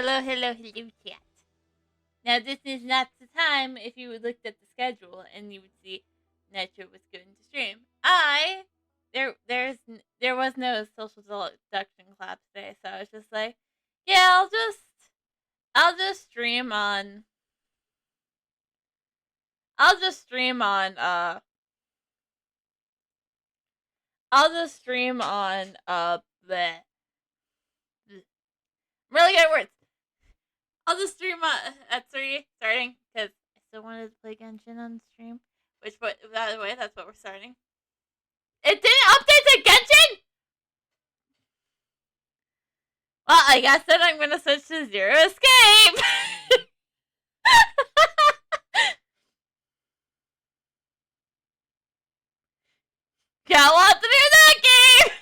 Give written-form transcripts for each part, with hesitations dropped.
Hello, hello, hello, chat. Now, this is not the time if you looked at the schedule and you would see Nitro was going to stream. There was no social deduction class today, so I was just like, yeah, I'll just stream on, I'll just stream on, I'll just stream on, bleh. I'm really good at words. I'll just stream at 3 starting because I still wanted to play Genshin on stream. Which, by the way, that's what we're starting. It didn't update to Genshin? Well, I guess then I'm gonna switch to Zero Escape. Can't want to do that game.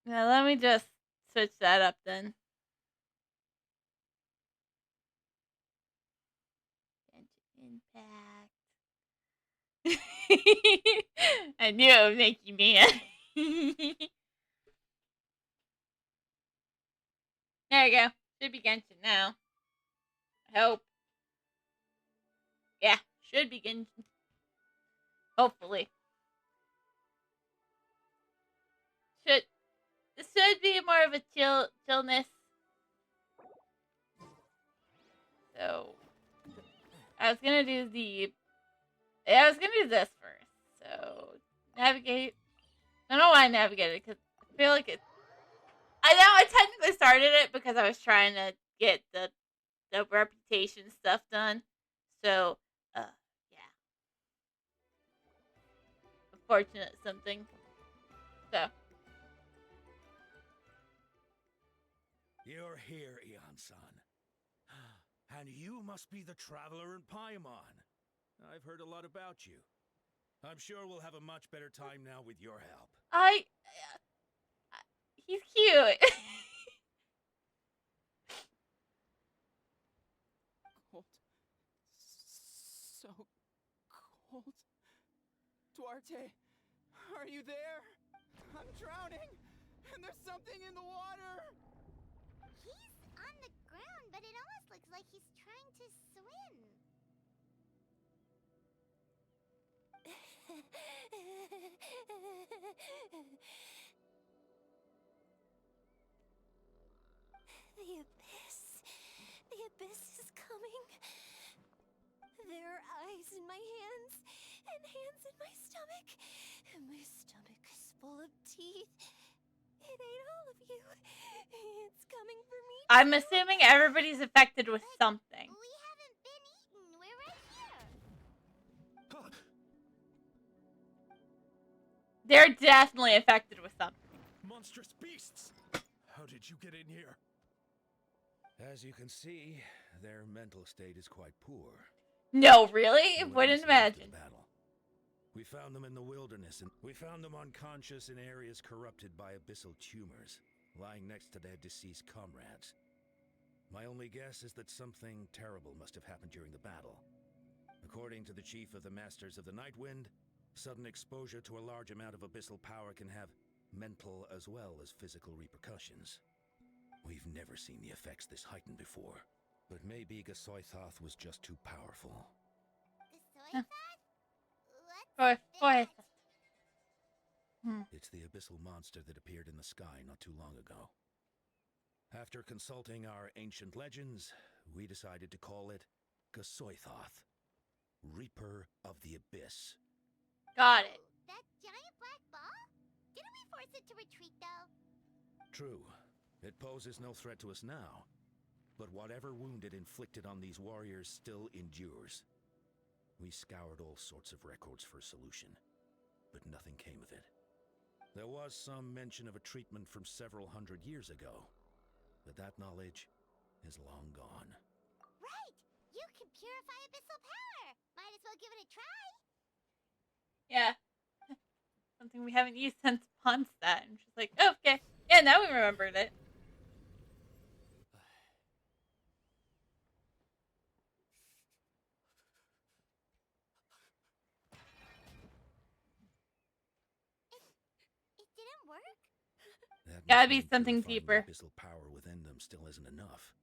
Now let me just switch that up then. Genshin Impact. I knew it would make you mad. There you go. Should be Genshin now. I hope. Yeah, should be Genshin. Hopefully. This should be more of a chillness. So I was gonna do this first. So navigate. I don't know why I navigated because I feel like it. I know I technically started it because I was trying to get the reputation stuff done. So yeah. Unfortunate something. So. You're here, Eon-san. And you must be the traveler in Paimon. I've heard a lot about you. I'm sure we'll have a much better time now with your help. He's cute. Cold. So cold. Duarte, are you there? I'm drowning, and there's something in the water. He's on the ground, but it almost looks like he's trying to swim. The abyss. The abyss is coming. There are eyes in my hands, and hands in my stomach. And my stomach is full of teeth. It ate all of you. It's coming for me. I'm assuming everybody's affected with something. We haven't been eaten. We're right here. They're definitely affected with something. Monstrous beasts! How did you get in here? As you can see, their mental state is quite poor. No, really? Wouldn't imagine. We found them in the wilderness, and we found them unconscious in areas corrupted by abyssal tumors, lying next to their deceased comrades. My only guess is that something terrible must have happened during the battle. According to the chief of the Masters of the Nightwind, sudden exposure to a large amount of abyssal power can have mental as well as physical repercussions. We've never seen the effects this heightened before, but maybe Gasoithoth was just too powerful. It's the abyssal monster that appeared in the sky not too long ago. After consulting our ancient legends, we decided to call it Gasoithoth, Reaper of the Abyss. Got it. That giant black ball? Didn't we force it to retreat, though? True. It poses no threat to us now, but whatever wound it inflicted on these warriors still endures. We scoured all sorts of records for a solution, but nothing came of it. There was some mention of a treatment from several hundred years ago, but that knowledge is long gone. Right! You can purify abyssal power! Might as well give it a try! Yeah. Something we haven't used since Mondstadt. And she's like, oh, okay. Yeah, now we remembered it. That Gotta must be mean something purifying deeper. The abyssal power within them still isn't enough.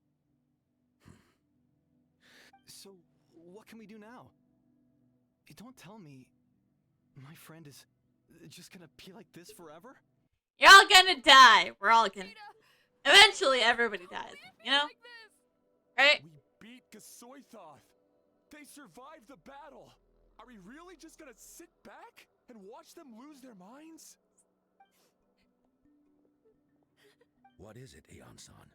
So, what can we do now? You don't tell me my friend is just gonna be like this forever? You're all gonna die. We're all gonna. Eventually, everybody dies. You know? Right? We beat Gasoithoth. They survived the battle. Are we really just gonna sit back and watch them lose their minds? What is it, Aeon-san?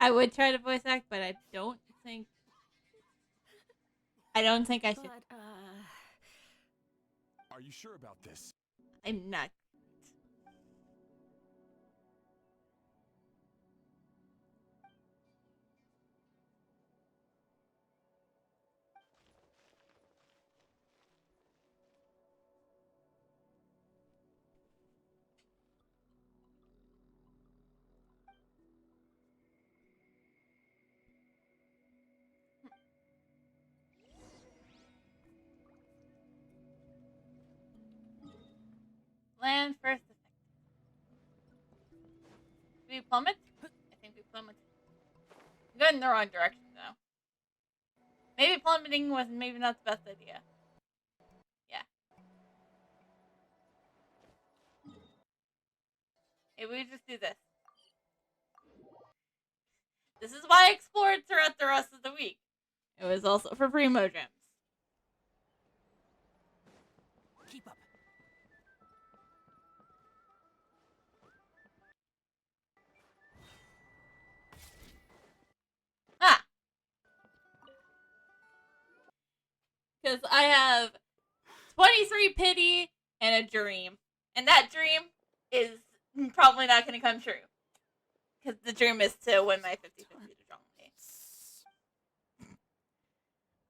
I would try to voice act, but I don't think I should. But, Are you sure about this? I'm not. Land first effect. We plummet? I think we plummet. We got in the wrong direction though. Maybe plummeting was maybe not the best idea. Yeah. Hey, we just do this. This is why I explored throughout the rest of the week. It was also for Primo Gems. Keep up. Ah! Because I have 23 pity and a dream. And that dream is probably not going to come true. Because the dream is to win my 50-50 to Zhongli.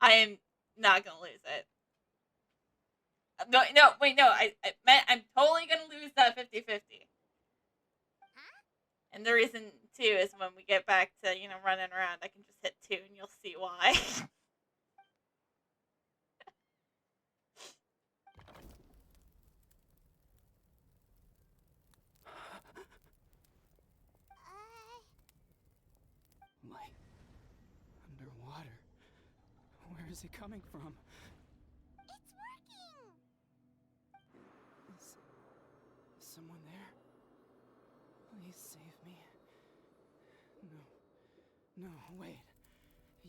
I am not going to lose it. No, wait, no. I meant I'm totally going to lose that 50-50. And the reason, too, is when we get back to, running around, I can just hit 2 and you'll see why. Light. Underwater. Where is it coming from? It's working! Is someone there? Please save me. No, wait.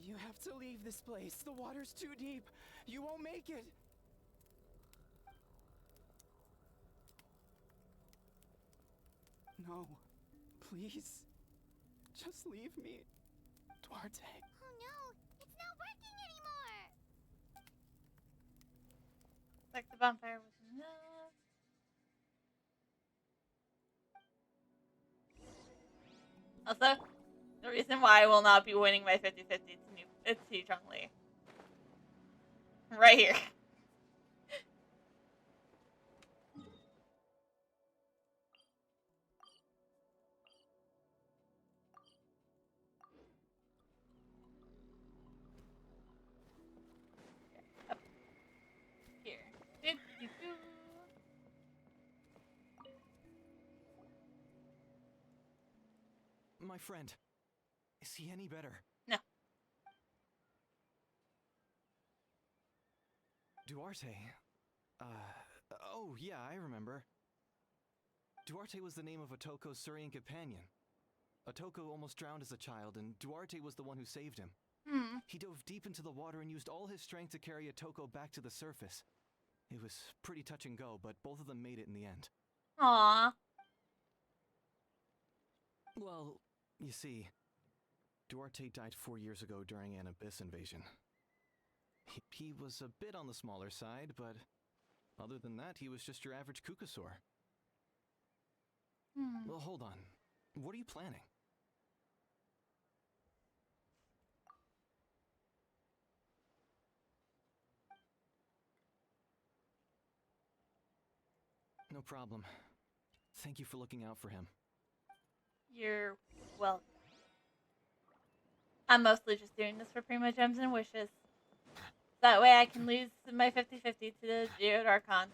You have to leave this place. The water's too deep. You won't make it. No, please. Just leave me. Duarte. Oh no, it's not working anymore! Like the bonfire was enough. Also, the reason why I will not be winning my 50-50 it's New Zhongli. Right here. Up here. Do-do-do. My friend. Is he any better? No. Duarte. Oh, yeah, I remember. Duarte was the name of Otoko's Surian companion. Otoko almost drowned as a child, and Duarte was the one who saved him. He dove deep into the water and used all his strength to carry Otoko back to the surface. It was pretty touch and go, but both of them made it in the end. Aww. Well, you see, Duarte died 4 years ago during an abyss invasion. He was a bit on the smaller side, but other than that, he was just your average Kukasaur. Well, hold on. What are you planning? No problem. Thank you for looking out for him. You're welcome. I'm mostly just doing this for Primo Gems and Wishes. That way I can lose my 50-50 to the Geode Archon.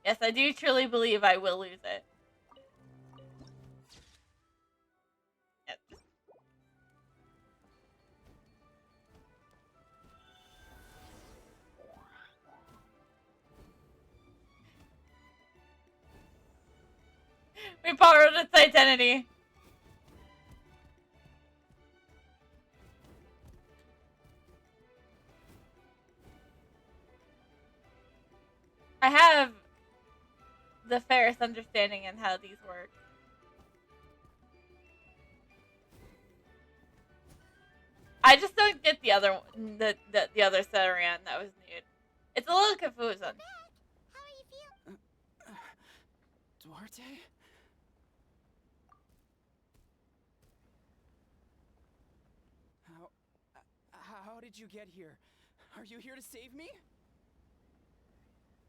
Yes, I do truly believe I will lose it. Yep. We borrowed its identity. I have the fairest understanding in how these work. I just don't get the other the other set around that was new. It's a little confusing. How are you feeling? Duarte? How did you get here? Are you here to save me?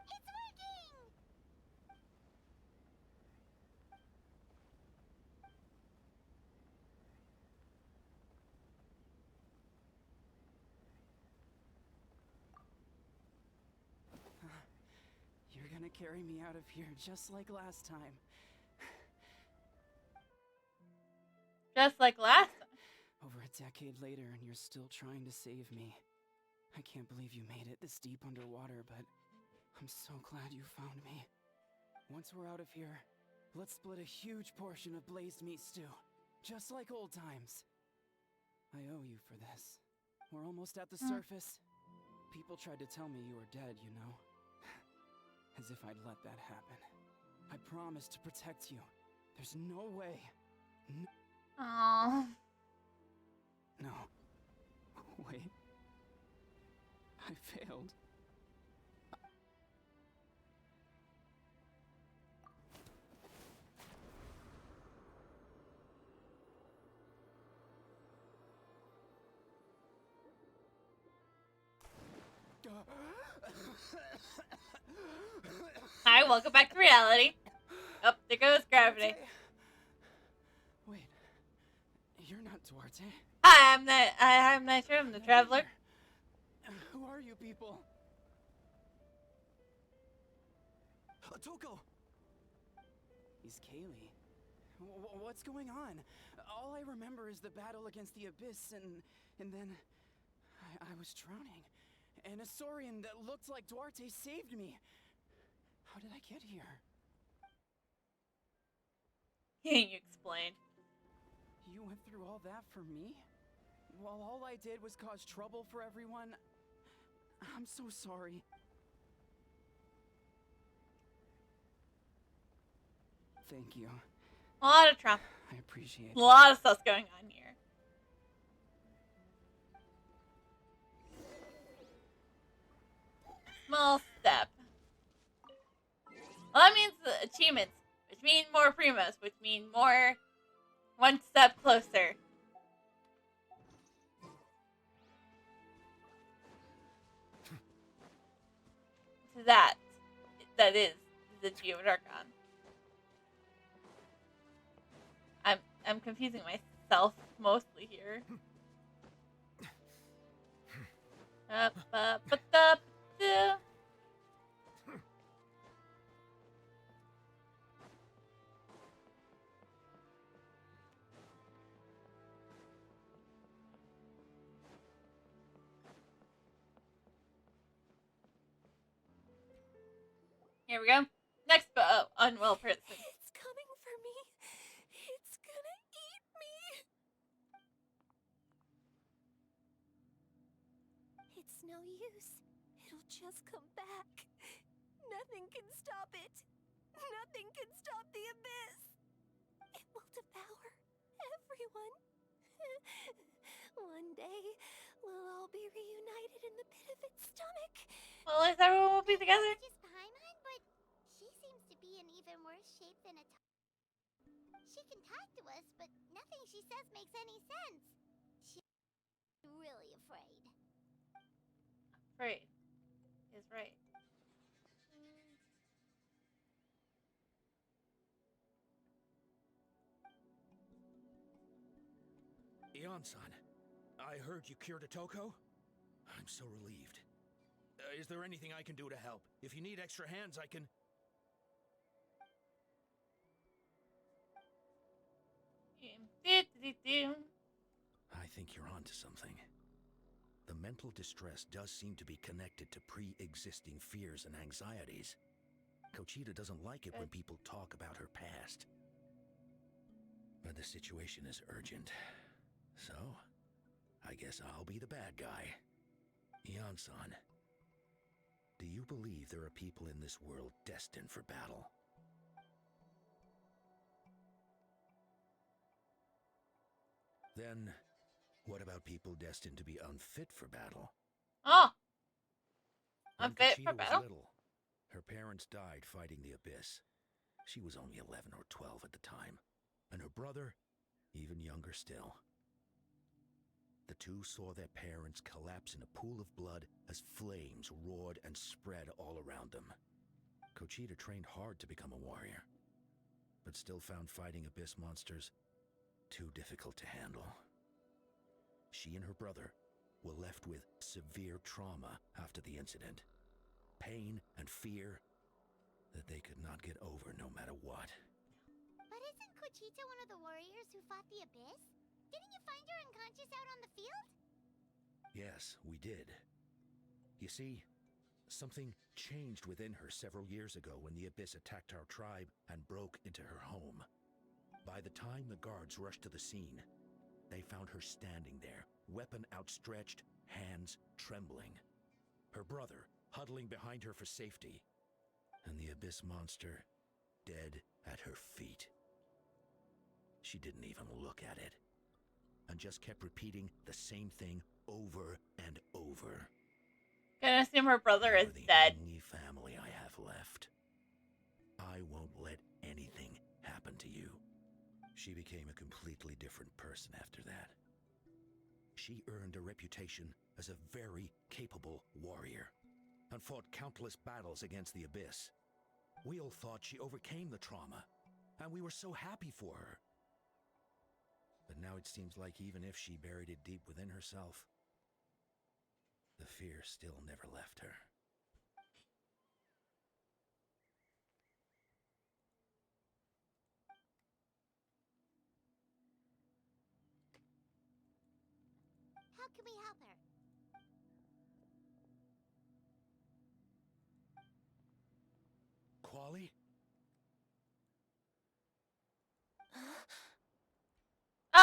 It's working! You're gonna carry me out of here just like last time. Just like last time. Over a decade later, and you're still trying to save me. I can't believe you made it this deep underwater, but I'm so glad you found me. Once we're out of here, let's split a huge portion of blazed meat stew, just like old times. I owe you for this. We're almost at the surface. People tried to tell me you were dead, you know. As if I'd let that happen. I promised to protect you. There's no way. Aww. No. Wait. I failed. Hi, welcome back to reality. Oh, there goes gravity. Wait. You're not Duarte. Hi, I'm Nitro, I'm the traveler. Who are you people? Toko! He's Kaylee. What's going on? All I remember is the battle against the Abyss, and then I was drowning. And a Saurian that looked like Duarte saved me. How did I get here? You explained. You went through all that for me? While all I did was cause trouble for everyone? I'm so sorry. Thank you. A lot of trauma. I appreciate A lot of stuff going on here. Small step. Well, that means the achievements, which mean more primos, which mean more one step closer. To that is the Geode Archon. I'm confusing myself mostly here. Up, up, up, up, up. Here we go. Next unwell person. It's coming for me. It's gonna eat me. It's no use. It'll just come back. Nothing can stop it. Nothing can stop the abyss. It will devour everyone. One day, we'll all be reunited in the pit of its stomach. Well, at least everyone will be together. Just Paimon, but she seems to be in even worse shape than a She can talk to us, but nothing she says makes any sense. She's really afraid. Right. Is right. Ion-san, I heard you cured Otoko? I'm so relieved. Is there anything I can do to help? If you need extra hands, I can... Do-do-do. I think you're onto something. The mental distress does seem to be connected to pre-existing fears and anxieties. Conchita doesn't like it when people talk about her past. But the situation is urgent. So, I guess I'll be the bad guy. Ian-san, do you believe there are people in this world destined for battle? Then, what about people destined to be unfit for battle? Oh, When unfit for Conchita was battle? little, her parents died fighting the Abyss. She was only 11 or 12 at the time, and her brother, even younger still. The two saw their parents collapse in a pool of blood as flames roared and spread all around them. Conchita trained hard to become a warrior, but still found fighting Abyss monsters too difficult to handle. She and her brother were left with severe trauma after the incident. Pain and fear that they could not get over no matter what. But isn't Conchita one of the warriors who fought the Abyss? Didn't you find her unconscious out on the field? Yes, we did. You see, something changed within her several years ago when the Abyss attacked our tribe and broke into her home. By the time the guards rushed to the scene, they found her standing there, weapon outstretched, hands trembling. Her brother huddling behind her for safety, and the Abyss monster dead at her feet. She didn't even look at it, and just kept repeating the same thing over and over. Gonna assume her brother is You're the dead. only family I have left. I won't let anything happen to you. She became a completely different person after that. She earned a reputation as a very capable warrior and fought countless battles against the Abyss. We all thought she overcame the trauma, and we were so happy for her. But now it seems like even if she buried it deep within herself, the fear still never left her. How can we help her? Quali?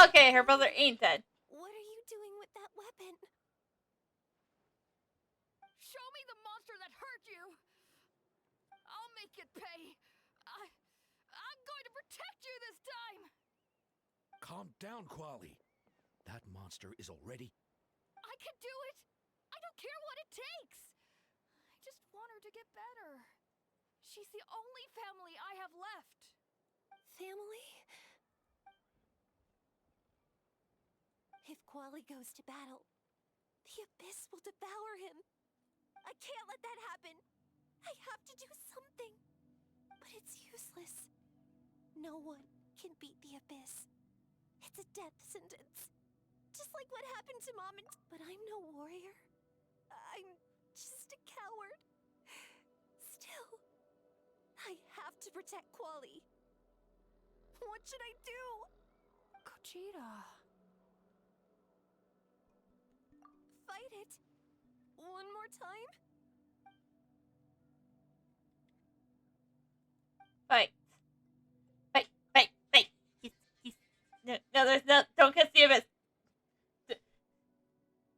Okay, her brother ain't dead. What are you doing with that weapon? Show me the monster that hurt you! I'll make it pay! I'm going to protect you this time! Calm down, Quali. That monster is already... I can do it! I don't care what it takes! I just want her to get better. She's the only family I have left. Family? If Quali goes to battle, the Abyss will devour him. I can't let that happen. I have to do something. But it's useless. No one can beat the Abyss. It's a death sentence. Just like what happened to Mom and... But I'm no warrior. I'm just a coward. Still, I have to protect Quali. What should I do? Conchita. Fight it. One more time? Fight. Fight, fight, fight. He's... No, there's no... Don't kiss the Abyss.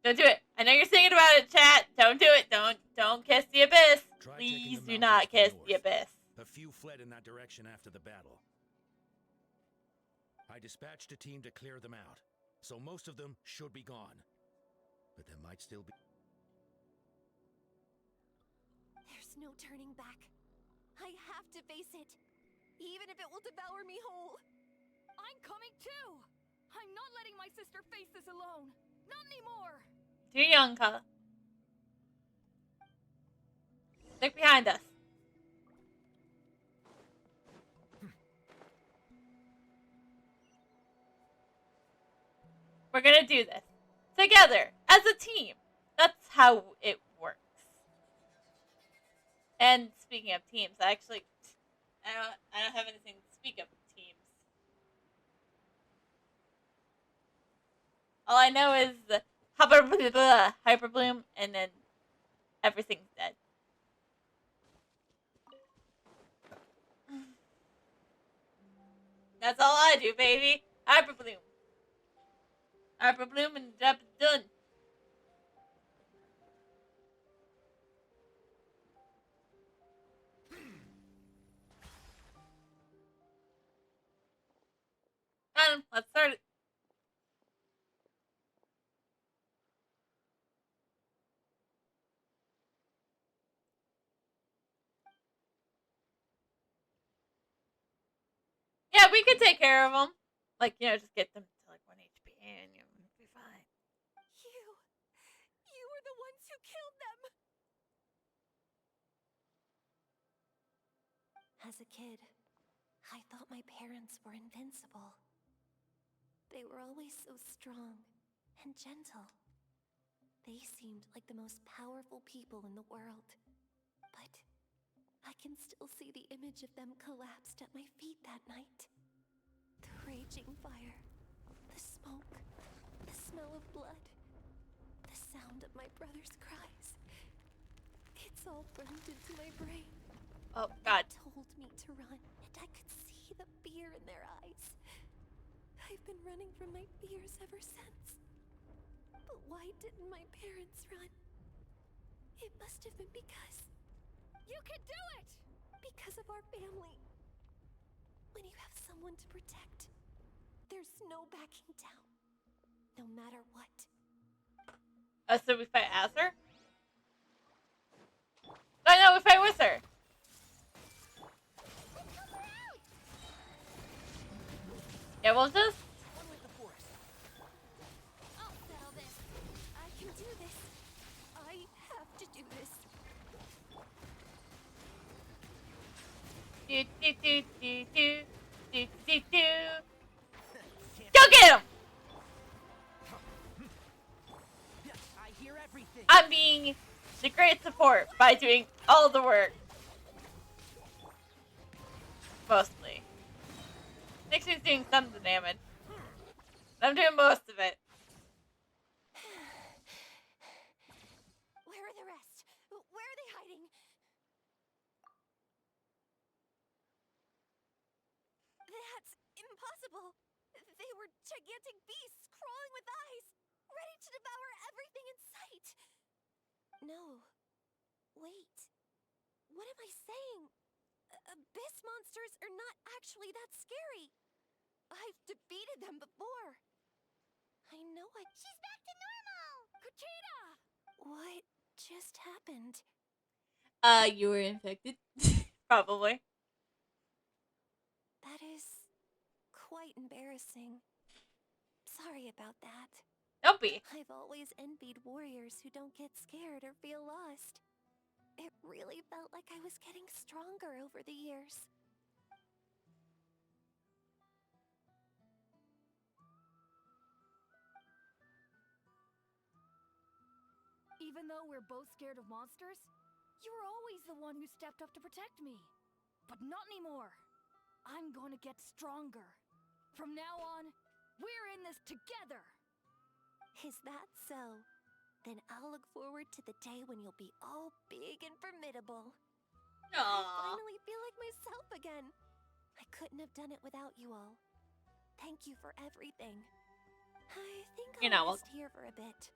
Don't do it. I know you're singing about it, chat. Don't do it. Don't kiss the Abyss. Try taking Please the do mountains not to the kiss the north. Abyss. A few fled in that direction after the battle. I dispatched a team to clear them out, so most of them should be gone. But there might still be... There's no turning back. I have to face it. Even if it will devour me whole. I'm coming too! I'm not letting my sister face this alone. Not anymore! Too young, Kala. Stick behind us. We're gonna do this. Together. As a team. That's how it works. And speaking of teams, I don't have anything to speak of teams. All I know is the hyper bloom, and then everything's dead. That's all I do, baby. Hyper bloom. Hyper bloom and job is done. Let's start it. Yeah, we could take care of them. Like, just get them to like 1 HP and you'll be fine. You were the ones who killed them! As a kid, I thought my parents were invincible. They were always so strong and gentle. They seemed like the most powerful people in the world. But I can still see the image of them collapsed at my feet that night. The raging fire, the smoke, the smell of blood, the sound of my brother's cries. It's all burned into my brain. Oh, God. They told me to run, and I could see the fear in their eyes. I've been running from my fears ever since. But why didn't my parents run? It must have been because... You can do it! Because of our family. When you have someone to protect, there's no backing down. No matter what. So we fight as her? Oh, no, we fight with her. Yeah, we'll just... One with the force. I'll settle this. I can do this. I have to do this. Do, do, do, do, do, do, do, do. Go get him! I hear everything. I'm being the great support by doing all the work. Mostly. Nixie's doing some of the damage. I'm doing most of it. Where are the rest? Where are they hiding? That's impossible. They were gigantic beasts crawling with eyes, ready to devour everything in sight. No. Wait. What am I saying? Abyss monsters are not actually that scary. I've defeated them before. I know She's back to normal! Kuchina! What just happened? You were infected? Probably. That is quite embarrassing. Sorry about that. Don't be. I've always envied warriors who don't get scared or feel lost. It really felt like I was getting stronger over the years. Even though we're both scared of monsters, you were always the one who stepped up to protect me. But not anymore. I'm going to get stronger. From now on, we're in this together. Is that so? Then I'll look forward to the day when you'll be all big and formidable. I Aww. finally feel like myself again. I couldn't have done it without you all. Thank you for everything. I think You're I'll not rest here for a bit.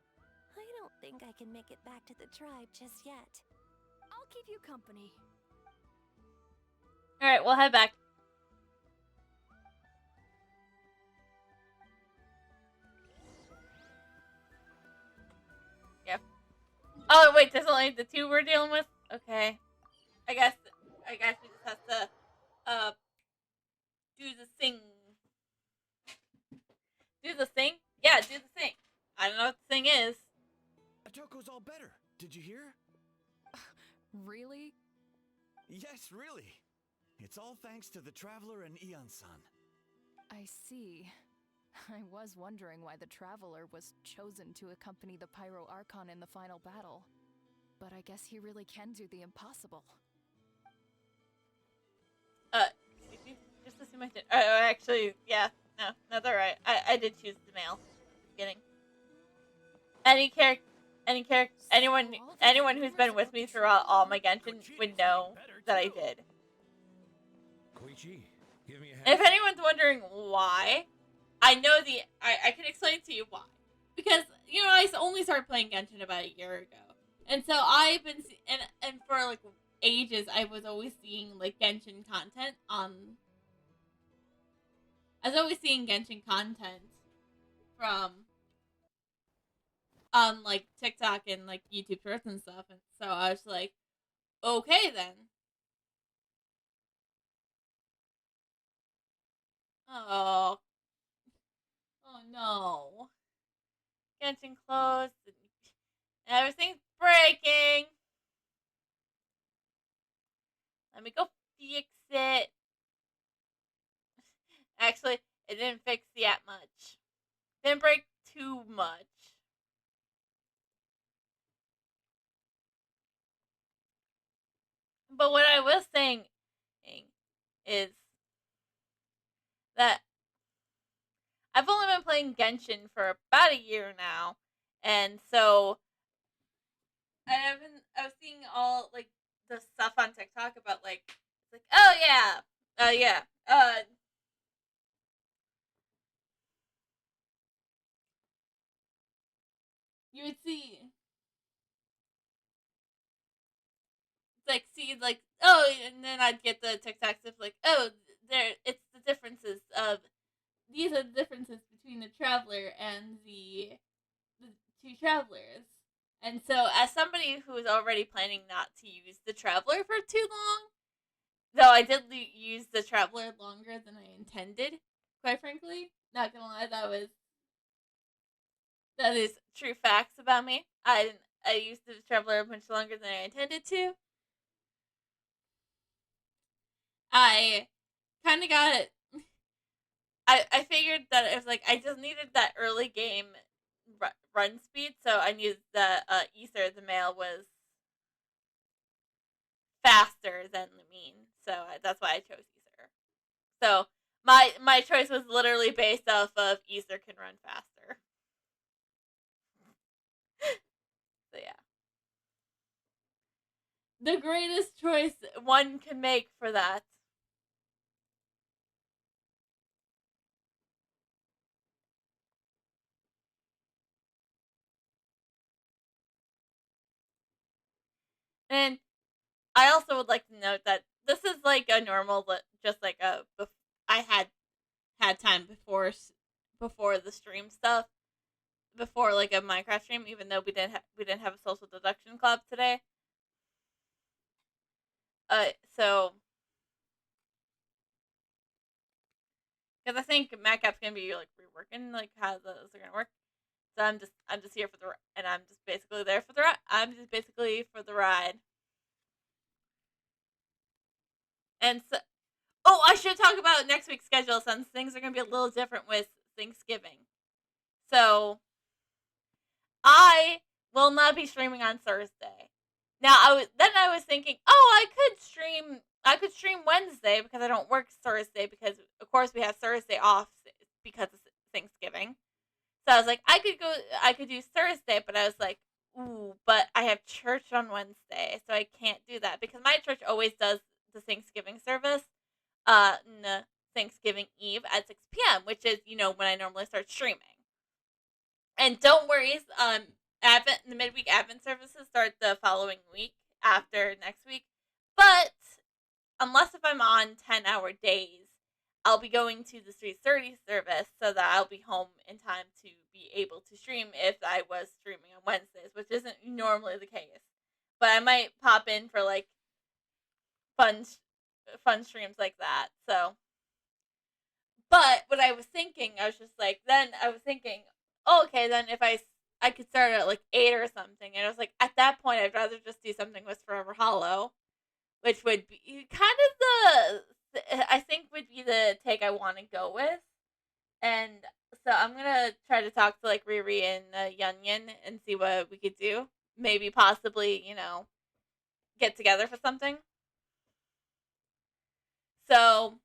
I don't think I can make it back to the tribe just yet. I'll keep you company. Alright, we'll head back. Yeah. Oh, wait, there's only the two we're dealing with? Okay. I guess we just have to, do the thing. Do the thing? Yeah, do the thing. I don't know what the thing is. Atoko's all better. Did you hear? Really? Yes, really. It's all thanks to the Traveler and Ian-san. I see. I was wondering why the Traveler was chosen to accompany the Pyro Archon in the final battle. But I guess he really can do the impossible. Excuse me? Just assume I did. Oh, actually, yeah. No, that's alright. I did choose the male. Kidding. anyone who's been with me throughout all my Genshin would know that I did. Koichi, give me a hand. And if anyone's wondering why, I can explain to you why. Because, I only started playing Genshin about a year ago. And so I've been, and for like ages, I was always seeing like Genshin content from on like TikTok and like YouTube shorts and stuff. And so I was like, okay then. Oh, oh no. Genshin closed and everything's breaking. Let me go fix it. Actually, it didn't fix that much. Didn't break too much. But what I was saying is that I've only been playing Genshin for about a year now, and so I was seeing all like the stuff on TikTok about like it's like, oh yeah, you would see like see like, oh, and then I'd get the TikToks of like, oh, it's the differences of these are the differences between the traveler and the two travelers. And so, as somebody who is already planning not to use the traveler for too long, though I did use the traveler longer than I intended, quite frankly, not gonna lie, that is true facts about me. I used the traveler much longer than I intended to. I kind of got it. I figured that it was like I just needed that early game run speed, so I knew that Ether, the male, was faster than Lumine, so that's why I chose Ether. So my choice was literally based off of Ether can run faster. So yeah, the greatest choice one can make for that. And I also would like to note that this is like a normal, just like I had time before the stream stuff, before like a Minecraft stream, even though we didn't have a social deduction club today. So because I think MacApp's gonna be like reworking like how those are gonna work. So I'm just here for and I'm just basically there for the ride. I'm just basically for the ride. And so, oh, I should talk about next week's schedule since things are gonna be a little different with Thanksgiving. So I will not be streaming on Thursday. Now I was thinking, oh, I could stream Wednesday because I don't work Thursday because of course we have Thursday off because of Thanksgiving. So I was like, I could do Thursday, but I was like, ooh, but I have church on Wednesday, so I can't do that because my church always does the Thanksgiving service, Thanksgiving Eve at 6 p.m., which is when I normally start streaming. And don't worry, the midweek Advent services start the following week after next week, but unless if I'm on 10-hour days, I'll be going to the 3:30 service so that I'll be home in time to be able to stream if I was streaming on Wednesdays, which isn't normally the case. But I might pop in for like fun streams like that. So, but what I was thinking, I was thinking, oh, okay, then if I could start at like 8 or something, and I was like, at that point, I'd rather just do something with Forever Hollow, which would be kind of I think would be the take I want to go with. And so I'm gonna try to talk to like Riri and Yunyan and see what we could do. Maybe possibly, get together for something. So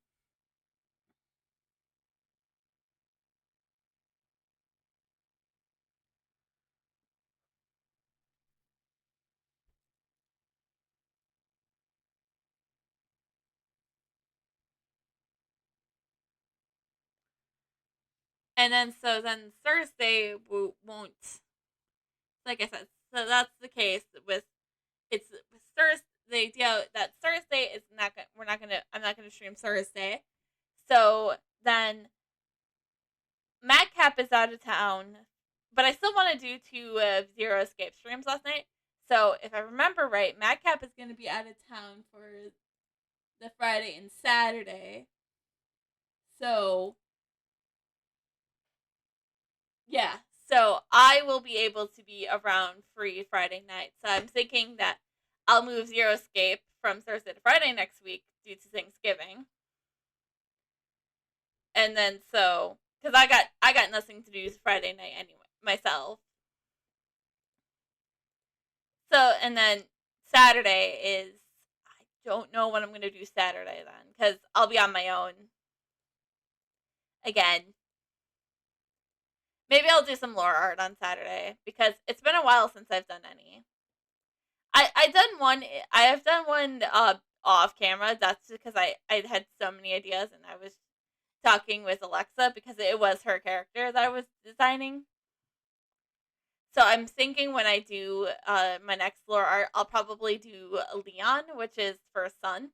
And then Thursday won't. Like I said, so that's the case with with Thursday. The idea that Thursday is not gonna. We're not gonna. I'm not gonna stream Thursday. So then Madcap is out of town, but I still want to do 2 Zero Escape streams last night. So if I remember right, Madcap is going to be out of town for the Friday and Saturday. So yeah, so I will be able to be around free Friday night. So I'm thinking that I'll move Zero Escape from Thursday to Friday next week due to Thanksgiving. And then so because I got nothing to do Friday night anyway myself. So and then Saturday is I don't know what I'm gonna do Saturday then because I'll be on my own again. Maybe I'll do some lore art on Saturday because it's been a while since I've done any. I have done one off camera. That's because I had so many ideas and I was talking with Alexa because it was her character that I was designing. So I'm thinking when I do my next lore art, I'll probably do Leon, which is for Sun.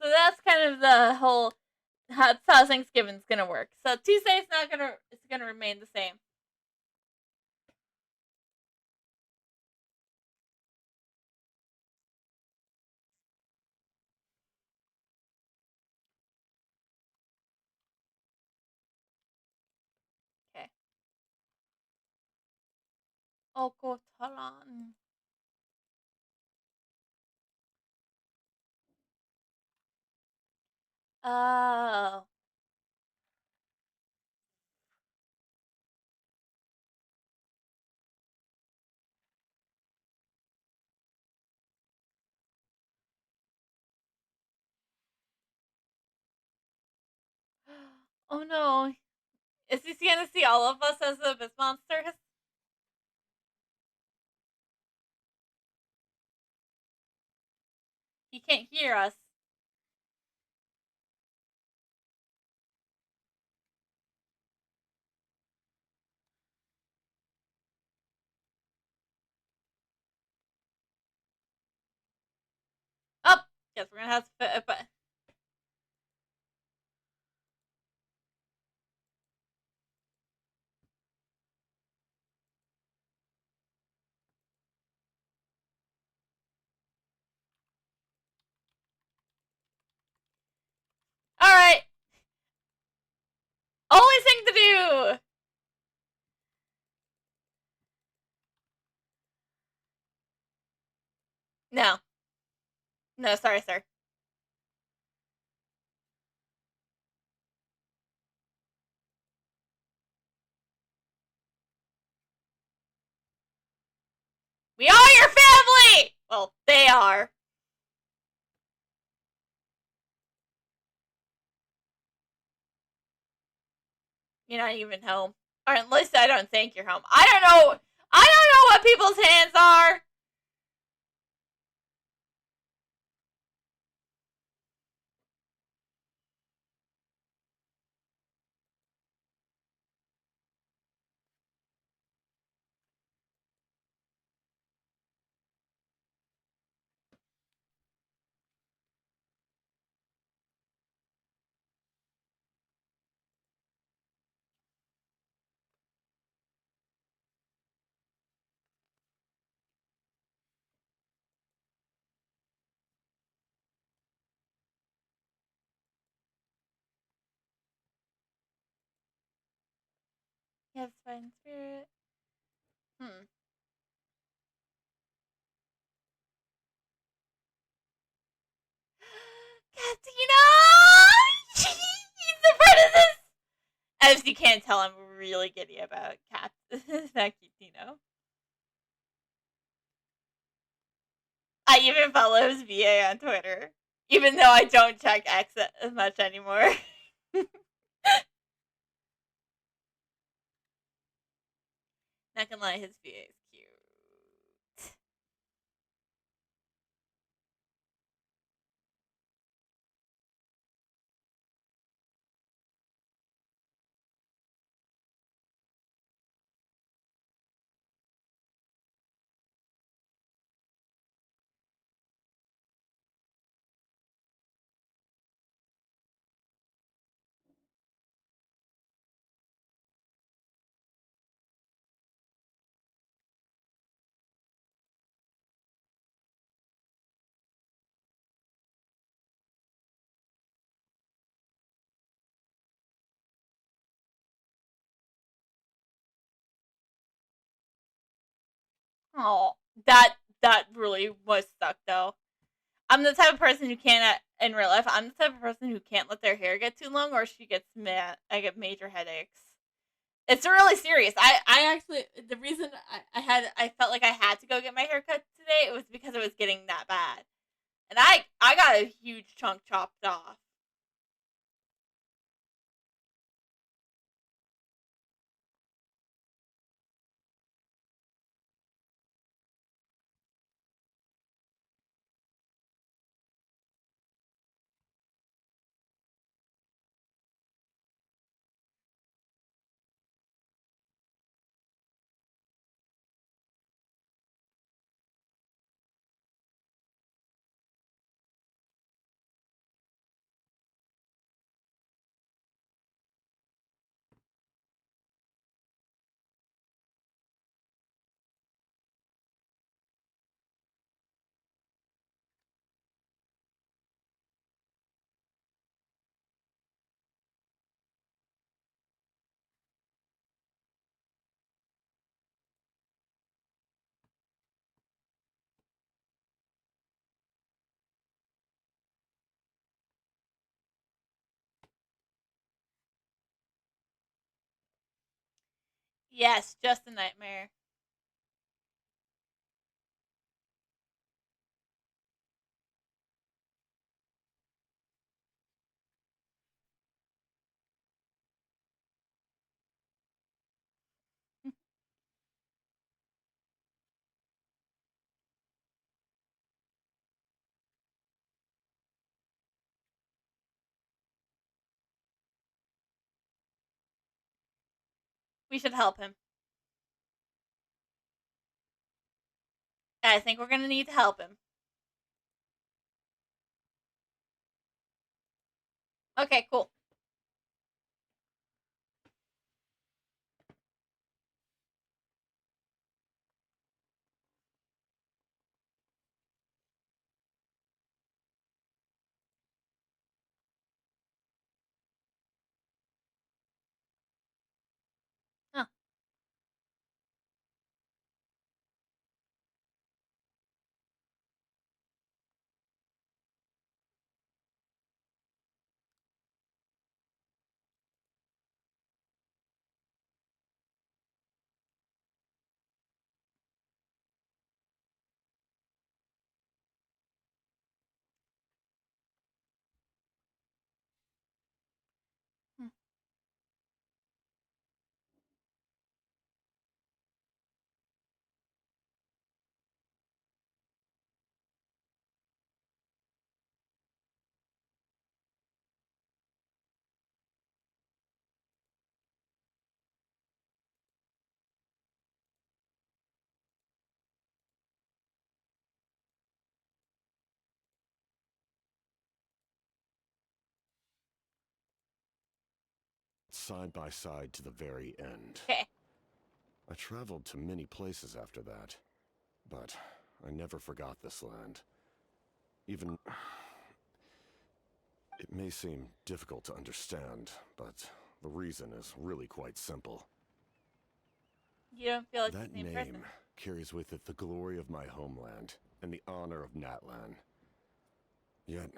So that's kind of the whole that's how Thanksgiving's gonna work. So Tuesday's not gonna it's gonna remain the same. Okay. Okotalan. Oh. Oh no. Is he gonna see all of us as abyss monsters? He can't hear us. Oh, guess we're gonna have to. But all right. Only thing to do. No. No, sorry, sir. We are your family! Well, they are. You're not even home. Or at least I don't think you're home. I don't know. I don't know what people's hands are. Yes, fine spirit. Katina! He's the apprentice! As you can't tell, I'm really giddy about cats. That Katina. I even follow his VA on Twitter. Even though I don't check X as much anymore. Not gonna lie, his VA is cute. Oh, that really was stuck though. I'm the type of person who can't in real life. I'm the type of person who can't let their hair get too long, or she gets mad. I get major headaches. It's really serious. I actually the reason I felt like I had to go get my hair cut today, it was because it was getting that bad, and I got a huge chunk chopped off. Yes, just a nightmare. We should help him. I think we're gonna need to help him. Okay, cool. Huh. Hmm. Side by side to the very end. Okay. I traveled to many places after that, but I never forgot this land. Even... It may seem difficult to understand, but the reason is really quite simple. You don't feel like That the same name person. carries with it the glory of my homeland and the honor of Natlan. Yet,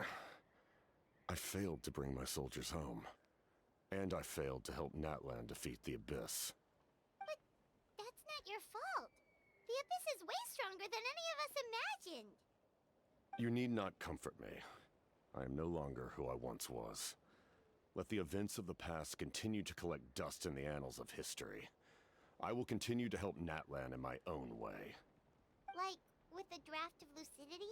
I failed to bring my soldiers home. And I failed to help Natlan defeat the Abyss. But that's not your fault. The Abyss is way stronger than any of us imagined. You need not comfort me. I am no longer who I once was. Let the events of the past continue to collect dust in the annals of history. I will continue to help Natlan in my own way. Like, with the draft of lucidity?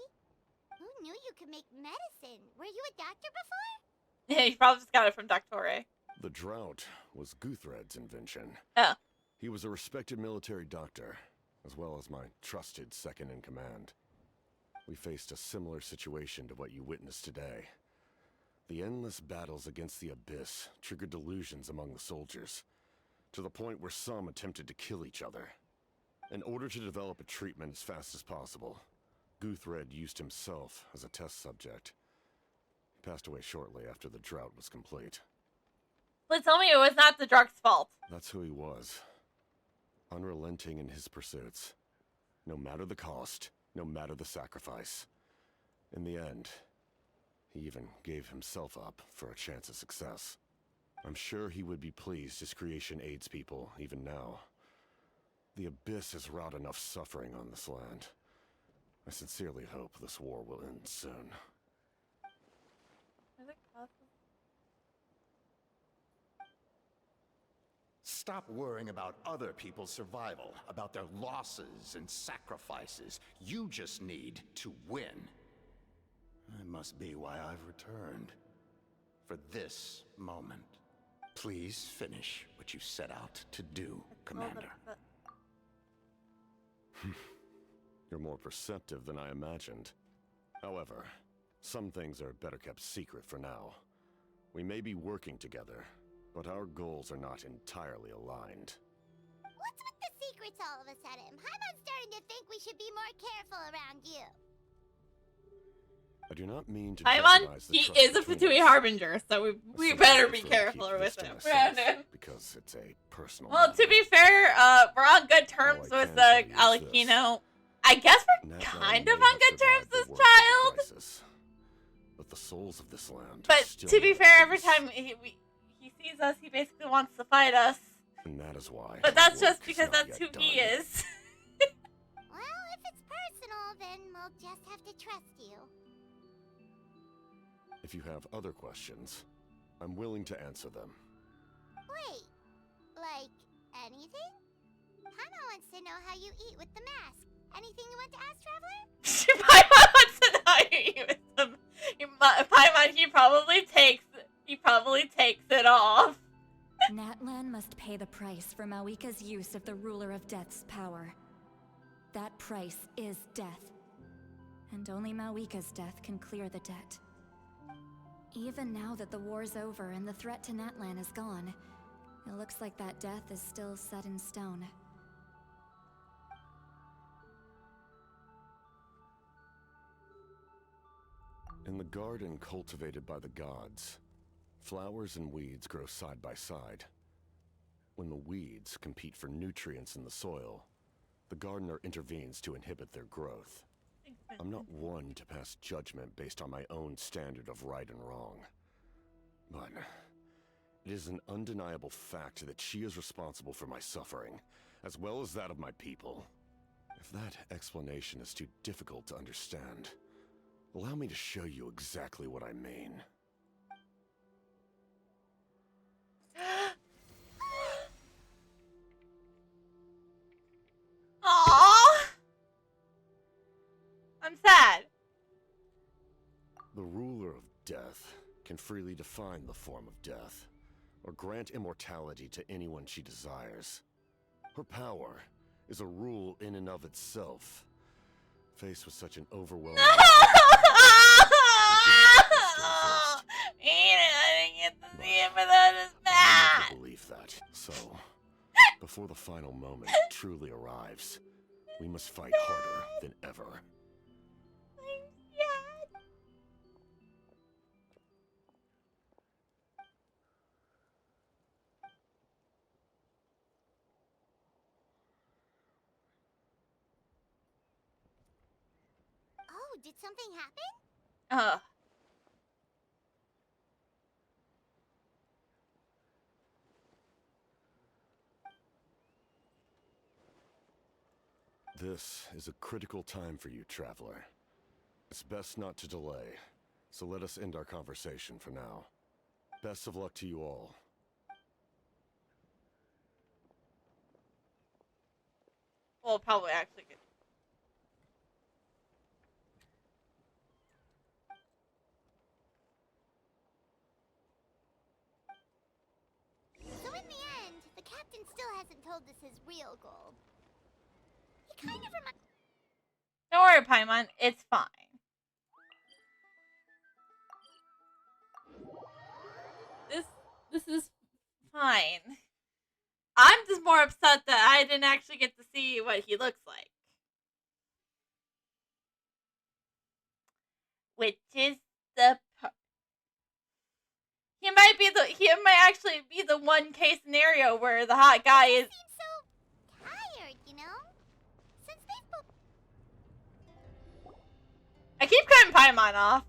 Who knew you could make medicine? Were you a doctor before? Yeah, you probably just got it from Doctore. The drought was Guthred's invention. Oh. He was a respected military doctor, as well as my trusted second-in-command. We faced a similar situation to what you witnessed today. The endless battles against the Abyss triggered delusions among the soldiers, to the point where some attempted to kill each other. In order to develop a treatment as fast as possible, Guthred used himself as a test subject. He passed away shortly after the drought was complete. Please tell me it was not the drug's fault. That's who he was. Unrelenting in his pursuits. No matter the cost, no matter the sacrifice. In the end, he even gave himself up for a chance of success. I'm sure he would be pleased his creation aids people, even now. The Abyss has wrought enough suffering on this land. I sincerely hope this war will end soon. Is it possible? Stop worrying about other people's survival, about their losses and sacrifices. You just need to win. That must be why I've returned. For this moment. Please finish what you set out to do, Commander. You're more perceptive than I imagined. However, some things are better kept secret for now. We may be working together, but our goals are not entirely aligned. What's with the secrets all of a sudden? Paimon's starting to think we should be more careful around you. I do not mean to Paimon, jeopardize the he trust is a between Fatui us. Harbinger, so we I better simply be prefer to careful keep with this to him. myself, because it's a personal Well, to matter. be fair, we're on good terms All I with can the tell you is Alekino. I guess we're Natlan kind may of on have good terms survived the with worst of the child. crisis, but the souls of this land are But still to be not fair, at every peace. time he sees us, he basically wants to fight us. And that is why. But that's our just work is because not that's yet who he done. is. Well, if it's personal, then we'll just have to trust you. If you have other questions, I'm willing to answer them. Wait, like anything? Paimon wants to know how you eat with the mask. Anything you want to ask, Traveler? Paimon wants to know how you use them. Paimon, he probably takes it off. Natlan must pay the price for Mawika's use of the Ruler of Death's power. That price is death. And only Mawika's death can clear the debt. Even now that the war's over and the threat to Natlan is gone, it looks like that death is still set in stone. In the garden cultivated by the gods, flowers and weeds grow side by side. When the weeds compete for nutrients in the soil, the gardener intervenes to inhibit their growth. I'm not one to pass judgment based on my own standard of right and wrong. But it is an undeniable fact that she is responsible for my suffering, as well as that of my people. If that explanation is too difficult to understand, allow me to show you exactly what I mean. Aww. I'm sad. The ruler of death can freely define the form of death, or grant immortality to anyone she desires. Her power is a rule in and of itself. Faced with such an overwhelming... I didn't get to see it, but that is I bad. never believe that. So, before the final moment truly arrives, we must fight harder than ever. Oh, did something happen? Ugh. This is a critical time for you, Traveler. It's best not to delay, so let us end our conversation for now. Best of luck to you all. We'll probably actually get. So in the end, the captain still hasn't told us his real goal. He kind of reminds. Don't worry, Paimon. It's fine. This is fine. I'm just more upset that I didn't actually get to see what he looks like. Which is the he might actually be the one case scenario where the hot guy is. Seems so tired, you know? Since they've both. I keep cutting Paimon off.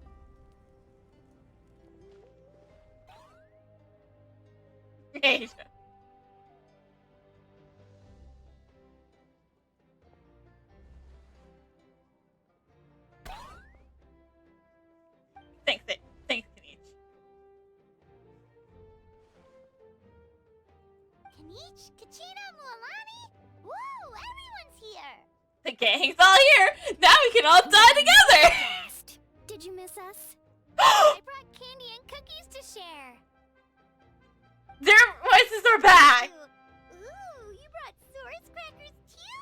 Asia. Thanks, Kanich. Kanich, Kachina, Mualani? Woo, everyone's here! The gang's all here! Now we can all die together! Did you miss us? I brought candy and cookies to share. Their voices are back! Ooh, you brought Source crackers too?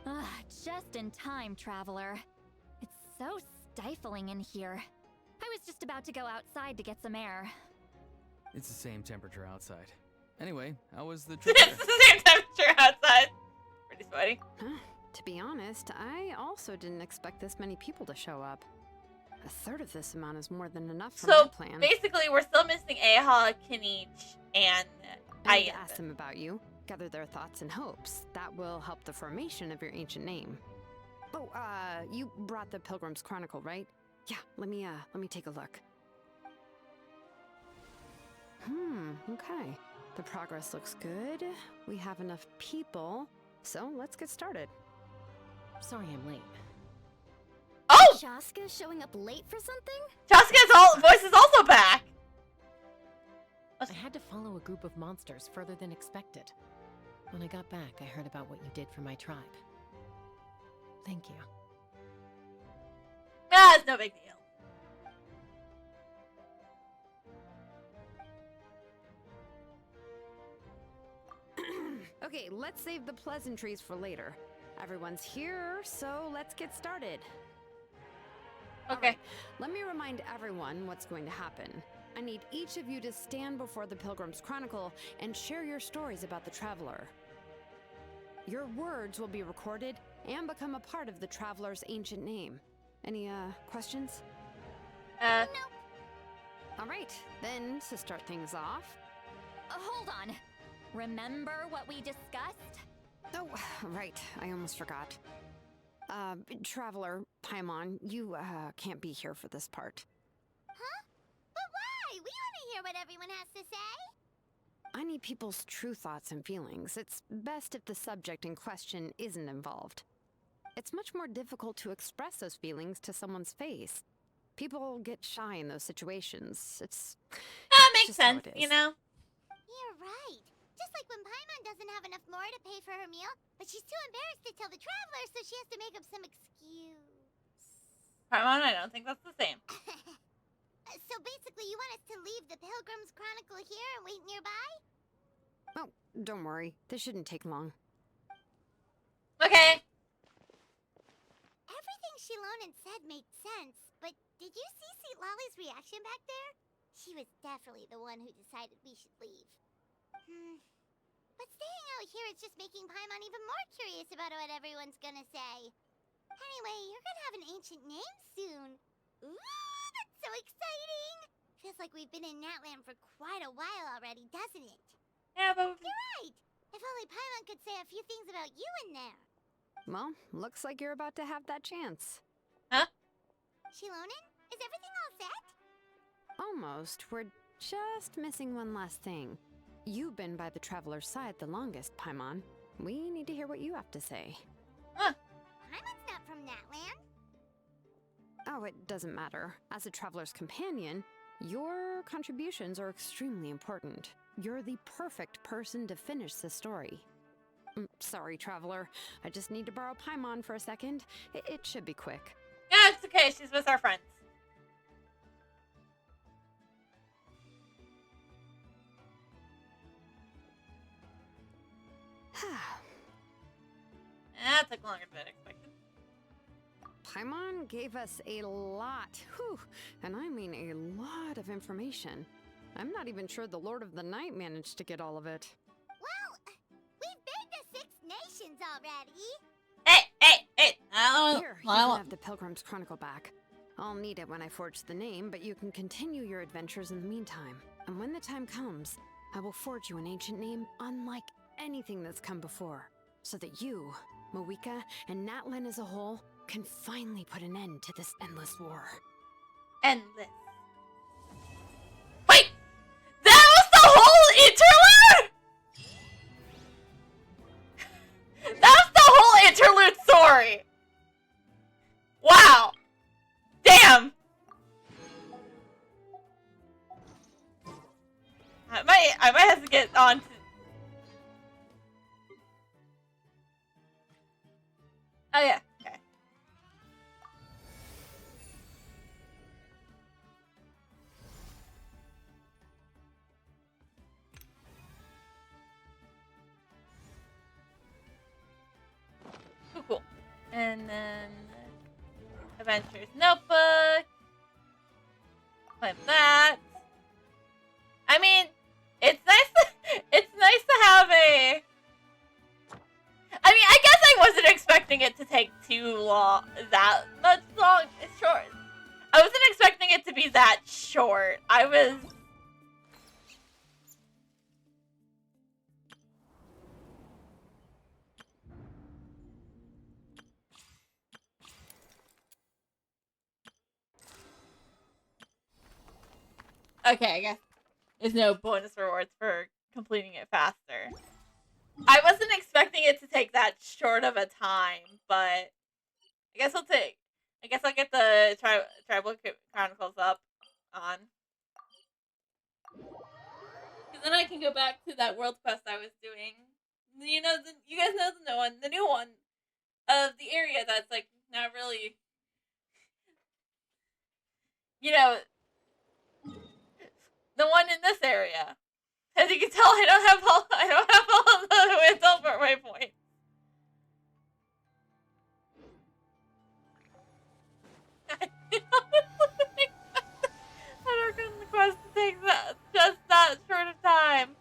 Score! Just in time, traveler. It's so stifling in here. I was just about to go outside to get some air. It's the same temperature outside. Anyway, how was the trip? It's the same temperature outside. Pretty sweaty. To be honest, I also didn't expect this many people to show up. A third of this amount is more than enough for my So plan. basically, we're still missing Aha, Kanich, and I need to Ayan. ask them about you, gather their thoughts and hopes. That will help the formation of your ancient name. Oh, you brought the Pilgrim's Chronicle, right? Yeah, let me take a look. Okay. The progress looks good. We have enough people, so let's get started. Sorry I'm late. Oh! Shaska showing up late for something? Chaska's voice is also back! I had to follow a group of monsters further than expected. When I got back, I heard about what you did for my tribe. Thank you. Ah, it's no big deal. Okay, let's save the pleasantries for later. Everyone's here, so let's get started. Okay. Alright, let me remind everyone what's going to happen. I need each of you to stand before the Pilgrim's Chronicle and share your stories about the Traveler. Your words will be recorded and become a part of the Traveler's ancient name. Any, questions? Nope. Alright, then, to start things off... Hold on. Remember what we discussed? Oh, right, I almost forgot. Traveler, Paimon, you, can't be here for this part. Huh? But why? We want to hear what everyone has to say. I need people's true thoughts and feelings. It's best if the subject in question isn't involved. It's much more difficult to express those feelings to someone's face. People get shy in those situations. It's That makes just how sense, it is. you know? You're right. Just like when Paimon doesn't have enough more to pay for her meal, but she's too embarrassed to tell the traveler, so she has to make up some excuse. Paimon, I don't think that's the same. So basically, you want us to leave the Pilgrim's Chronicle here and wait nearby? Oh, don't worry. This shouldn't take long. Okay. Everything Shilonen said made sense, but did you see Lolly's reaction back there? She was definitely the one who decided we should leave. But staying out here is just making Paimon even more curious about what everyone's gonna say. Anyway, you're gonna have an ancient name soon. Ooh, that's so exciting! Feels like we've been in Natland for quite a while already, doesn't it? Yeah, but You're right! If only Paimon could say a few things about you in there. Well, looks like you're about to have that chance. Huh? Shilonen, is everything all set? Almost. We're just missing one last thing. You've been by the Traveler's side the longest, Paimon. We need to hear what you have to say. Huh. Paimon's not from Natland. Oh, it doesn't matter. As a traveler's companion, your contributions are extremely important. You're the perfect person to finish the story. Sorry, traveler. I just need to borrow Paimon for a second. It should be quick. Yeah, it's okay. She's with our friends. That took longer than expected. Paimon gave us a lot, whew, and I mean a lot of information. I'm not even sure the Lord of the Night managed to get all of it. Well, we've been to 6 nations already. Hey! Here, you can have the Pilgrim's Chronicle back. I'll need it when I forge the name, but you can continue your adventures in the meantime. And when the time comes, I will forge you an ancient name unlike anything that's come before, so that you, Moeka, and Natlan as a whole can finally put an end to this endless war. Endless. Wait! That was the whole interlude?! That was the whole interlude story! Wow! Damn! I might have to get on to... Oh yeah, okay. Cool. And then Adventures Notebook. Play that. I mean, it's nice to have a... I mean, I guess I wasn't expecting it to take too long, that much long, short. I wasn't expecting it to be that short. I was... Okay, I guess there's no bonus rewards for completing it faster. I wasn't expecting it to take that short of a time, but I guess I'll get the Tribal Chronicles up on. Because then I can go back to that world quest I was doing. You know, you guys know the new one of the area that's like not really, you know, the one in this area. As you can tell, I don't have all of the Windhelper waypoints. I don't get the quest to take just that short of time.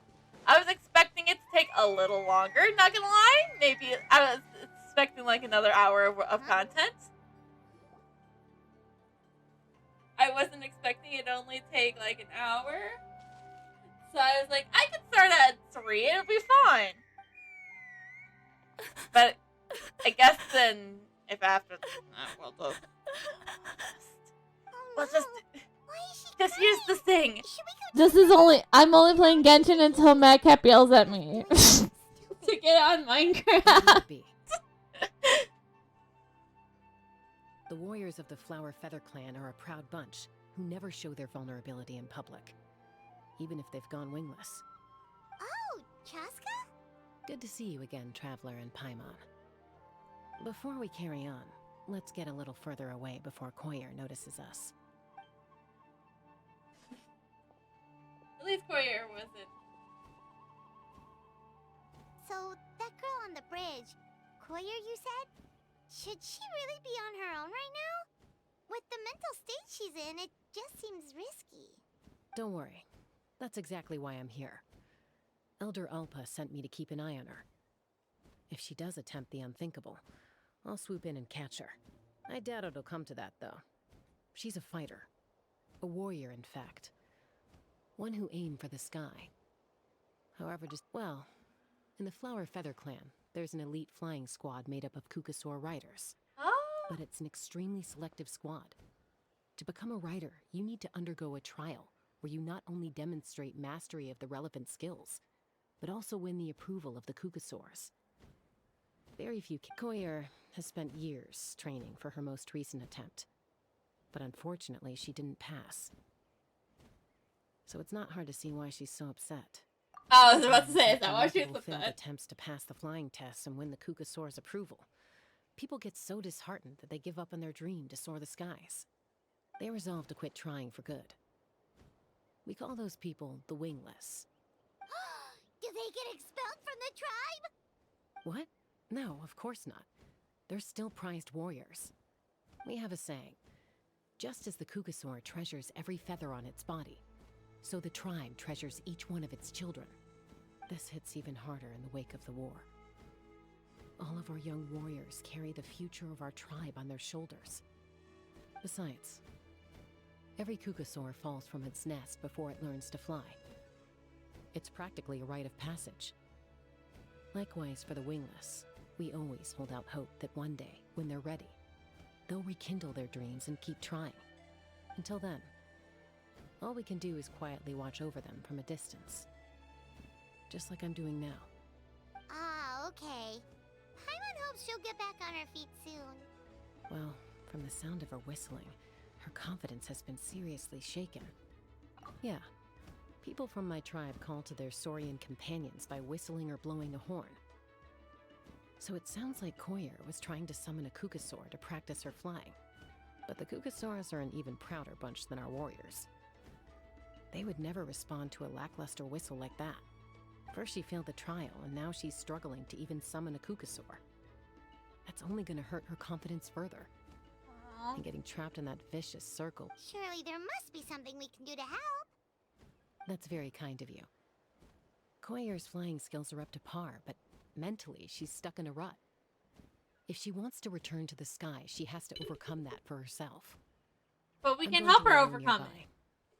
I was expecting it to take a little longer, not gonna lie. Maybe I was expecting like another hour of content. I wasn't expecting it to only take like an hour. So I was like, I could start at 3, it'll be fine. But I guess then, if after, we'll just, because here's the thing. I'm only playing Genshin until Madcap yells at me to get on Minecraft. The warriors of the Flower Feather Clan are a proud bunch who never show their vulnerability in public, even if they've gone wingless. Oh, Chaska? Good to see you again, Traveler and Paimon. Before we carry on, let's get a little further away before Koyer notices us. At least Koyer wasn't. So, that girl on the bridge, Koyer, you said? Should she really be on her own right now? With the mental state she's in, it just seems risky. Don't worry. That's exactly why I'm here. Elder Alpa sent me to keep an eye on her. If she does attempt the unthinkable, I'll swoop in and catch her. I doubt it'll come to that, though. She's a fighter. A warrior, in fact. One who aimed for the sky. However, well, in the Flower Feather Clan, there's an elite flying squad made up of Kukasaur riders. Oh. But it's an extremely selective squad. To become a rider, you need to undergo a trial where you not only demonstrate mastery of the relevant skills, but also win the approval of the Kukasaurs. Very few... Koyer has spent years training for her most recent attempt. but unfortunately she didn't pass. So it's not hard to see why she's so upset. Oh, I was about to say, is that why After she's multiple failed upset? attempts to pass the flying test and win the Kukasaur's approval, people get so disheartened that they give up on their dream to soar the skies. They resolve to quit trying for good. We call those people the wingless. Do they get expelled from the tribe? What? No, of course not. They're still prized warriors. We have a saying. Just as the Kukasaur treasures every feather on its body, so the tribe treasures each one of its children. This hits even harder in the wake of the war. All of our young warriors carry the future of our tribe on their shoulders. Besides, every Kukasaur falls from its nest before it learns to fly. It's practically a rite of passage. Likewise for the wingless, we always hold out hope that one day, when they're ready, they'll rekindle their dreams and keep trying. Until then, all we can do is quietly watch over them from a distance. Just like I'm doing now. Ah, okay. Paimon hopes she'll get back on her feet soon. Well, from the sound of her whistling, her confidence has been seriously shaken. Yeah, people from my tribe call to their saurian companions by whistling or blowing a horn. So it sounds like Koyer was trying to summon a Kukasaur to practice her flying. But the Kukasaurs are an even prouder bunch than our warriors. They would never respond to a lackluster whistle like that. First she failed the trial, and now she's struggling to even summon a Kukasaur. That's only gonna hurt her confidence further. Aw. And getting trapped in that vicious circle. Surely there must be something we can do to help. That's very kind of you. Koyer's flying skills are up to par, but mentally she's stuck in a rut. If she wants to return to the sky, she has to overcome that for herself. But we I'm can going help to her remain overcome nearby, it.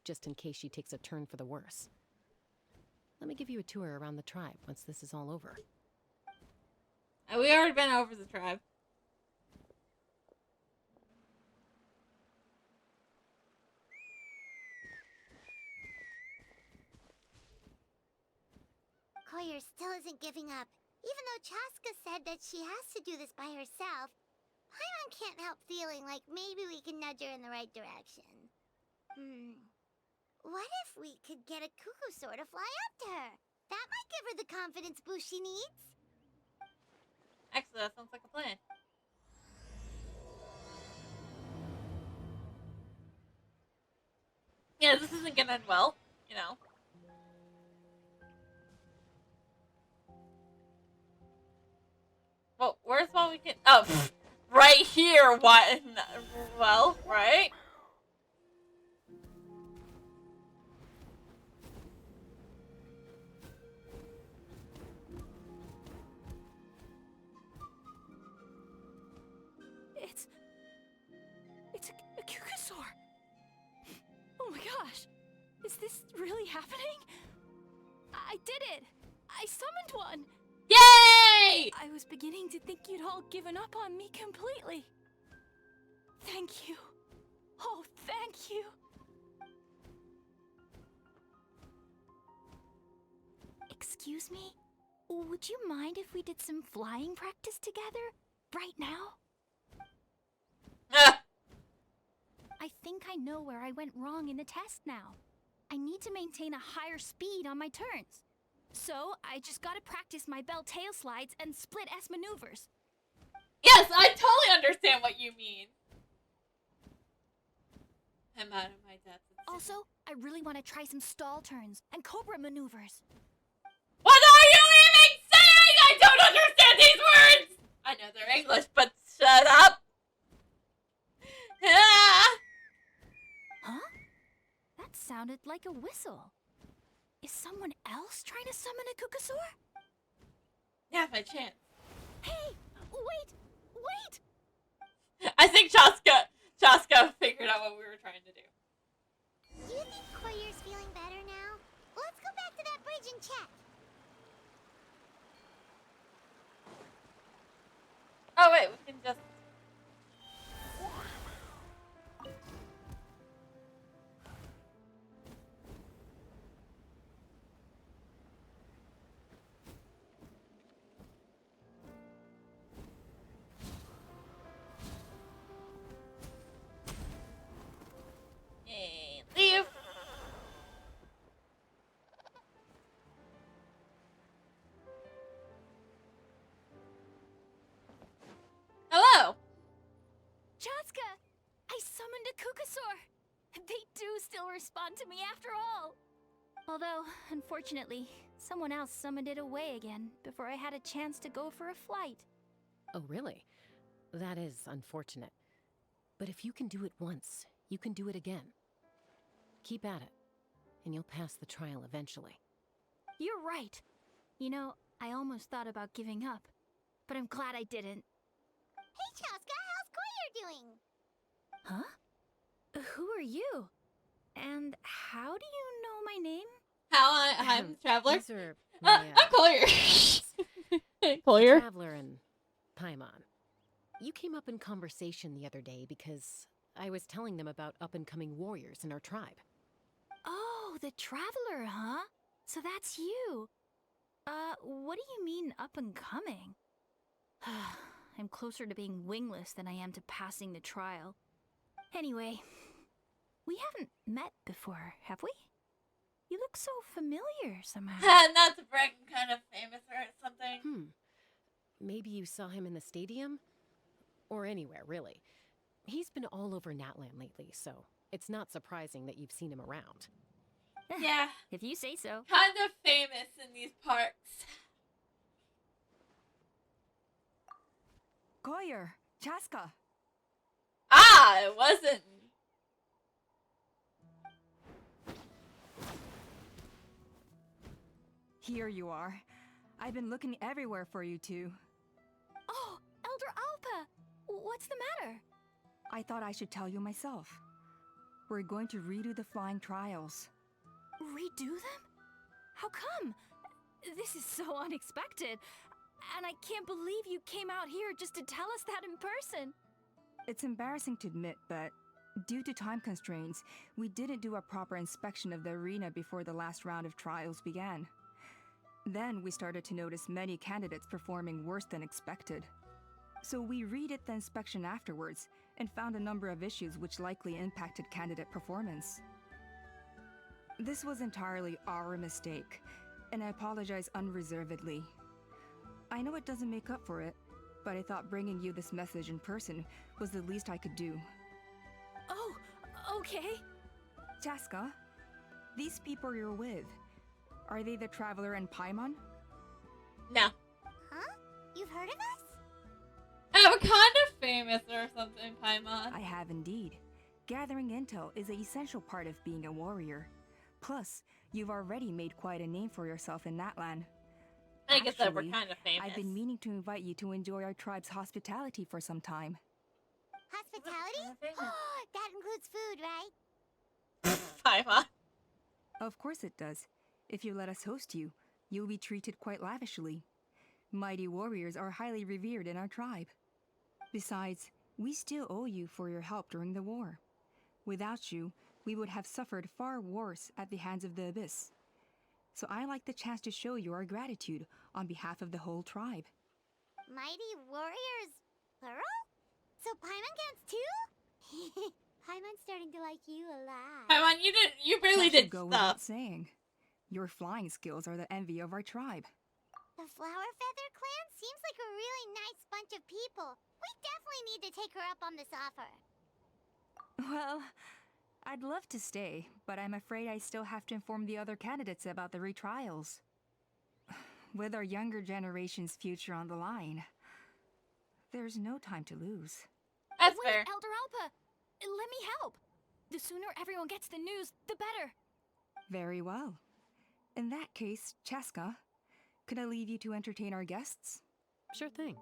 just in case she takes a turn for the worse. Let me give you a tour around the tribe once this is all over. We already been over the tribe. Koyer still isn't giving up. Even though Chaska said that she has to do this by herself, Paimon can't help feeling like maybe we can nudge her in the right direction. What if we could get a Kukusaur to fly up to her? That might give her the confidence boost she needs. Actually, that sounds like a plan. Yeah, this isn't gonna end well, you know. Well, where's one we can... Oh, right here, what? Well, right? It's a Kukasaur. Oh my gosh. Is this really happening? I did it. I summoned one. Yay! I was beginning to think you'd all given up on me completely. Thank you. Oh, thank you. Excuse me? Would you mind if we did some flying practice together? Right now? Ah, I think I know where I went wrong in the test now. I need to maintain a higher speed on my turns. So, I just gotta practice my bell tail slides and split S maneuvers. yes, I totally understand what you mean. I'm out of my depth. Also, I really want to try some stall turns and cobra maneuvers. What are you even saying? I don't understand these words! I know they're English, but shut up! Ah! Huh? That sounded like a whistle. Is someone else trying to summon a Kukasaur? Yeah, my chance. Hey! Wait! Wait! I think Chaska figured out what we were trying to do. Do you think Koyer's feeling better now? Let's go back to that bridge and check. Oh wait, we can just... Chaska! I summoned a Kukasaur! They do still respond to me after all! Although, unfortunately, someone else summoned it away again before I had a chance to go for a flight. Oh, really? That is unfortunate. But if you can do it once, you can do it again. Keep at it, and you'll pass the trial eventually. You're right. You know, I almost thought about giving up, but I'm glad I didn't. Hey, Chaska, how's Koyer doing? Huh? Who are you? And how do you know my name? I'm Traveler. These are my, I'm Collier. Collier. Traveler and Paimon. You came up in conversation the other day because I was telling them about up-and-coming warriors in our tribe. Oh, the Traveler, huh? So that's you. What do you mean up and coming? I'm closer to being wingless than I am to passing the trial. Anyway, we haven't met before, have we? You look so familiar somehow. Not to brag, I'm kind of famous or something. Maybe you saw him in the stadium? Or anywhere, really. He's been all over Natlan lately, so it's not surprising that you've seen him around. Yeah. If you say so. Kind of famous in these parts. Koyer, Chaska. Ah, it wasn't. Here you are. I've been looking everywhere for you two. Oh, Elder Alpa! What's the matter? I thought I should tell you myself. We're going to redo the flying trials. Redo them? How come? This is so unexpected. And I can't believe you came out here just to tell us that in person. It's embarrassing to admit, but due to time constraints, we didn't do a proper inspection of the arena before the last round of trials began. Then we started to notice many candidates performing worse than expected. So we redid the inspection afterwards and found a number of issues which likely impacted candidate performance. This was entirely our mistake, and I apologize unreservedly. I know it doesn't make up for it, but I thought bringing you this message in person was the least I could do. Oh, okay. Chaska, these people you're with, are they the Traveler and Paimon? No. Huh? You've heard of us? I'm kind of famous or something, Paimon. I have indeed. Gathering intel is an essential part of being a warrior. Plus, you've already made quite a name for yourself in Natlan. I guess that we're Actually, kind of famous. I've been meaning to invite you to enjoy our tribe's hospitality for some time. Hospitality? That includes food, right? Paimon. Of course it does. If you let us host you, you'll be treated quite lavishly. Mighty warriors are highly revered in our tribe. Besides, we still owe you for your help during the war. Without you, we would have suffered far worse at the hands of the Abyss. So I like the chance to show you our gratitude on behalf of the whole tribe. Mighty warriors, plural? So Paimon counts too? Paimon's starting to like you a lot. Paimon, you really That should did go stuff. without saying. Your flying skills are the envy of our tribe. The Flower Feather clan seems like a really nice bunch of people. We definitely need to take her up on this offer. Well, I'd love to stay, but I'm afraid I still have to inform the other candidates about the retrials. With our younger generation's future on the line, there's no time to lose. That's Wait, fair. Elder Alpa! Let me help! The sooner everyone gets the news, the better! Very well. In that case, Chaska, could I leave you to entertain our guests? Sure thing.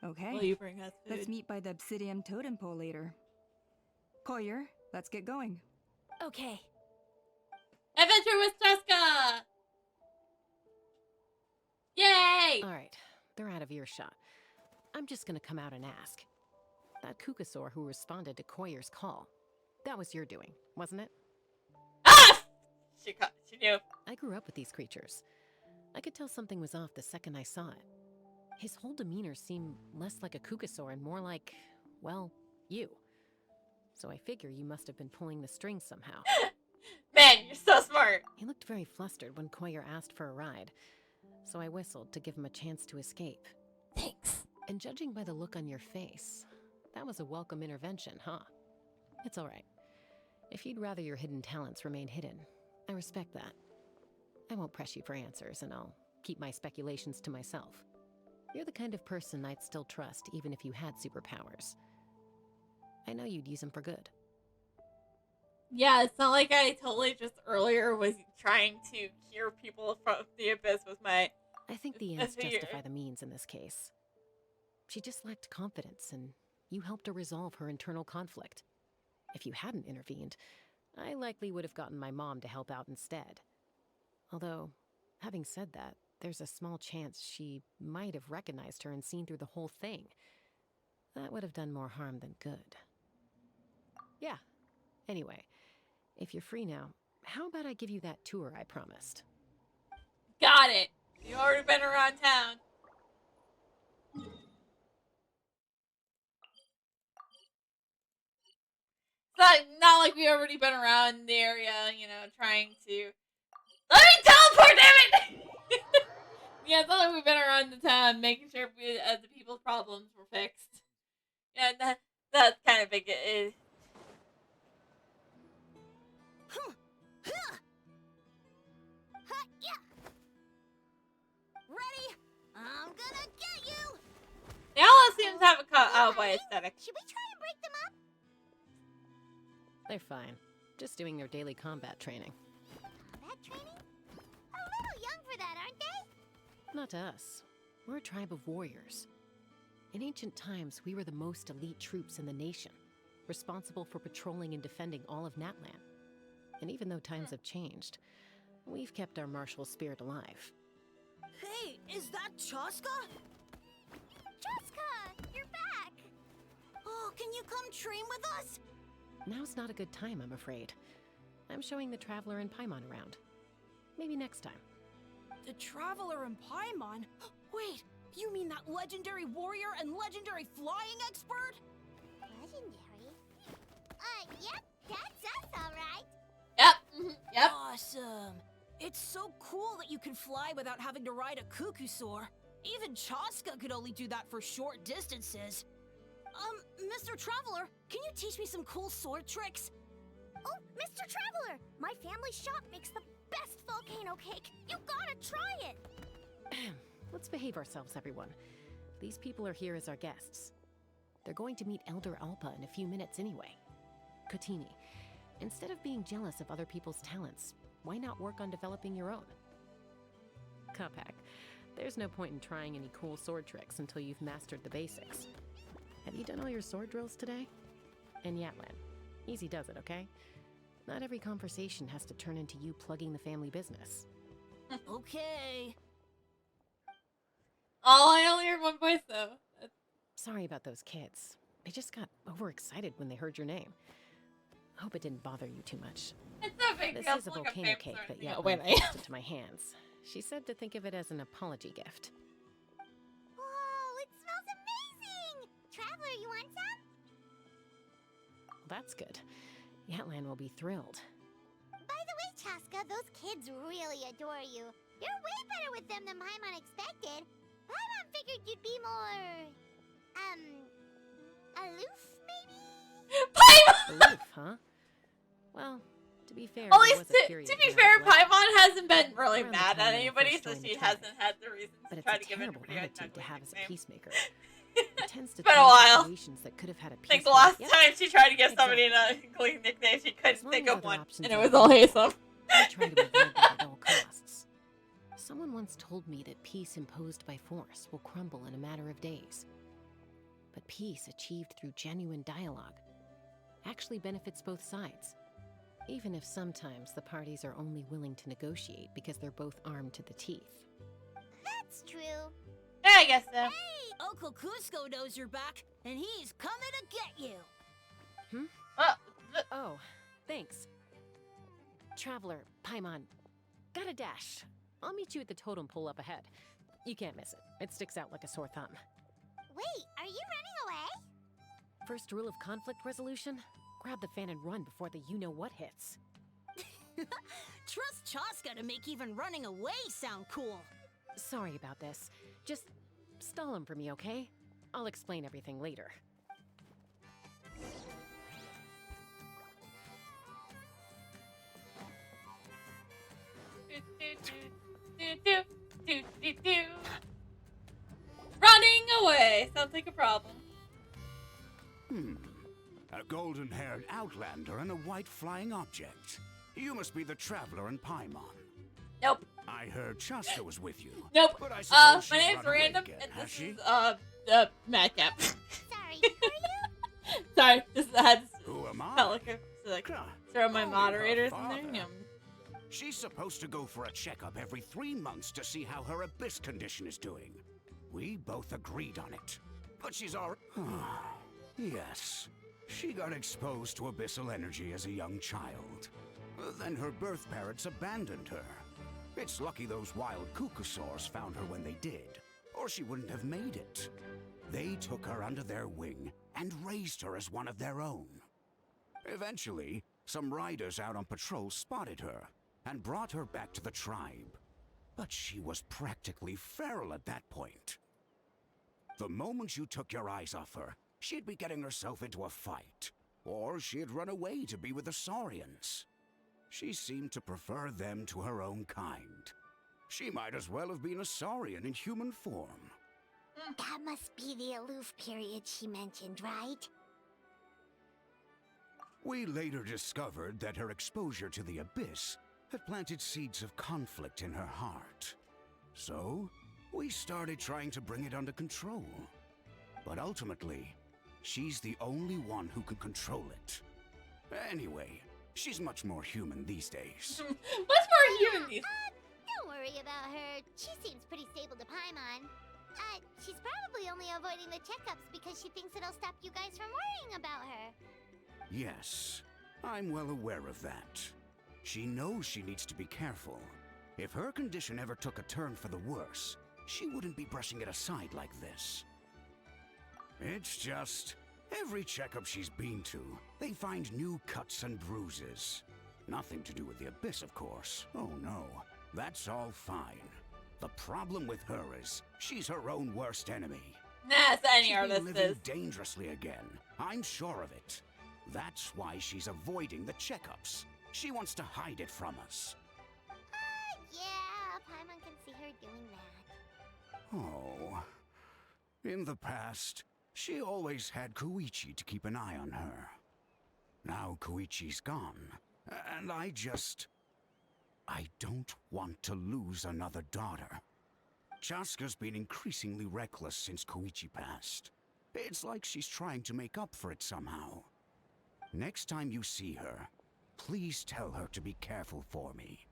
Okay. Will you bring us food? Let's meet by the Obsidian Totem Pole later. Koyer, let's get going. Okay. Adventure with Jessica! Yay! Alright, they're out of earshot. I'm just gonna come out and ask. That Kukasaur who responded to Koyer's call, that was your doing, wasn't it? Ah! She knew. I grew up with these creatures. I could tell something was off the second I saw it. His whole demeanor seemed less like a Kukasaur and more like, well, you. So I figure you must have been pulling the strings somehow. Man, you're so smart. He looked very flustered when Koyer asked for a ride, so I whistled to give him a chance to escape. Thanks. And judging by the look on your face, That was a welcome intervention, huh? It's all right. If you'd rather your hidden talents remain hidden, I respect that. I won't press you for answers, and I'll keep my speculations to myself. You're the kind of person I'd still trust even if you had superpowers. I know you'd use them for good. Yeah, it's not like I totally just earlier was trying to cure people from the abyss with my... I think the ends justify the means in this case. She just lacked confidence, and you helped her resolve her internal conflict. If you hadn't intervened, I likely would have gotten my mom to help out instead. Although, having said that, there's a small chance she might have recognized her and seen through the whole thing. That would have done more harm than good. Yeah. Anyway, if you're free now, how about I give you that tour I promised? Got it! You've already been around town. It's not like we've already been around the area, you know, trying to... Let me teleport, damn it! Yeah, it's not like we've been around the town making sure the people's problems were fixed. Yeah, that's kind of big. Ready? I'm gonna get you! They all seem to have a cowboy aesthetic. Should we try and break them up? They're fine. Just doing their daily combat training. Combat training? A little young for that, aren't they? Not to us. We're a tribe of warriors. In ancient times, we were the most elite troops in the nation, responsible for patrolling and defending all of Natlan. And even though times have changed, we've kept our martial spirit alive. Hey, is that Chaska? Chaska, you're back! Oh, can you come train with us? Now's not a good time, I'm afraid. I'm showing the Traveler and Paimon around. Maybe next time. The Traveler and Paimon? Wait, you mean that legendary warrior and legendary flying expert? Legendary? Yep, that's us, alright. Yep, yep. Awesome. It's so cool that you can fly without having to ride a cuckoo-soar. Even Chaska could only do that for short distances. Mr. Traveler, can you teach me some cool sword tricks? Oh, Mr. Traveler! My family shop makes the best volcano cake! You gotta try it! Let's behave ourselves, everyone. These people are here as our guests. They're going to meet Elder Alpa in a few minutes anyway. Kotini, instead of being jealous of other people's talents, why not work on developing your own? Kapak, there's no point in trying any cool sword tricks until you've mastered the basics. Have you done all your sword drills today? And Yatlan, easy does it, okay? Not every conversation has to turn into you plugging the family business. Okay. Oh, I only heard one voice, though. Sorry about those kids. They just got overexcited when they heard your name. Hope it didn't bother you too much. It's no big This deal. is a volcano cake that Yatlan Yatlan thrust into my hands. She said to think of it as an apology gift. Whoa, it smells amazing! Traveler, you want some? That's good. Yatlan will be thrilled. By the way, Chaska, those kids really adore you. You're way better with them than Paimon expected. Paimon figured you'd be more... aloof, maybe? Paimon! Aloof, huh? Well, to be fair, Only there was a period to be when I fair, was like- Paimon hasn't been really Around the mad time at when I anybody, first so joined the she tribe. hasn't had the reason But to it's try a to give terrible anybody a attitude to have as a nickname. peacemaker. It tends to It's been a turn while. situations that could have had a I think the peaceful- last Yep. time she tried to give somebody Exactly. a clean nickname, she As couldn't long think as of other one, options and it are was all available, Hazel. I try to avoid that at all costs. Someone once told me that peace imposed by force will crumble in a matter of days. But peace achieved through genuine dialogue actually benefits both sides. Even if sometimes the parties are only willing to negotiate because they're both armed to the teeth. That's true. Yeah, I guess so. Hey, Uncle Cusco knows you're back, and he's coming to get you. Oh, thanks. Traveler, Paimon, got a dash. I'll meet you at the totem pole up ahead. You can't miss it. It sticks out like a sore thumb. Wait, are you running away? First rule of conflict resolution? Grab the fan and run before the you-know-what hits. Trust Chaska to make even running away sound cool. Sorry about this. Just stall him for me, okay? I'll explain everything later. do, do, do, do. Running away sounds like a problem. A golden-haired outlander and a white flying object. You must be the traveler in Paimon. Nope. I heard Chaska was with you. Nope. But I suppose My she's name's run away Random, again, and has this she? is Madcap. Sorry, who are you? Sorry, this had Who am I? felt like I to like throw my Only her moderators in there. father. Yum. She's supposed to go for a checkup every 3 months to see how her abyss condition is doing. We both agreed on it. But she's already... Yes. She got exposed to abyssal energy as a young child. Then her birth parents abandoned her. It's lucky those wild Kukusaurs found her when they did, or she wouldn't have made it. They took her under their wing and raised her as one of their own. Eventually, some riders out on patrol spotted her and brought her back to the tribe. But she was practically feral at that point. The moment you took your eyes off her, she'd be getting herself into a fight, or she'd run away to be with the Saurians. She seemed to prefer them to her own kind. She might as well have been a Saurian in human form. That must be the aloof period she mentioned, right? We later discovered that her exposure to the abyss had planted seeds of conflict in her heart. So, we started trying to bring it under control. But ultimately, she's the only one who can control it. Anyway, she's much more human these days. Much more human these. Don't worry about her. She seems pretty stable to Paimon. She's probably only avoiding the checkups because she thinks it'll stop you guys from worrying about her. Yes, I'm well aware of that. She knows she needs to be careful. If her condition ever took a turn for the worse, she wouldn't be brushing it aside like this. It's just, every checkup she's been to, they find new cuts and bruises. Nothing to do with the abyss, of course. Oh no, that's all fine. The problem with her is, she's her own worst enemy. Nah, it's any She's artist living is. dangerously again. I'm sure of it. That's why she's avoiding the checkups. She wants to hide it from us. Yeah, Paimon can see her doing that. Oh. In the past, she always had Koichi to keep an eye on her. Now Koichi's gone, and I don't want to lose another daughter. Chaska's been increasingly reckless since Koichi passed. It's like she's trying to make up for it somehow. Next time you see her, please tell her to be careful for me.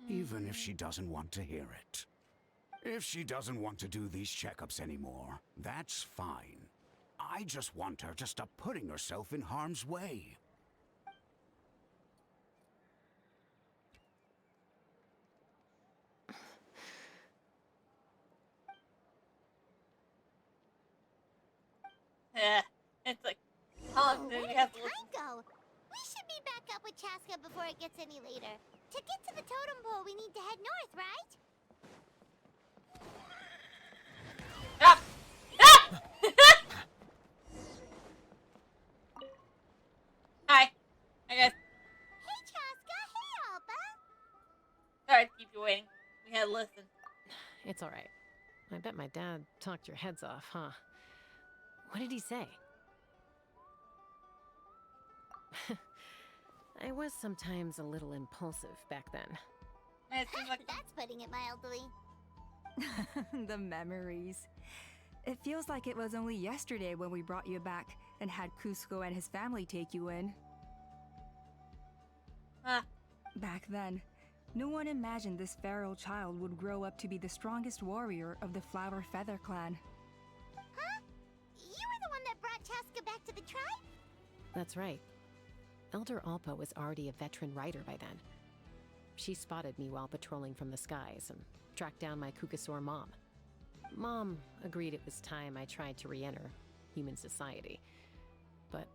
Even if she doesn't want to hear it. If she doesn't want to do these checkups anymore, that's fine. I just want her to stop putting herself in harm's way. Yeah, it's like, how long do Where we have did to time go? We should be back up with Chaska before it gets any later. To get to the totem pole, we need to head north, right? Ah! Ah! Hi. Hi, guys. Hey, Chaska. Hey, Alba. Sorry to keep you waiting. We had to listen. It's all right. I bet my dad talked your heads off, huh? What did he say? I was sometimes a little impulsive back then. It seems like That's putting it mildly. The memories. It feels like it was only yesterday when we brought you back and had Cusco and his family take you in. Back then, no one imagined this feral child would grow up to be the strongest warrior of the Flower Feather clan. Huh? You were the one that brought Chaska back to the tribe? That's right. Elder Alpa was already a veteran rider by then. She spotted me while patrolling from the skies and tracked down my Kukasaur mom. Mom agreed it was time I tried to re-enter human society. But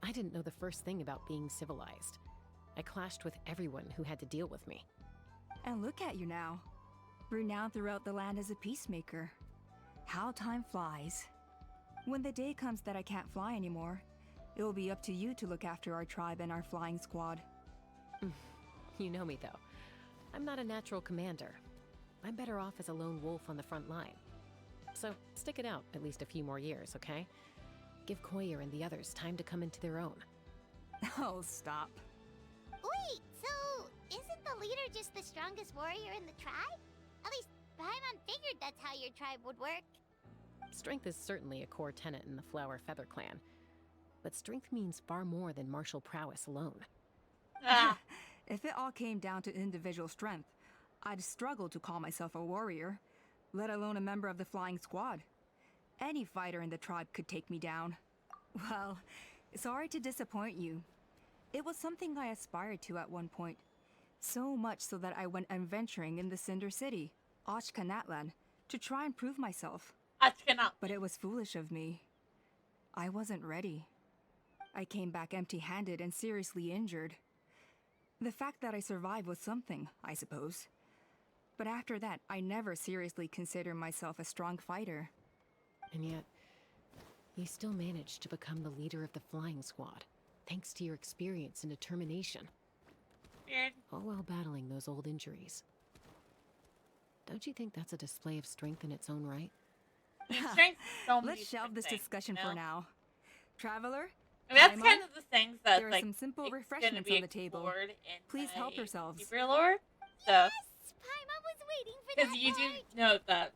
I didn't know the first thing about being civilized. I clashed with everyone who had to deal with me. And look at you now, renowned throughout the land as a peacemaker. How time flies. When the day comes that I can't fly anymore, it will be up to you to look after our tribe and our flying squad. You know me, though. I'm not a natural commander. I'm better off as a lone wolf on the front line. So stick it out at least a few more years, okay? Give Koyer and the others time to come into their own. Oh, stop. Wait, so isn't the leader just the strongest warrior in the tribe? At least Paimon figured that's how your tribe would work. Strength is certainly a core tenet in the Flower Feather clan. But strength means far more than martial prowess alone. Ah. If it all came down to individual strength, I'd struggle to call myself a warrior, let alone a member of the flying squad. Any fighter in the tribe could take me down. Well, sorry to disappoint you. It was something I aspired to at one point. So much so that I went adventuring in the Cinder City, Ochkanatlan, to try and prove myself. But it was foolish of me. I wasn't ready. I came back empty-handed and seriously injured. The fact that I survived was something, I suppose. But after that, I never seriously considered myself a strong fighter. And yet, you still managed to become the leader of the flying squad, thanks to your experience and determination. Weird. All while battling those old injuries. Don't you think that's a display of strength in its own right? Let's shelve this discussion for now. Traveler? I mean, that's Paimon, kind of the things that, there are like, some simple it's refreshments gonna be on the table. explored in Please help my yourselves. Super lore. So, Yes! Paimon was waiting for that because you do part. know that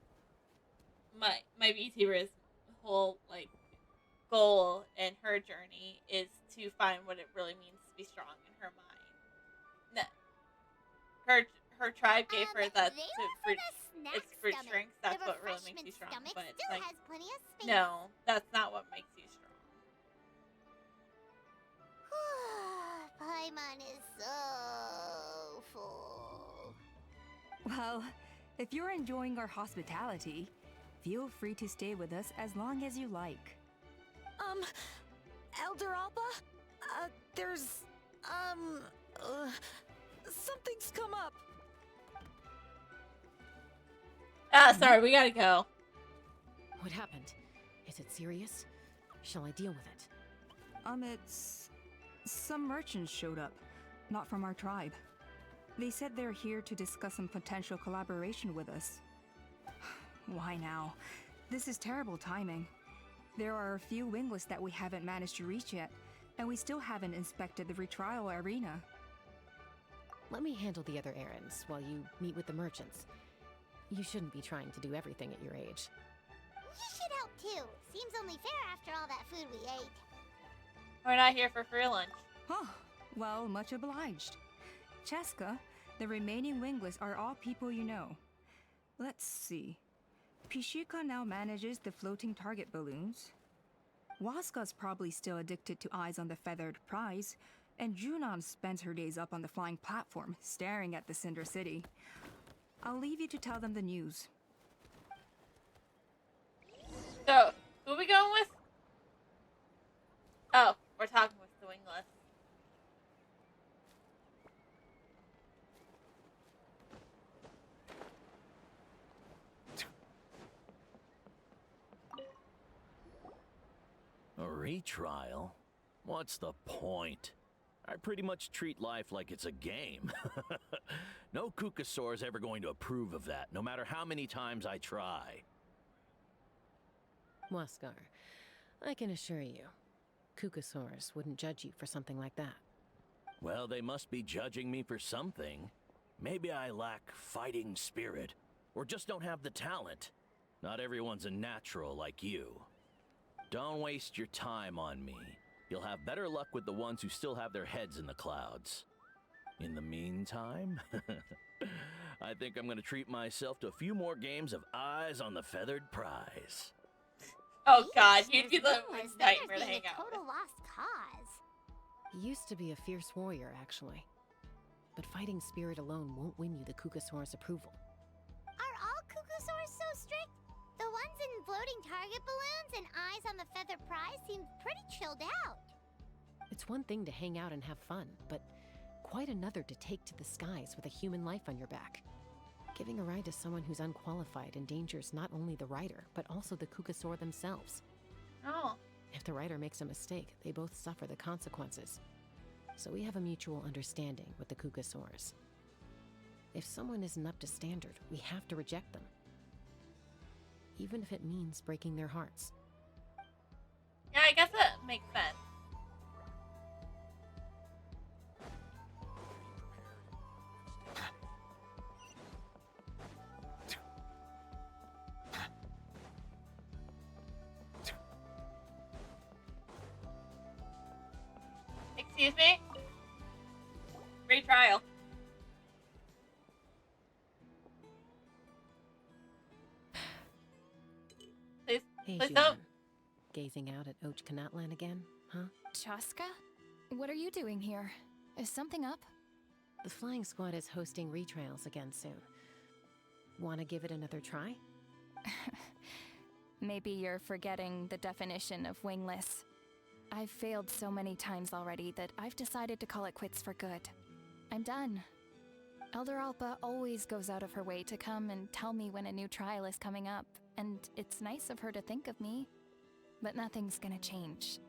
my VTuber's whole, like, goal in her journey is to find what it really means to be strong in her mind. No, her tribe gave her that they to were for fruit. the snack It's fruit stomach. strength. That's The what really makes you refreshment strong. stomach But it's still like, has plenty of space. no, that's not what makes you strong. Paimon is so full. Well, if you're enjoying our hospitality, feel free to stay with us as long as you like. Elder Alba? There's, something's come up. Sorry, we gotta go. What happened? Is it serious? Shall I deal with it? It's... Some merchants showed up, not from our tribe. They said they're here to discuss some potential collaboration with us. Why now? This is terrible timing. There are a few winglets that we haven't managed to reach yet, and we still haven't inspected the retrial arena. Let me handle the other errands while you meet with the merchants. You shouldn't be trying to do everything at your age. You should help too. Seems only fair after all that food we ate. We're not here for free lunch. Oh, well, much obliged. Cheska, the remaining winglets are all people you know. Let's see. Pishika now manages the floating target balloons. Waska's probably still addicted to eyes on the feathered prize, and Junon spends her days up on the flying platform, staring at the Cinder City. I'll leave you to tell them the news. So, who are we going with? Oh, we're talking with the wingless. A retrial? What's the point? I pretty much treat life like it's a game. No Kukasaur's ever going to approve of that, no matter how many times I try. Waskar, I can assure you, Kukasaurs wouldn't judge you for something like that. Well, they must be judging me for something. Maybe I lack fighting spirit, or just don't have the talent. Not everyone's a natural like you. Don't waste your time on me. You'll have better luck with the ones who still have their heads in the clouds. In the meantime, I think I'm gonna treat myself to a few more games of Eyes on the Feathered Prize. Oh god, you'd be the Wingless, nightmare to being hang a out with. total lost cause. He used to be a fierce warrior, actually. But fighting spirit alone won't win you the Kukasaur's approval. Are all Kukusaurs so strict? The ones in floating target balloons and eyes on the feather prize seem pretty chilled out. It's one thing to hang out and have fun, but quite another to take to the skies with a human life on your back. Giving a ride to someone who's unqualified endangers not only the rider, but also the Kukasaur themselves. Oh. If the rider makes a mistake, they both suffer the consequences. So we have a mutual understanding with the Kukasaurs. If someone isn't up to standard, we have to reject them. Even if it means breaking their hearts. Yeah, I guess that makes sense. Excuse me? Retrial. Please, Hey, please Julian. don't. Gazing out at Ochkanatlan again, huh? Chaska? What are you doing here? Is something up? The flying squad is hosting retrials again soon. Wanna give it another try? Maybe you're forgetting the definition of wingless. I've failed so many times already that I've decided to call it quits for good. I'm done. Elder Alpa always goes out of her way to come and tell me when a new trial is coming up, and it's nice of her to think of me. But nothing's gonna change.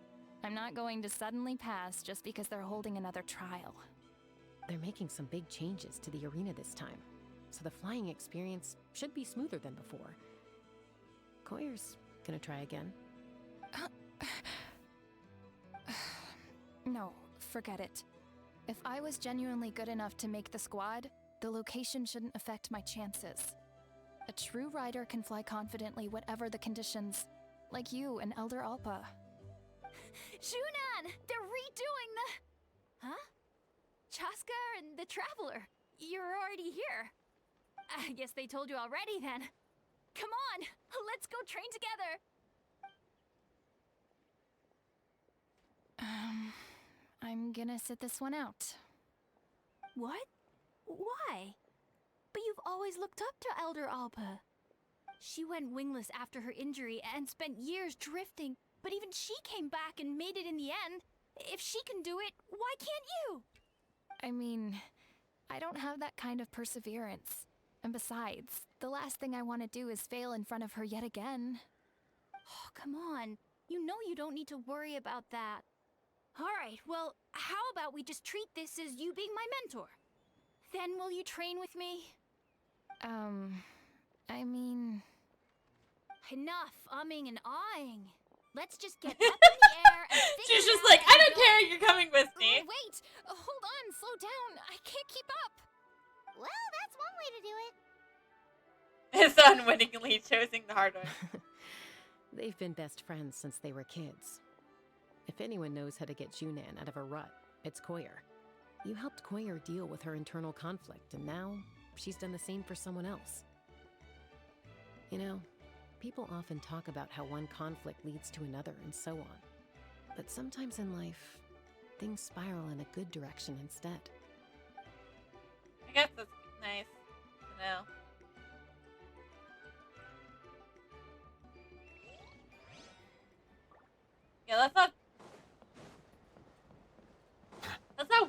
I'm not going to suddenly pass just because they're holding another trial. They're making some big changes to the arena this time, so the flying experience should be smoother than before. Koyer's gonna try again. No, forget it. If I was genuinely good enough to make the squad, the location shouldn't affect my chances. A true rider can fly confidently whatever the conditions, like you and Elder Alpa. Shunan! They're redoing the... Huh? Chaska and the Traveler. You're already here. I guess they told you already then. Come on, let's go train together. I'm gonna sit this one out. What? Why? But you've always looked up to Elder Alpa. She went wingless after her injury and spent years drifting, but even she came back and made it in the end. If she can do it, why can't you? I mean, I don't have that kind of perseverance. And besides, the last thing I want to do is fail in front of her yet again. Oh, come on. You know you don't need to worry about that. Alright, well, how about we just treat this as you being my mentor? Then will you train with me? I mean... Enough umming and ahhing. Let's just get up in the air and figure She's it just out like, I and don't go. care, you're coming with me. Wait! Hold on, slow down. I can't keep up. Well, that's one way to do it. His unwittingly choosing the hard way. They've been best friends since they were kids. If anyone knows how to get Junan out of a rut, it's Koyer. You helped Koyer deal with her internal conflict, and now she's done the same for someone else. You know, people often talk about how one conflict leads to another and so on. But sometimes in life, things spiral in a good direction instead. I guess that's nice to know. Yeah, let's not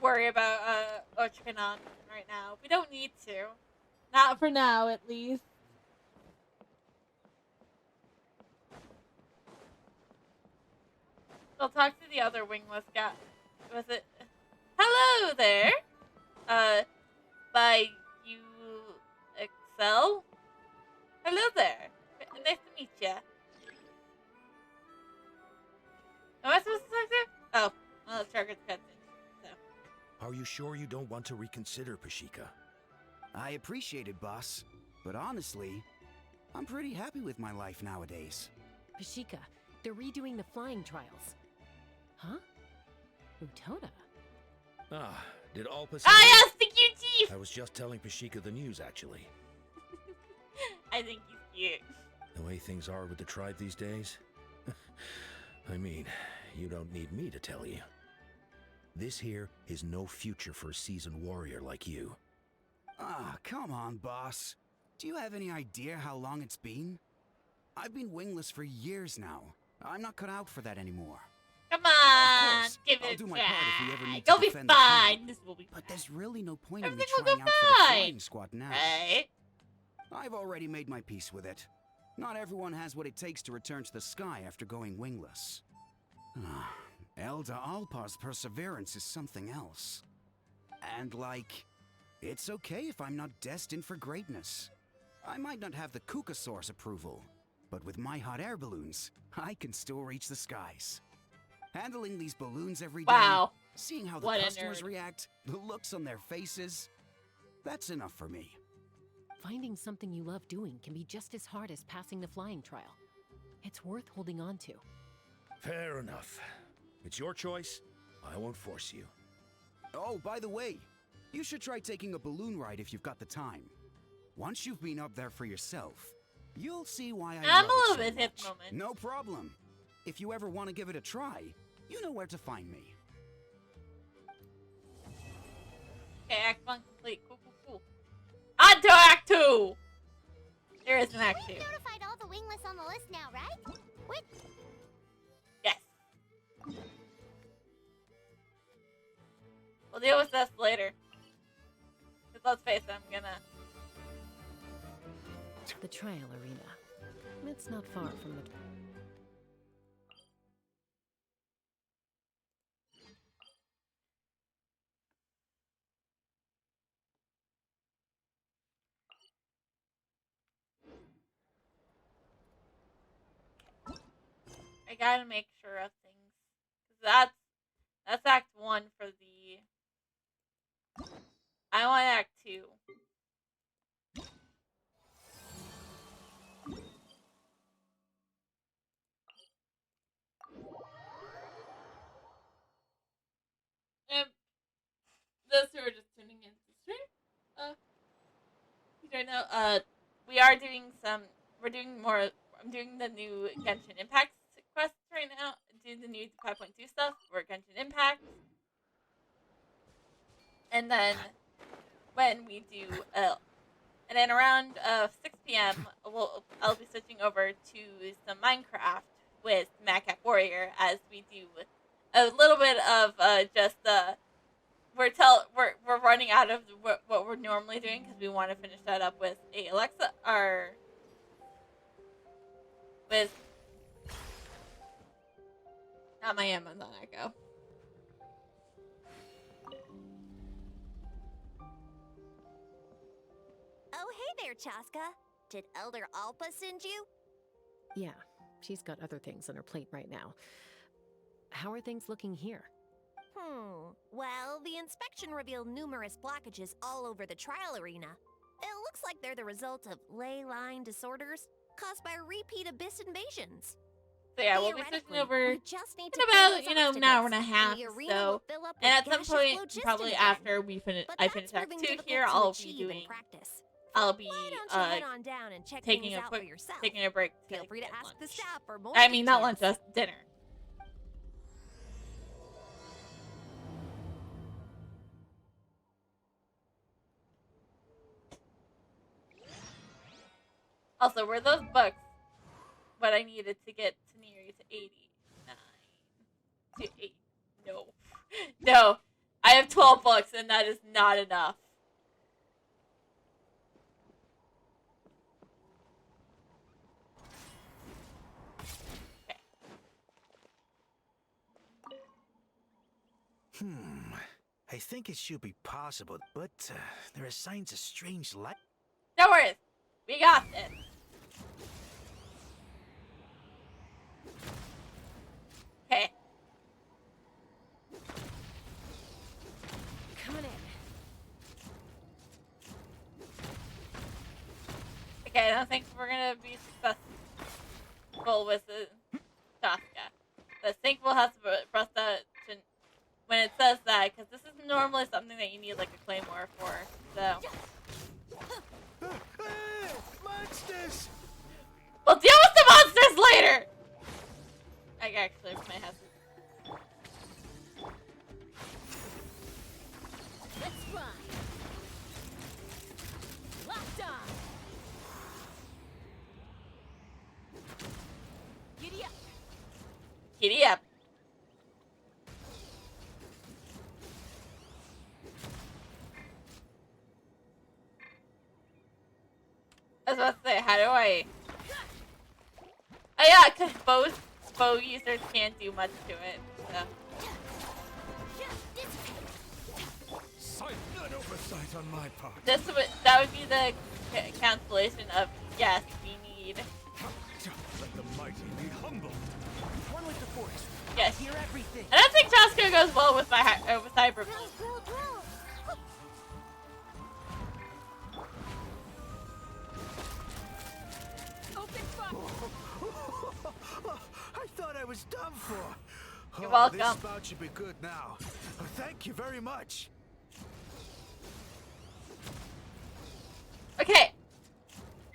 worry about Ochkanon right now. We don't need to. Not for now, at least. I'll talk to the other wingless guy. Was it? Hello there. By you Excel. Hello there. Nice to meet ya. Am I supposed to talk to? Oh, well, the target's cutscene. So. Are you sure you don't want to reconsider, Pashika? I appreciate it, boss. But honestly, I'm pretty happy with my life nowadays. Pashika, they're redoing the flying trials. Huh? Utona? Ah, did Alpa say... Ah, yes, the cute teeth! I was just telling Pashika the news, actually. I think he's cute. The way things are with the tribe these days? I mean, you don't need me to tell you. This here is no future for a seasoned warrior like you. Ah, come on, boss. Do you have any idea how long it's been? I've been wingless for years now. I'm not cut out for that anymore. Come on, course, give I'll it do a my part if we try. ever need You'll to be defend the tribe. fine. This will be But fine. there's really no point in me Everything will trying go out for the fine. flying squad now. Right? I've already made my peace with it. Not everyone has what it takes to return to the sky after going wingless. Elder Alpa's perseverance is something else. And like, It's okay if I'm not destined for greatness. I might not have the Kukasaur's approval, but with my hot air balloons, I can still reach the skies. Handling these balloons every day, Wow. seeing how the What a customers nerd. react, the looks on their faces, that's enough for me. Finding something you love doing can be just as hard as passing the flying trial. It's worth holding on to. Fair enough. It's your choice. I won't force you. Oh, by the way, you should try taking a balloon ride if you've got the time. Once you've been up there for yourself, you'll see why I I'm love a it little so bit hip much. moment. No problem. If you ever want to give it a try, you know where to find me. Okay, Act 1 complete. Cool, cool, cool. On to Act 2! There is an Act 2. We've notified all the wingless on the list now, right? What? Yes. We'll deal with this later. Because let's face it, I'm gonna... The trial arena. It's not far from the... I gotta make sure of things. 'Cause that's Act 1 for the... I want Act 2. And those who are just tuning in to the stream, right now, we are doing we're doing more, I'm doing the new Genshin Impact quests right now, do the new 5.2 stuff for Genshin Impact, and then when we do, and then around 6 p.m. I'll be switching over to some Minecraft with Madcap Warrior as we do a little bit of just we're running out of what we're normally doing because we want to finish that up with a Alexa or with not my Amazon Echo. Oh, hey there, Chaska. Did Elder Alpa send you? Yeah, she's got other things on her plate right now. How are things looking here? Well, the inspection revealed numerous blockages all over the trial arena. It looks like they're the result of ley line disorders caused by repeat abyss invasions. So yeah, we'll be switching over we just need in to clear about, those an hour and a obstacles, half, the arena will so, fill up and with at some gaseous point, phlogiston probably again. after But I that's finish Act proving 2 difficult here, to I'll be achieve in doing, practice. I'll be, Why don't you head on down and check taking things a out quick, for yourself? taking a break to Feel free to get ask the lunch. staff for more I mean, not lunch, details. just dinner. Also, were those books what I needed to get to near to 89? To 8? No. No. I have 12 books and that is not enough. I think it should be possible, but there are signs of strange light. No worries. We got this. Okay. Coming in. Okay, I don't think we're gonna be successful with the Chaska. I think we'll have to press that when it says that, because this is normally something that you need like a claymore for. So. Monsters! We'll deal with the monsters later! I actually might have to. Let's ride. Locked on. Giddy up. Giddy up. I was about to say, how do I... Oh yeah, because bow users can't do much to it, so... Sight and oversight on my part. That would be the cancellation of yes, we need. Let the mighty be humble. One with the force. Yes. Hear everything. I don't think Jasko goes well with my with Hyper. I thought I was done for. You're Oh, welcome. This spout should be good now. Thank you very much. Okay.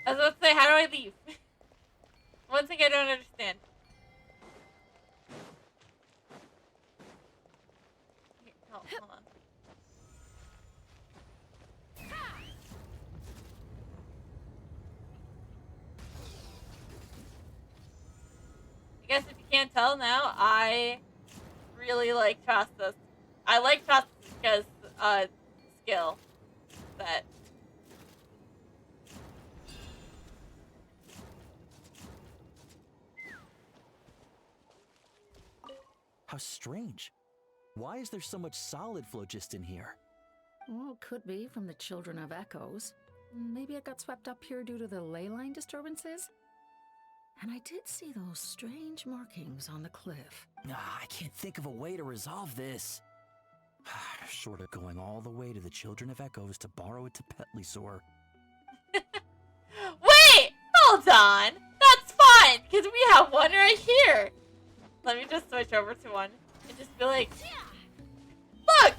I was about to say, how do I leave? One thing I don't understand. Here, hold on. I guess if you can't tell now, I really like Chasta's. I like Chasta's because skill set. How strange. Why is there so much solid flow just in here? Well, could be from the Children of Echoes. Maybe it got swept up here due to the ley line disturbances? And I did see those strange markings on the cliff. I can't think of a way to resolve this. Short of going all the way to the Children of Echoes to borrow a Tepetlisaur. Wait! Hold on! That's fine! Because we have one right here! Let me just switch over to one and just be like, look!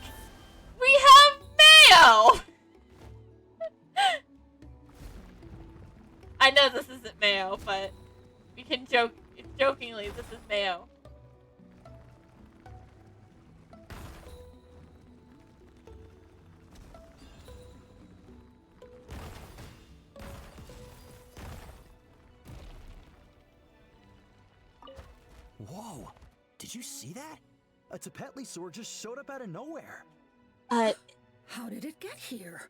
We have Mayo! I know this isn't Mayo, but we can joke jokingly this is Mayo. Whoa! Did you see that? A Tepetlisaur just showed up out of nowhere. How did it get here?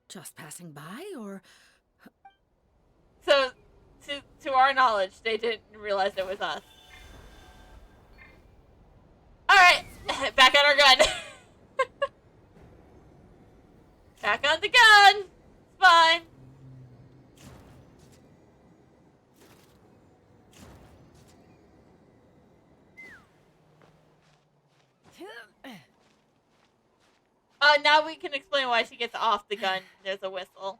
Just passing by, or...? So, to our knowledge, they didn't realize it was us. Alright, back on our gun. Back on the gun! It's fine. Now we can explain why she gets off the gun. There's a whistle.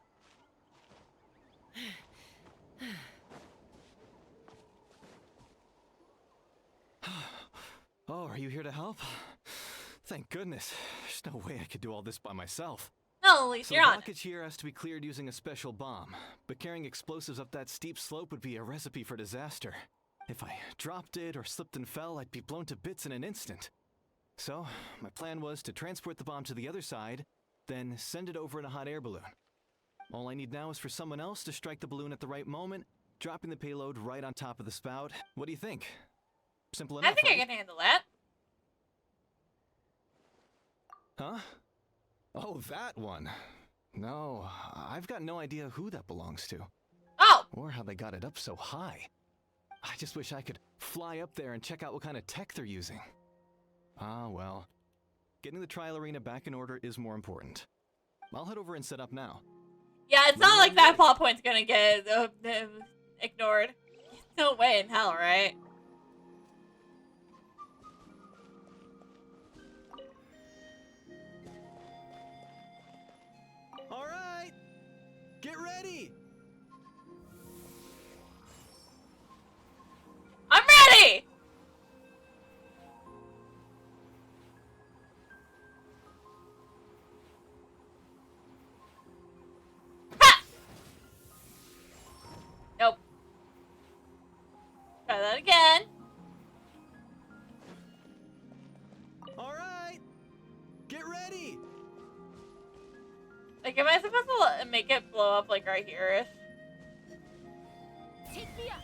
Oh, are you here to help? Thank goodness. There's no way I could do all this by myself. No, at least So you're on. the blockage here has to be cleared using a special bomb, but carrying explosives up that steep slope would be a recipe for disaster. If I dropped it or slipped and fell, I'd be blown to bits in an instant. So, my plan was to transport the bomb to the other side, then send it over in a hot air balloon. All I need now is for someone else to strike the balloon at the right moment, dropping the payload right on top of the spout. What do you think? Simple enough, I think I right? can handle that. Huh? Oh, that one. No, I've got no idea who that belongs to. Oh! Or how they got it up so high. I just wish I could fly up there and check out what kind of tech they're using. Ah, well. Getting the trial arena back in order is more important. I'll head over and set up now. Yeah, it's not like that plot point's gonna get ignored. No way in hell, right? All right, get ready. I'm ready! Ha! Nope. Try that again. All right, get ready. Like, am I supposed to make it blow up, like, right here-ish? Take me up.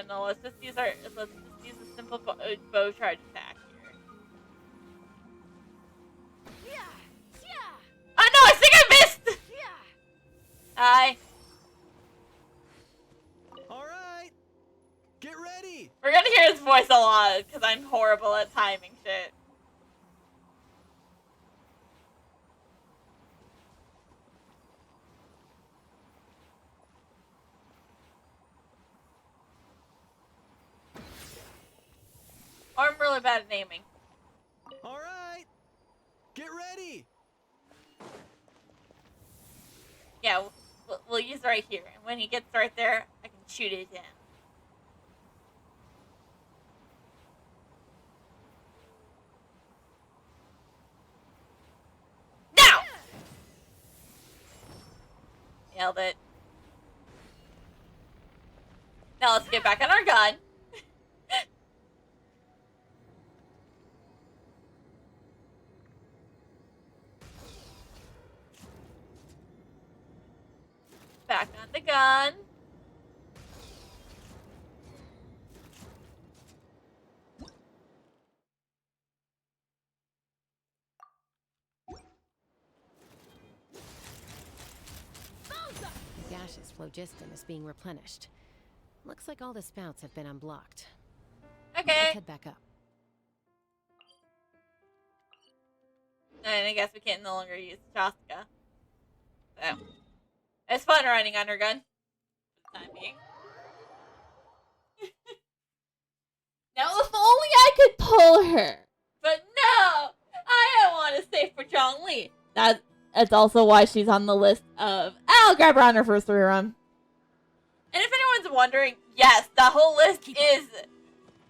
No, let's just use a simple bow charge attack here. Oh no, I think I missed! Hi. All right, get ready. We're gonna hear his voice a lot, because I'm horrible at timing shit. really bad at naming. All right, get ready. Yeah, we'll use it right here. And when he gets right there, I can shoot it in. Now! Nailed it. Now let's get back on our gun. Back on the gun. The gaseous phlogiston is being replenished. Looks like all the spouts have been unblocked. Okay. Let's head back up. And I guess we can no longer use Chaska. So, it's fun running on her gun. For the time being. Now, if only I could pull her. But no! I don't want to stay for Zhongli. That's also why she's on the list of, I'll grab her on her first rerun. And if anyone's wondering, yes, the whole list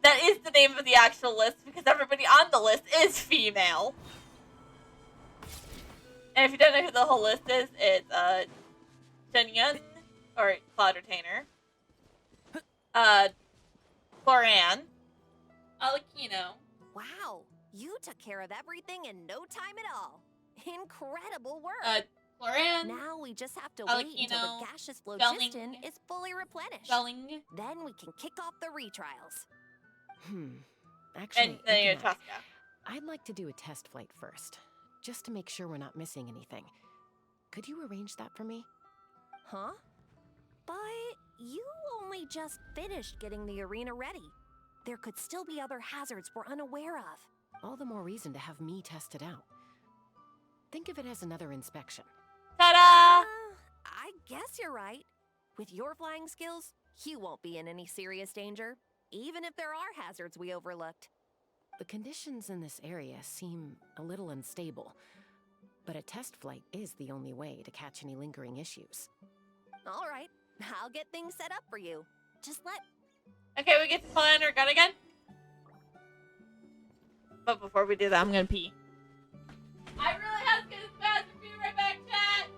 that is the name of the actual list because everybody on the list is female. And if you don't know who the whole list is, it's Shenyun, or Cloud Retainer, Floran, Alakino. Wow, you took care of everything in no time at all. Incredible work. Floran. Now we just have to wait until the gaseous phlogiston is fully replenished. Then we can kick off the retrials. Actually, And then you're Ikamak, I'd like to do a test flight first, just to make sure we're not missing anything. Could you arrange that for me? Huh? But you only just finished getting the arena ready. There could still be other hazards we're unaware of. All the more reason to have me test it out. Think of it as another inspection. Ta-da! I guess you're right. With your flying skills, you won't be in any serious danger, even if there are hazards we overlooked. The conditions in this area seem a little unstable, but a test flight is the only way to catch any lingering issues. All right, I'll get things set up for you. Just let... Okay, we get to fly on our gun again? But before we do that, I'm gonna pee. I really have to get this bathroom. Be right back, chat!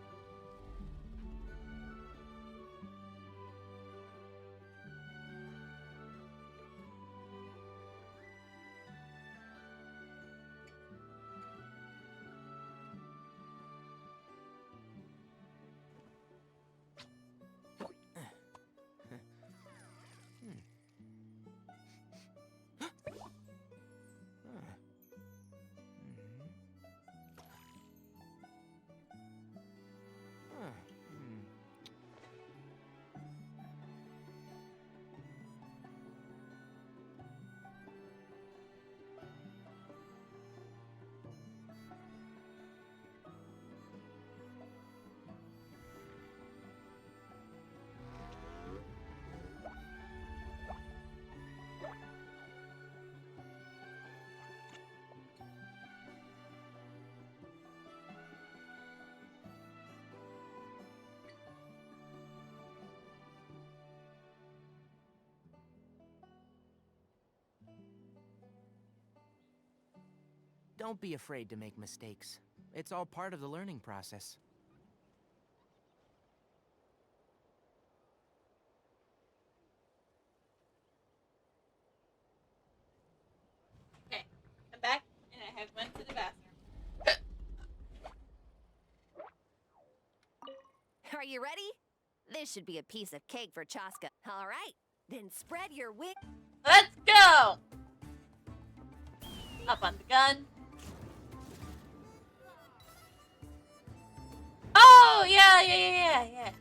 Don't be afraid to make mistakes. It's all part of the learning process. Okay, I'm back, and I have went to the bathroom. Are you ready? This should be a piece of cake for Chaska. All right, then spread your wing. Let's go! Up on the gun. Oh, yeah.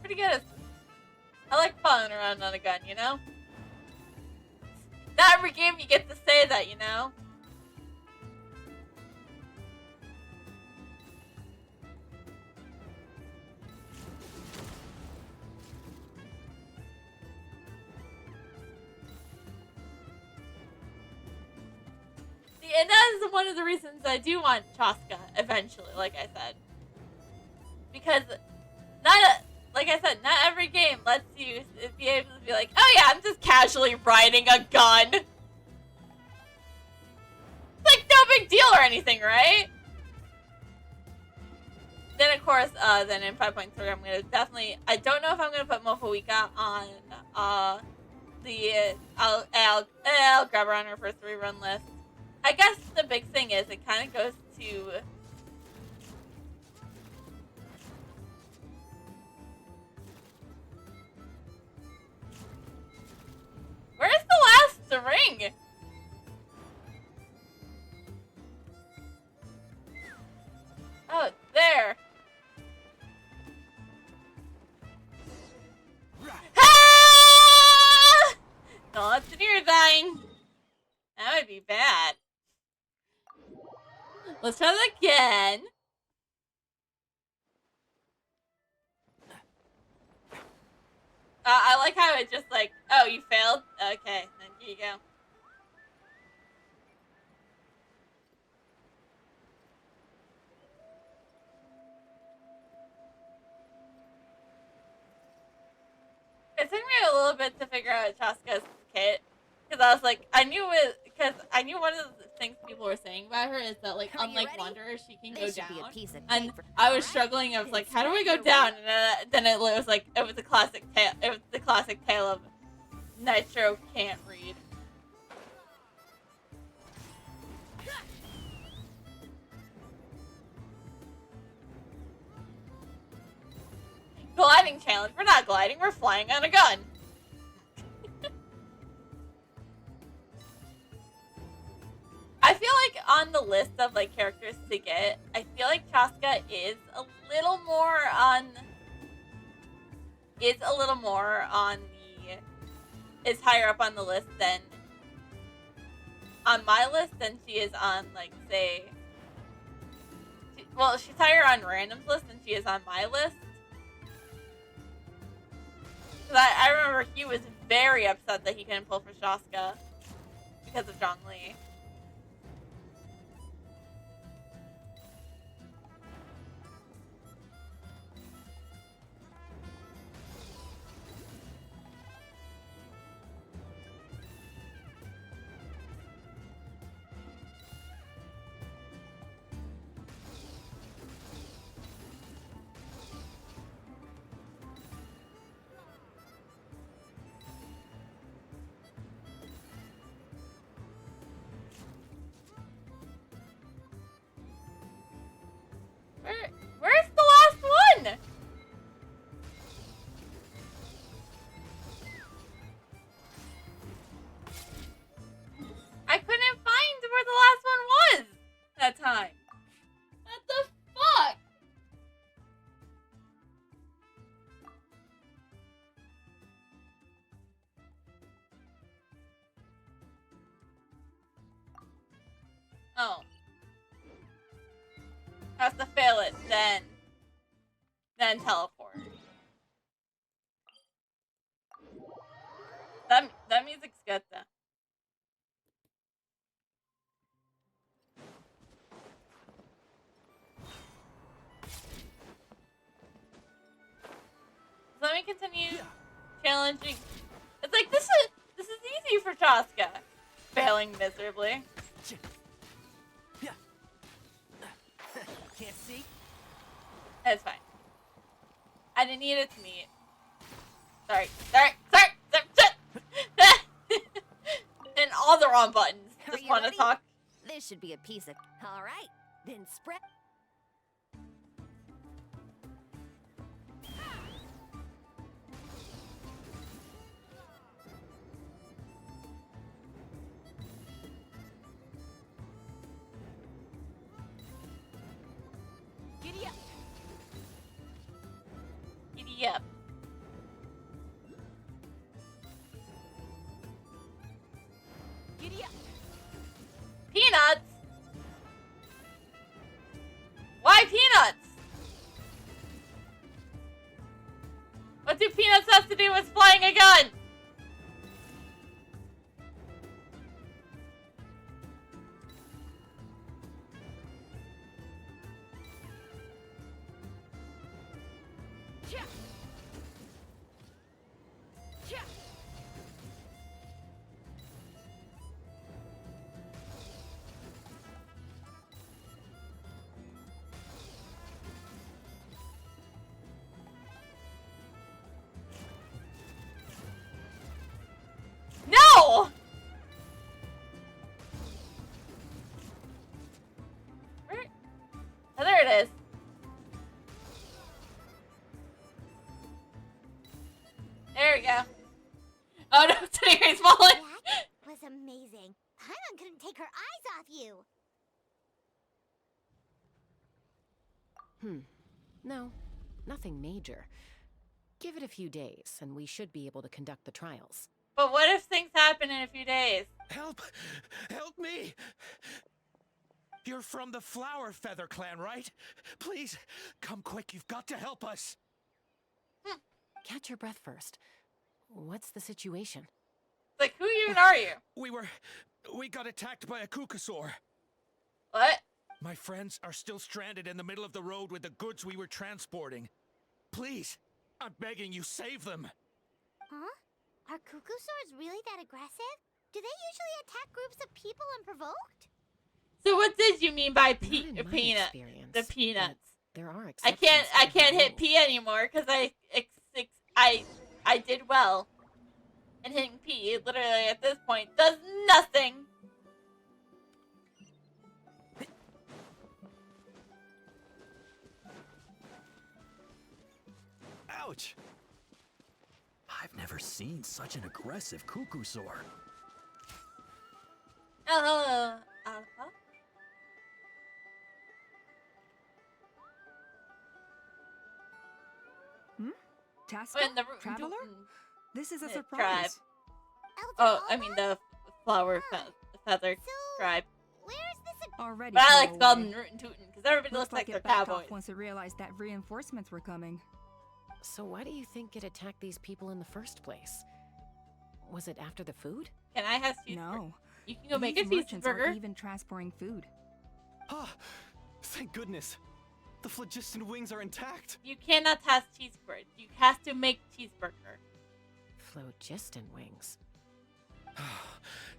Pretty good. I like following around on a gun, you know? That every game you get to say that, you know? See, and that is one of the reasons I do want Chaska eventually, like I said. Because like I said, not every game lets you be able to be like, oh yeah, I'm just casually riding a gun. It's like no big deal or anything, right? Then of course, then in 5.3, I'm gonna definitely. I don't know if I'm gonna put Mofawika on the I'll grab her on her first rerun list. I guess the big thing is it kind of goes to. Where's the last ring? Oh, there. Ah! Not near dying. That would be bad. Let's try that again. I like how it just like, oh, you failed? Okay, then here you go. It took me a little bit to figure out Chaska's kit. Because I was like, I knew one of the things people were saying about her is that, like, unlike Wanderer, she can go down. And I was struggling. I was like, how do I go down? And then it was like, it was the classic tale of Nitro can't read. Gliding challenge. We're not gliding. We're flying on a gun. I feel like on the list of like characters to get, I feel like Chaska is a little more on the is higher up on the list than on my list than she is on, like, say, well, she's higher on random's list than she is on my list. I remember he was very upset that he couldn't pull for Chaska because of Zhongli. Where's the last one? I couldn't find where the last one was that time. What the fuck? Oh. I have to fail it, then teleport. That music's good though. Let me continue challenging. It's like this is easy for Chaska. Failing miserably. Can't see? It's fine. I didn't need it to meet. Sorry. And all the wrong buttons. Just want to talk. This should be a piece of... All right, then spread... Giddy up. Giddy up. What do peanuts have to do with flying a gun? No! Where? Oh, there it is. There we go. Oh no, Teddy's falling. That was amazing. Paimon couldn't take her eyes off you. No, nothing major. Give it a few days, and we should be able to conduct the trials. But what if things happen in a few days? Help! Help me! You're from the Flower Feather clan, right? Please, come quick. You've got to help us. Catch your breath first. What's the situation? Like, who even are you? We got attacked by a Kukasaur. What? My friends are still stranded in the middle of the road with the goods we were transporting. Please, I'm begging you, save them. Huh? Are Kukusaurs really that aggressive? Do they usually attack groups of people unprovoked? So what did you mean by peanut? The peanuts. There are I can't hit P anymore because I did well. And hitting P literally at this point does nothing. Ouch! I've never seen such an aggressive Kukusaur. Oh, Alpha. Tasca? In the Traveler? This is a tribe. surprise. Oh, I mean the flower feather tribe. Where's this? Already. But I like to call away. them Rootin' Tootin' because everybody looks like they're it backed cowboys. off once it realized that reinforcements were coming. So why do you think it attacked these people in the first place? Was it after the food? Can I have cheeseburger? No. You can go make a These merchants aren't cheeseburger. even transporting food. Ah, thank goodness. The phlogiston wings are intact. You cannot have cheeseburger. You have to make cheeseburger. Phlogiston wings.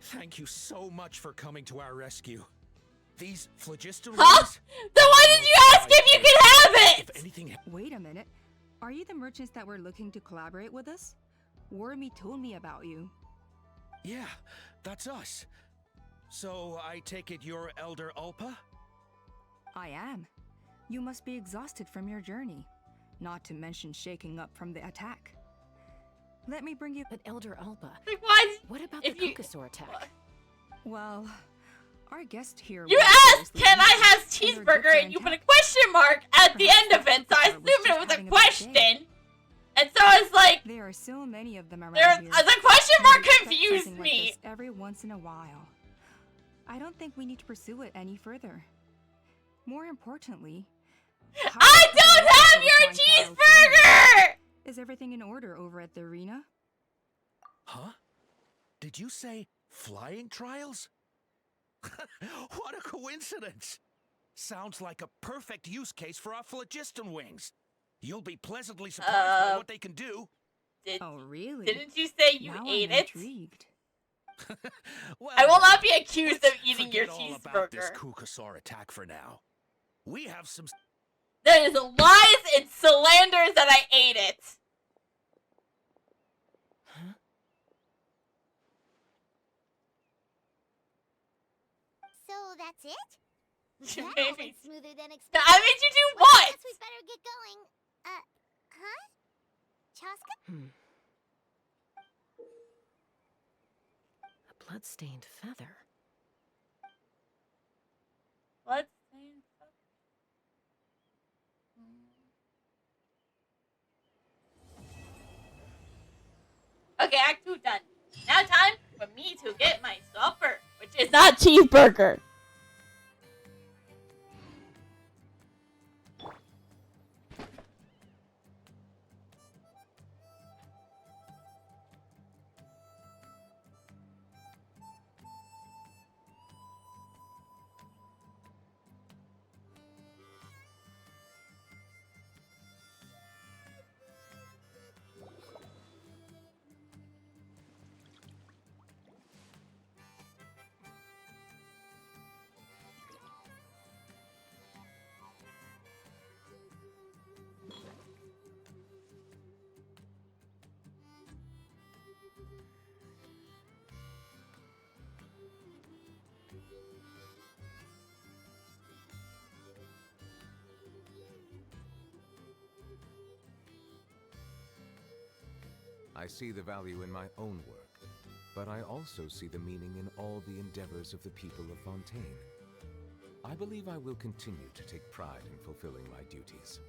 Thank you so much for coming to our rescue. These phlogiston Huh? wings... Then why did you ask if you could have it? If anything... Wait a minute. Are you the merchants that were looking to collaborate with us? Wormy told me about you. Yeah, that's us. So I take it you're Elder Ulpa? I am. You must be exhausted from your journey, not to mention shaking up from the attack. Let me bring you. But Elder Ulpa, Like, why? what about the Kukasaur attack? Well, our guest here. You was asked, seriously can I injured, have and their cheeseburger? goods are And you put a intact. question mark at the end of it, so I assumed it was a question. And so I was like, There are so many of them around there, here. the question and mark we expect confused something like me. this every once in a while. I don't think we need to pursue it any further. More importantly, I don't have your cheeseburger! Is everything in order over at the arena? Huh? Did you say flying trials? What a coincidence! Sounds like a perfect use case for our phlogiston wings. You'll be pleasantly surprised by what they can do. Oh, really? Didn't you say you Now ate I'm it? intrigued. Well, I will not be accused of let's eating your forget all about this cheeseburger. Kukasaur attack for now. We have some... That is lies and slanders that I ate it. So that's it? You That made all me- went smoother than I expected. made you do Well, I what? guess we better get going. Huh? Chaska? A blood-stained feather. What? Okay, Act 2 done. Now time for me to get my supper, which is not cheeseburger. I see the value in my own work, but I also see the meaning in all the endeavors of the people of Fontaine. I believe I will continue to take pride in fulfilling my duties.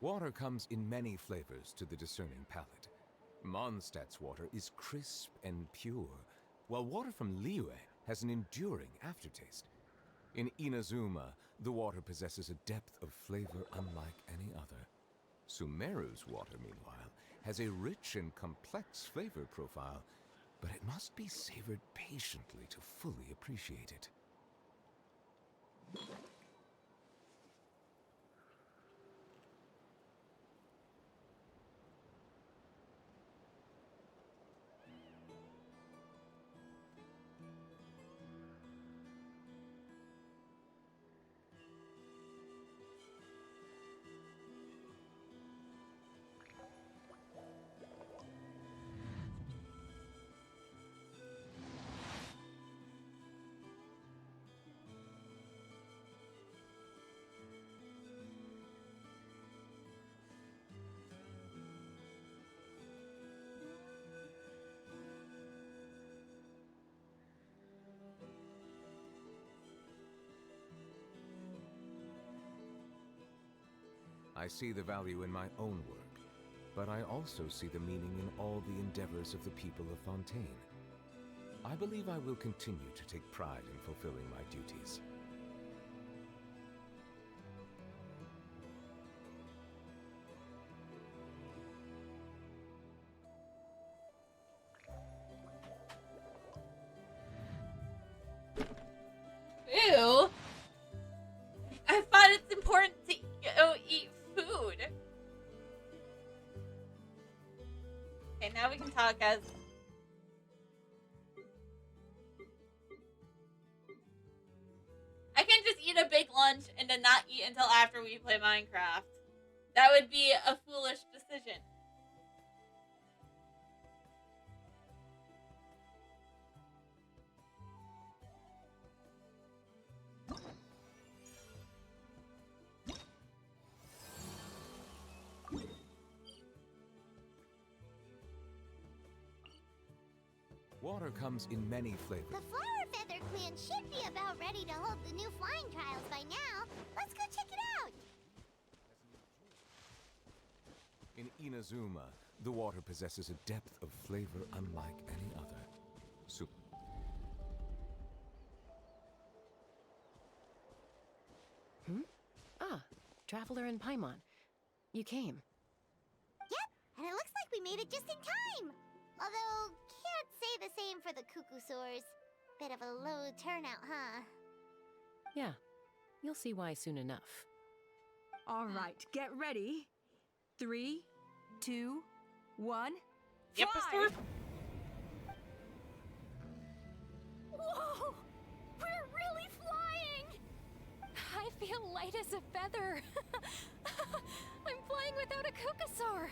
Water comes in many flavors to the discerning palate. Mondstadt's water is crisp and pure, while water from Liyue has an enduring aftertaste. In Inazuma, the water possesses a depth of flavor unlike any other. Sumeru's water, meanwhile, has a rich and complex flavor profile, but it must be savored patiently to fully appreciate it. I see the value in my own work, but I also see the meaning in all the endeavors of the people of Fontaine. I believe I will continue to take pride in fulfilling my duties. Ew. I thought it's important to go eat food. Okay, now we can talk as... I can't just eat a big lunch and then not eat until after we play Minecraft. That would be a foolish decision. Water comes in many flavors. The Flower Feather Clan should be about ready to hold the new flying trials by now. Let's go check it out. In Inazuma, the water possesses a depth of flavor unlike any other. Ah, Traveler and Paimon. You came. Yep, and it looks like we made it just in time. Although, can't say the same for the Cuckoosaurs. Bit of a low turnout, huh? Yeah, you'll see why soon enough. All right, get ready. 3, 2, 1. Yep, fly! Whoa! We're really flying! I feel light as a feather. I'm flying without a Cuckoosaur.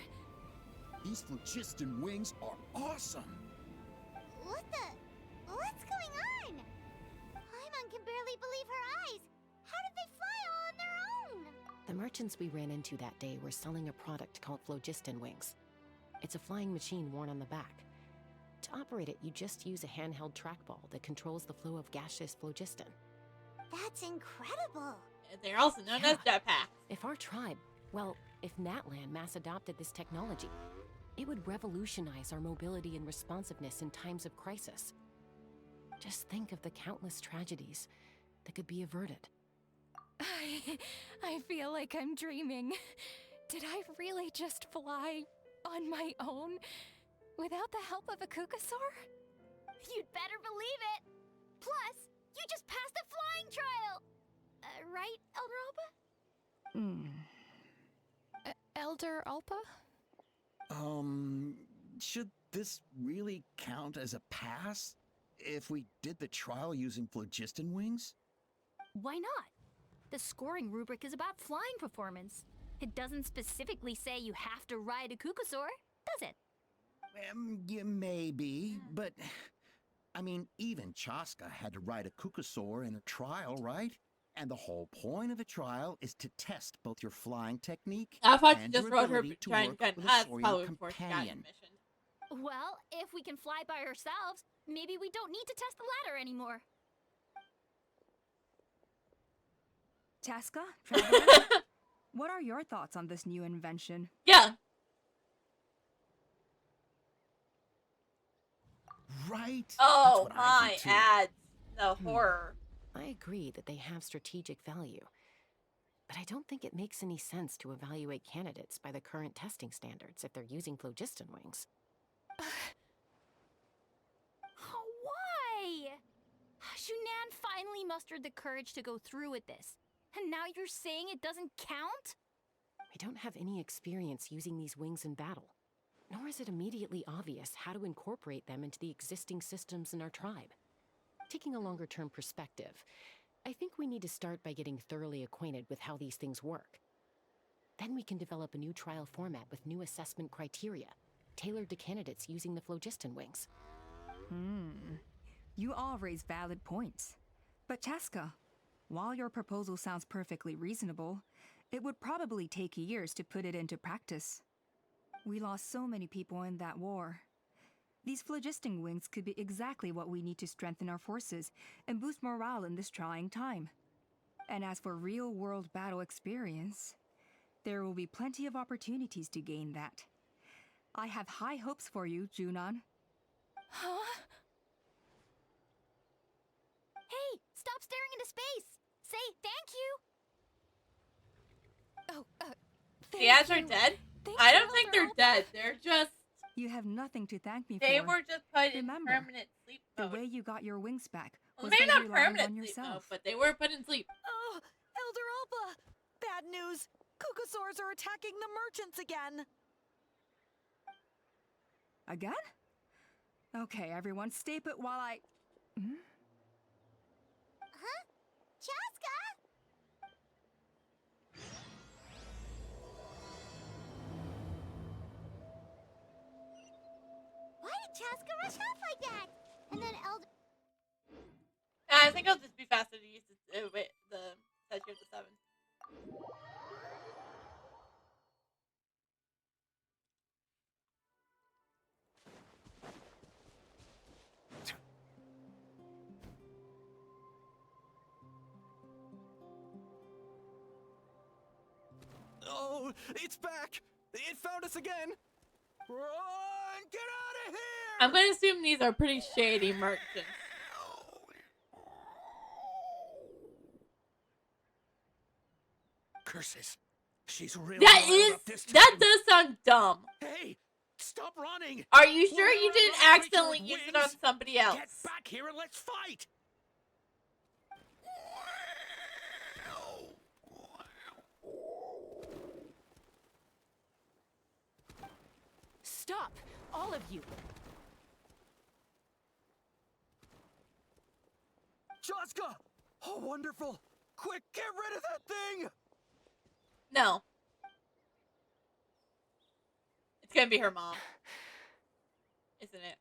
These phlogiston wings are awesome! What's going on? Paimon can barely believe her eyes. How did they fly all on their own? The merchants we ran into that day were selling a product called phlogiston wings. It's a flying machine worn on the back. To operate it, you just use a handheld trackball that controls the flow of gaseous phlogiston. That's incredible. They're also known as jetpacks. If our tribe, well, if Natlan mass adopted this technology, It would revolutionize our mobility and responsiveness in times of crisis. Just think of the countless tragedies that could be averted. I feel like I'm dreaming. Did I really just fly on my own without the help of a Kukasaur? You'd better believe it. Plus, you just passed a flying trial. Right, Elder Alpa? Elder Alpa? Should this really count as a pass if we did the trial using phlogiston wings? Why not? The scoring rubric is about flying performance. It doesn't specifically say you have to ride a Kukasaur, does it? Yeah, maybe, but I mean, even Chaska had to ride a Kukasaur in a trial, right? And the whole point of the trial is to test both your flying technique I thought you and just your wrote her ability to trying work to with get a us Saurian probably before she got companion. admission. Well, if we can fly by ourselves, maybe we don't need to test the ladder anymore. Chaska, Traveler, what are your thoughts on this new invention? Yeah. Right? Oh That's what I my think, too. ads. The horror. I agree that they have strategic value, but I don't think it makes any sense to evaluate candidates by the current testing standards if they're using phlogiston wings. Why? Shunan finally mustered the courage to go through with this. And now you're saying it doesn't count? We don't have any experience using these wings in battle, nor is it immediately obvious how to incorporate them into the existing systems in our tribe. Taking a longer-term perspective, I think we need to start by getting thoroughly acquainted with how these things work. Then we can develop a new trial format with new assessment criteria, tailored to candidates using the phlogiston wings. You all raise valid points. But Chaska, while your proposal sounds perfectly reasonable, it would probably take years to put it into practice. We lost so many people in that war. These phlogiston wings could be exactly what we need to strengthen our forces and boost morale in this trying time. And as for real-world battle experience, there will be plenty of opportunities to gain that. I have high hopes for you, Junon. Huh? Hey, stop staring into space! Say thank you! The ads are dead? I don't think they're dead. They're just... You have nothing to thank me They for. were just put in Remember, permanent sleep mode. the way you got your wings back Well, was maybe by not relying permanent on sleep yourself. mode, but they were put in sleep. Oh, Elder Alpa! Bad news! Kukasaurs are attacking the merchants again! Again? Okay, everyone, stay put while I... Huh? Chaska? Why did Chaska rush off like that? And then Elder... I think it'll just be faster to use the statue of the seven. Oh, it's back! It found us again! Run! Get out of here! I'm going to assume these are pretty shady merchants. Curses. She's really That riled is... up this time. That does sound dumb. Hey, stop running! Are you sure We're you not didn't another creature accidentally with use it on wings. somebody else? Get back here and let's fight! Stop! All of you! Chaska! Oh, wonderful! Quick, get rid of that thing! No. It's going to be her mom. Isn't it?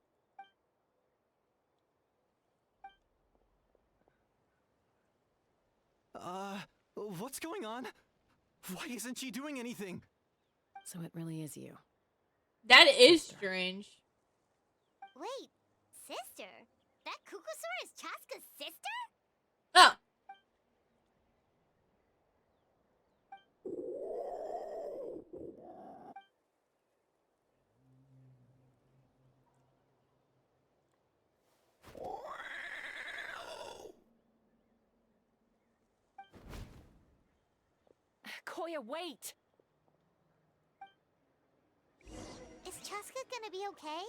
What's going on? Why isn't she doing anything? So it really is you. That is strange. Wait, sister? That Kukasaur is Chaska's sister? Oh. Koya, wait! Is Chaska gonna be okay?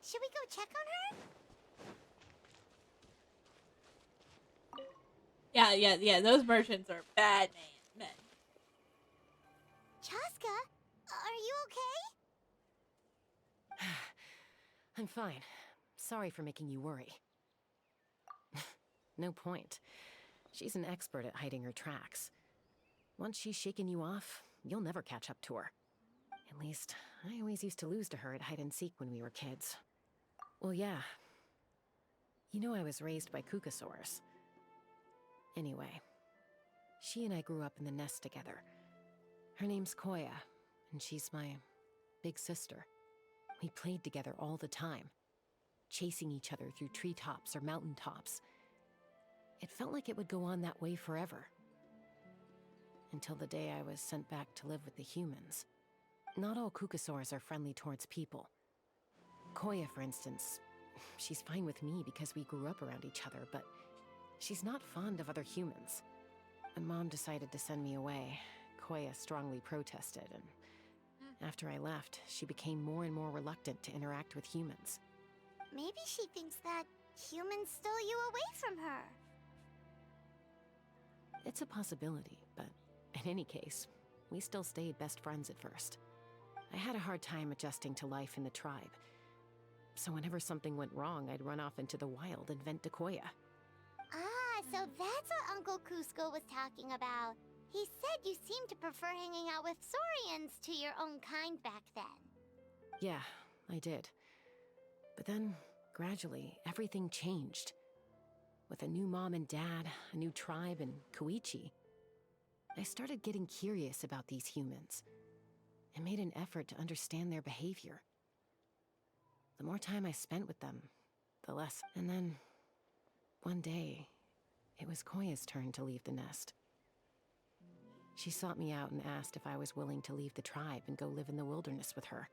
Should we go check on her? Yeah, those merchants are bad men. Chaska, are you okay? I'm fine. Sorry for making you worry. No point. She's an expert at hiding her tracks. Once she's shaken you off, you'll never catch up to her. At least, I always used to lose to her at hide-and-seek when we were kids. Well, yeah. You know I was raised by Kukasaurs. Anyway, she and I grew up in the nest together. Her name's Koya, and she's my big sister. We played together all the time, chasing each other through treetops or mountaintops. It felt like it would go on that way forever. Until the day I was sent back to live with the humans. Not all Kukasaurs are friendly towards people. Koya, for instance, she's fine with me because we grew up around each other, but she's not fond of other humans. When Mom decided to send me away, Koya strongly protested, and after I left, she became more and more reluctant to interact with humans. Maybe she thinks that humans stole you away from her. It's a possibility, but in any case, we still stayed best friends at first. I had a hard time adjusting to life in the tribe. So whenever something went wrong, I'd run off into the wild and vent to Koya. Ah, so that's what Uncle Cusco was talking about. He said you seemed to prefer hanging out with Saurians to your own kind back then. Yeah, I did. But then, gradually, everything changed. With a new mom and dad, a new tribe, and Koichi, I started getting curious about these humans. I made an effort to understand their behavior. The more time I spent with them, the less. And then, one day, it was Koya's turn to leave the nest. She sought me out and asked if I was willing to leave the tribe and go live in the wilderness with her.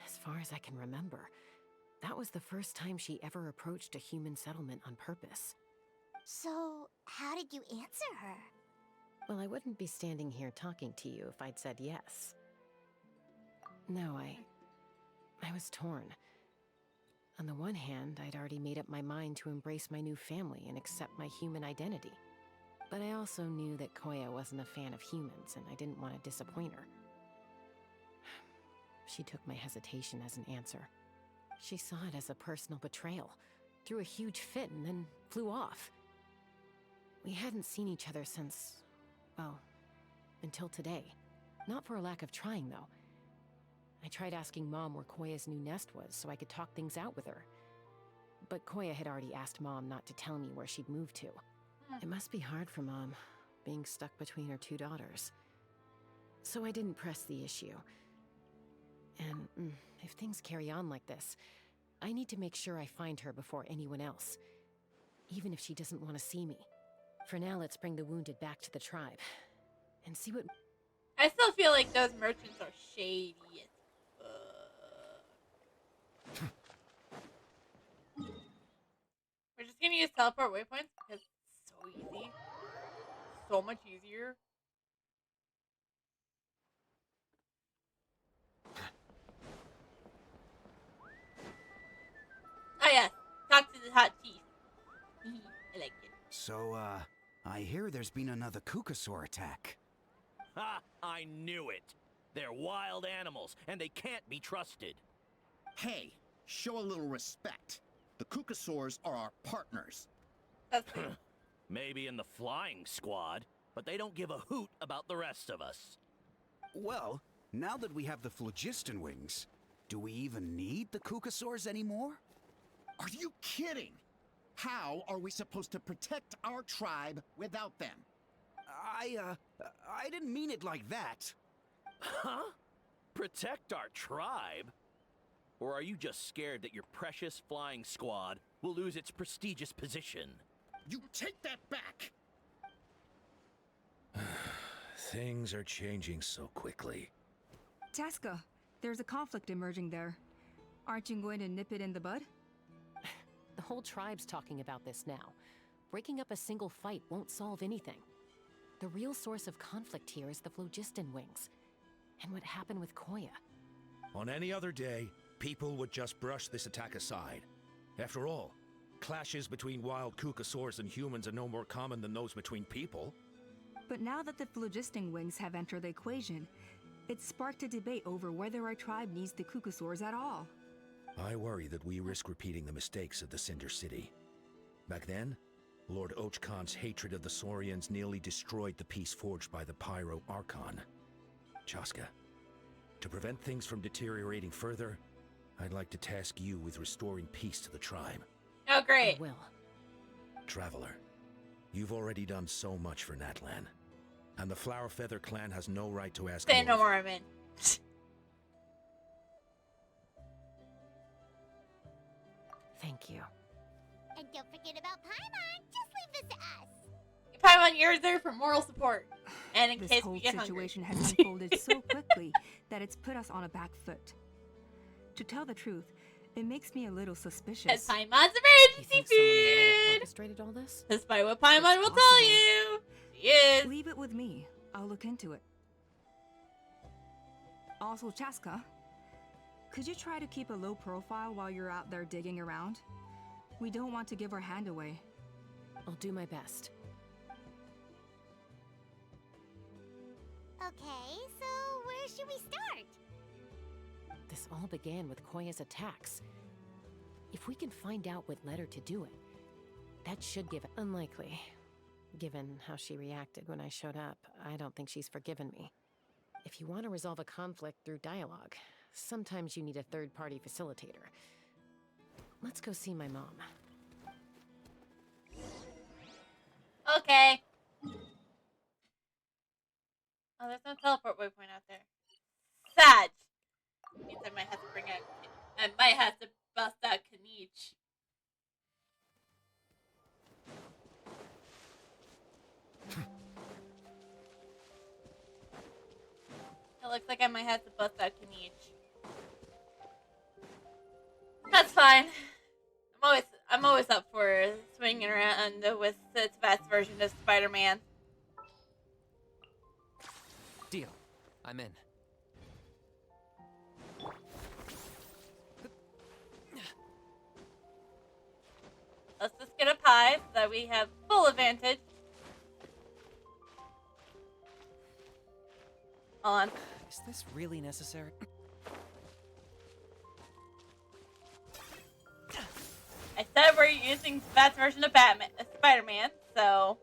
As far as I can remember, that was the first time she ever approached a human settlement on purpose. So, how did you answer her? Well, I wouldn't be standing here talking to you if I'd said yes. No, I was torn. On the one hand, I'd already made up my mind to embrace my new family and accept my human identity. But I also knew that Koya wasn't a fan of humans, and I didn't want to disappoint her. She took my hesitation as an answer. She saw it as a personal betrayal, threw a huge fit, and then flew off. We hadn't seen each other since, well, until today. Not for a lack of trying, though. I tried asking Mom where Koya's new nest was so I could talk things out with her. But Koya had already asked Mom not to tell me where she'd moved to. It must be hard for Mom, being stuck between her two daughters. So I didn't press the issue. And if things carry on like this, I need to make sure I find her before anyone else. Even if she doesn't want to see me. For now, let's bring the wounded back to the tribe. And see what... I still feel like those merchants are shady as fuck. We're just gonna use teleport waypoints because it's so easy. So much easier. Oh yeah, talk to the hot chief. I like it. So, I hear there's been another Kukasaur attack. Ha! I knew it! They're wild animals, and they can't be trusted. Hey, show a little respect. The Kukasaurs are our partners. Maybe in the flying squad, but they don't give a hoot about the rest of us. Well, now that we have the phlogiston wings, do we even need the Kukasaurs anymore? Are you kidding? How are we supposed to protect our tribe without them? I didn't mean it like that. Huh? Protect our tribe? Or are you just scared that your precious flying squad will lose its prestigious position? You take that back! Things are changing so quickly. Chaska, there's a conflict emerging there. Aren't you going to nip it in the bud? The whole tribe's talking about this now. Breaking up a single fight won't solve anything. The real source of conflict here is the phlogiston wings. And what happened with Koya. On any other day, people would just brush this attack aside. After all, clashes between wild Kukasaurs and humans are no more common than those between people. But now that the phlogiston wings have entered the equation, it's sparked a debate over whether our tribe needs the Kukasaurs at all. I worry that we risk repeating the mistakes of the Cinder City. Back then, Lord Ochkon's hatred of the Saurians nearly destroyed the peace forged by the Pyro Archon. Chaska, to prevent things from deteriorating further, I'd like to task you with restoring peace to the tribe. Oh, great. I will. Traveler, you've already done so much for Natlan, and the Flower Feather clan has no right to ask Say more. no more, I'm in. Thank you. And don't forget about Paimon. Just leave this to us. Paimon, you're there for moral support. And in This case whole we get situation hungry. has unfolded so quickly that it's put us on a back foot. To tell the truth, it makes me a little suspicious. Because Paimon's emergency food. Orchestrated all this? Despite what Paimon will tell you. She is. Leave it with me. I'll look into it. Also, Chaska, could you try to keep a low profile while you're out there digging around? We don't want to give our hand away. I'll do my best. Okay, so where should we start? This all began with Koya's attacks. If we can find out what led her to do it, that should give it unlikely. Given how she reacted when I showed up, I don't think she's forgiven me. If you want to resolve a conflict through dialogue, sometimes you need a third-party facilitator. Let's go see my mom. Okay. Oh, there's no teleport waypoint out there. Sad. Means I might have to bring out. I might have to bust out Kanich. It looks like I might have to bust out Kanich. That's fine. I'm always up for swinging around with its vast version of Spider-Man. Deal. I'm in. Let's just get a pie so that we have full advantage. Hold on. Is this really necessary? I said we're using Bat's version of Spider-Man, so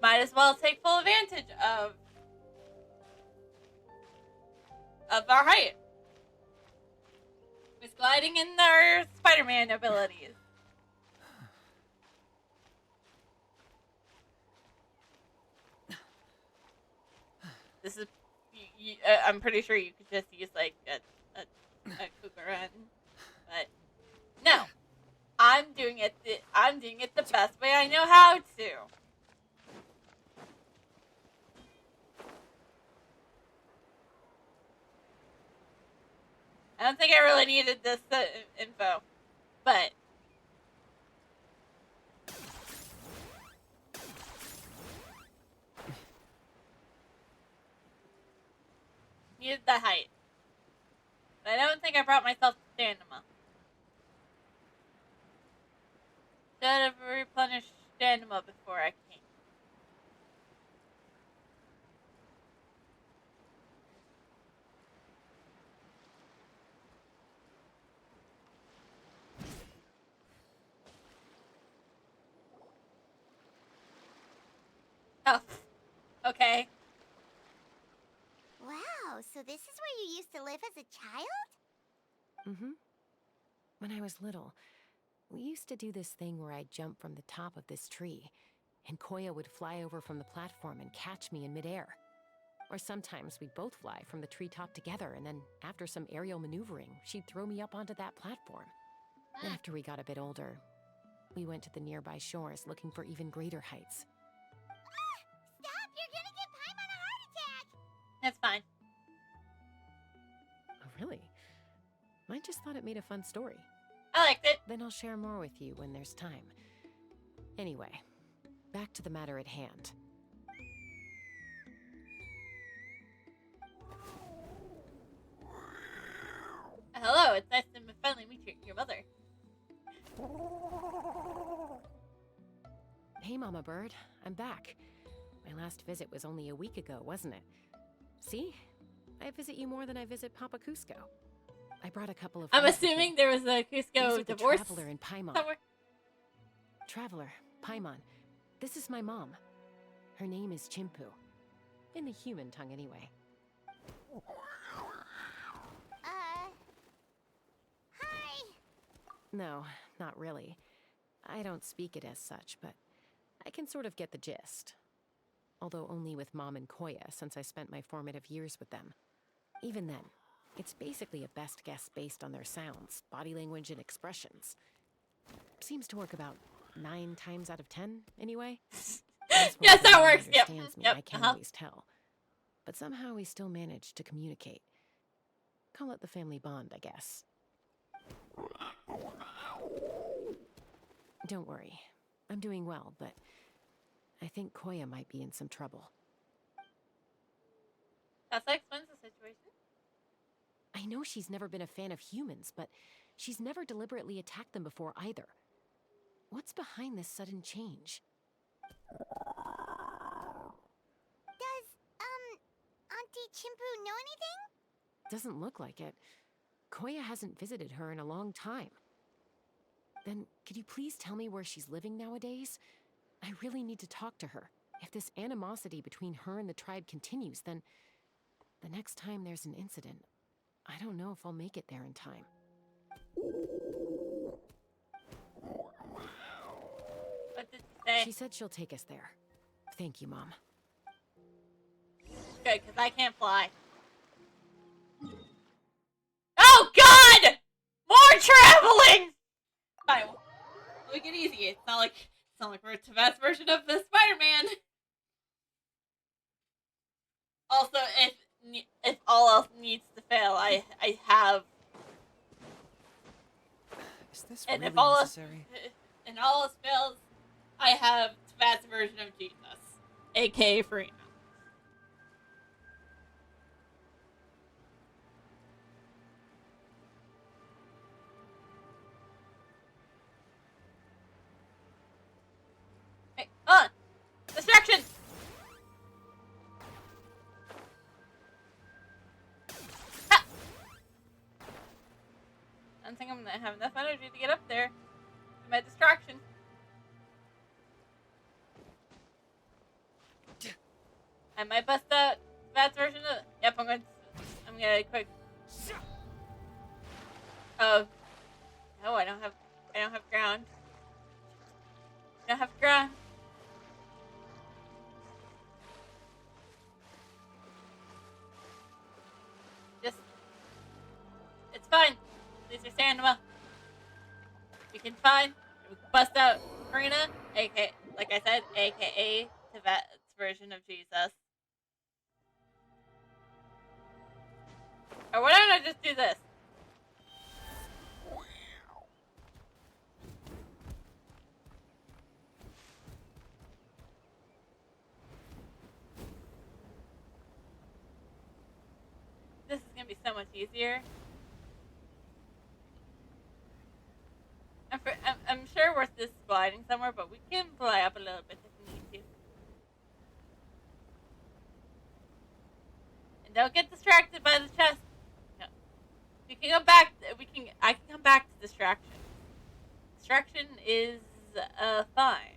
might as well take full advantage of our height. With gliding in our Spider-Man abilities. This is, I'm pretty sure you could just use like a Kukuran, but no, I'm doing it the best way I know how to. I don't think I really needed this info, but needed the height. But I don't think I brought myself to stamina. Should have replenished stamina before I came. Oh, okay. Wow, so this is where you used to live as a child? Mm-hmm. When I was little, we used to do this thing where I'd jump from the top of this tree, and Koya would fly over from the platform and catch me in midair. Or sometimes we'd both fly from the treetop together, and then after some aerial maneuvering, she'd throw me up onto that platform. After we got a bit older, we went to the nearby shores looking for even greater heights. Stop! You're gonna give Paimon a heart attack! That's fine. Oh, really? I just thought it made a fun story. I liked it. Then I'll share more with you when there's time. Anyway, back to the matter at hand. Hello, it's nice to finally meet your mother. Hey, Mama Bird. I'm back. My last visit was only a week ago, wasn't it? See? I visit you more than I visit Papa Cusco. I brought a couple of I'm friends with assuming me. there was a These Cusco are the divorce Traveler and Paimon. somewhere. Traveler, Paimon. This is my mom. Her name is Chimpu. In the human tongue, anyway. Hi. No, not really. I don't speak it as such, but I can sort of get the gist. Although only with Mom and Koya, since I spent my formative years with them. Even then, it's basically a best guess based on their sounds, body language, and expressions. Seems to work about 9 times out of 10, anyway. Yes, that works. Yep. Understands me, Yep. I can't always tell. But somehow we still manage to communicate. Call it the family bond, I guess. Don't worry. I'm doing well, but I think Koya might be in some trouble. That explains the situation. I know she's never been a fan of humans, but she's never deliberately attacked them before either. What's behind this sudden change? Does, Auntie Chimpu know anything? Doesn't look like it. Koya hasn't visited her in a long time. Then, could you please tell me where she's living nowadays? I really need to talk to her. If this animosity between her and the tribe continues, then the next time there's an incident, I don't know if I'll make it there in time. What did she say? She said she'll take us there. Thank you, Mom. Good, because I can't fly. Oh, God! More traveling! Fine, we'll make it easy. It's not like we're a vast version of the Spider-Man. Also, if all else needs to fail, I have. Is this And really if all necessary? and all else fails, I have vast version of Jesus, aka Farina. Hey, distraction! Ha! I don't think I'm gonna have enough energy to get up there. My distraction. I might bust out that version of. Yep, I'm gonna quick. Oh no, I don't have ground. I don't have ground. Just, it's fine. These are stamina. We can find. We can bust out Karina, aka, like I said, aka Tibet's version of Jesus. Or why don't I just do this? This is gonna be so much easier. I'm sure we're just gliding somewhere, but we can fly up a little bit if we need to. And don't get distracted by the chest. No. We can go back. I can come back to distraction. Distraction is fine.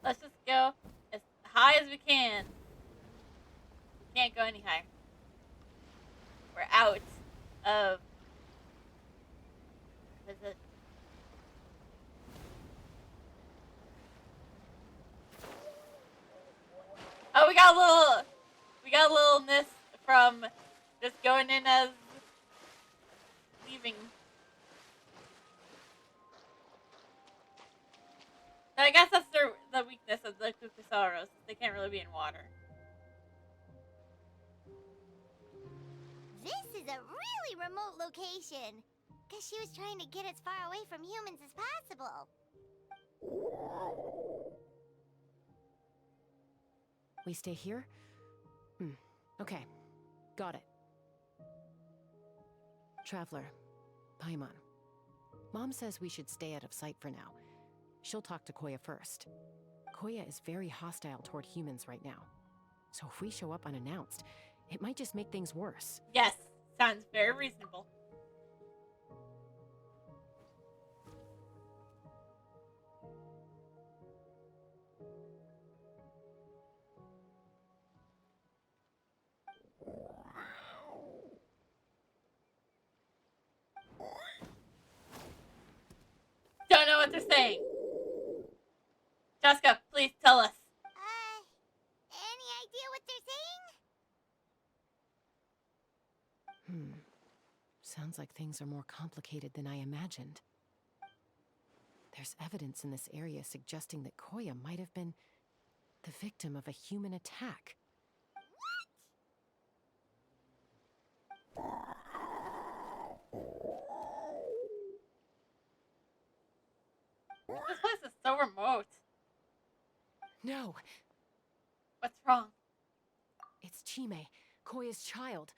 Let's just go as high as we can. We can't go any higher. We're out of. What is it? Oh, we got a little miss from Just going in as leaving. I guess that's the weakness of the Kukusauros. They can't really be in water. This is a really remote location. Guess she was trying to get as far away from humans as possible. We stay here? Okay. Got it. Traveler, Paimon. Mom says we should stay out of sight for now. She'll talk to Koya first. Koya is very hostile toward humans right now. So if we show up unannounced, it might just make things worse. Yes, sounds very reasonable. Don't know what they're saying. Jessica, please tell us. Any idea what they're saying? Sounds like things are more complicated than I imagined. There's evidence in this area suggesting that Koya might have been the victim of a human attack. This place is so remote. No. What's wrong? It's Chime, Koya's child.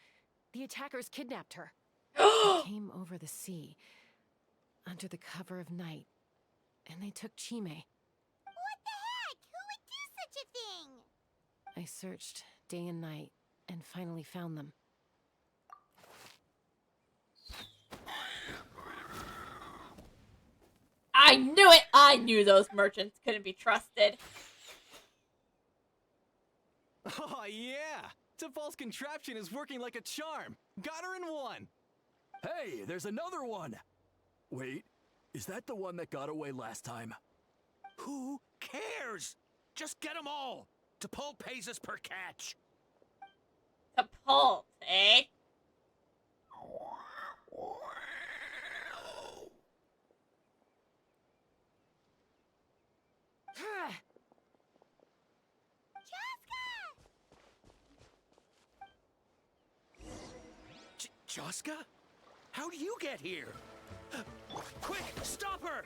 The attackers kidnapped her. They came over the sea, under the cover of night, and they took Chime. What the heck? Who would do such a thing? I searched day and night, and finally found them. I knew it! I knew those merchants couldn't be trusted. Oh, yeah! Topal's contraption is working like a charm. Got her in one. Hey, there's another one! Wait, is that the one that got away last time? Who cares? Just get them all. T'Pol pays us per catch. T'Pol, eh? Joska? How do you get here? Quick, stop her!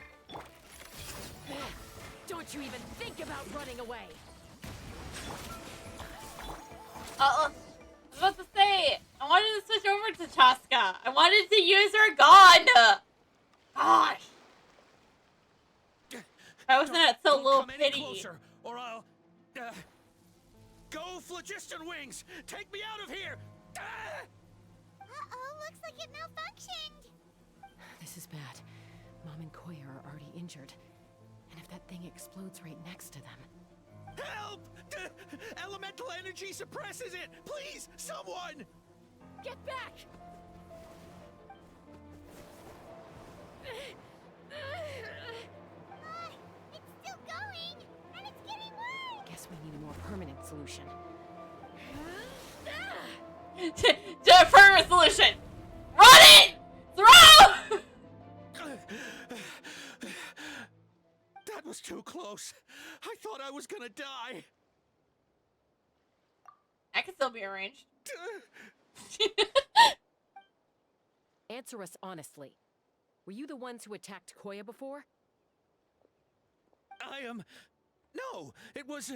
Don't you even think about running away! I was about to say, I wanted to switch over to Chaska. I wanted to use her gun! Gosh! I wasn't at so little pity. Closer, or I'll... Go, Phlogiston Wings! Take me out of here! Uh-oh, looks like it malfunctioned. This is bad. Mom and Koya are already injured. And if that thing explodes right next to them... Help! Elemental energy suppresses it! Please, someone! Get back! It's still going, and it's getting worse. Guess we need a more permanent solution. Permanent solution! Run it! Throw! That was too close. I thought I was gonna die. I can still be arranged. Answer us honestly. Were you the ones who attacked Koya before? I am... No, it was...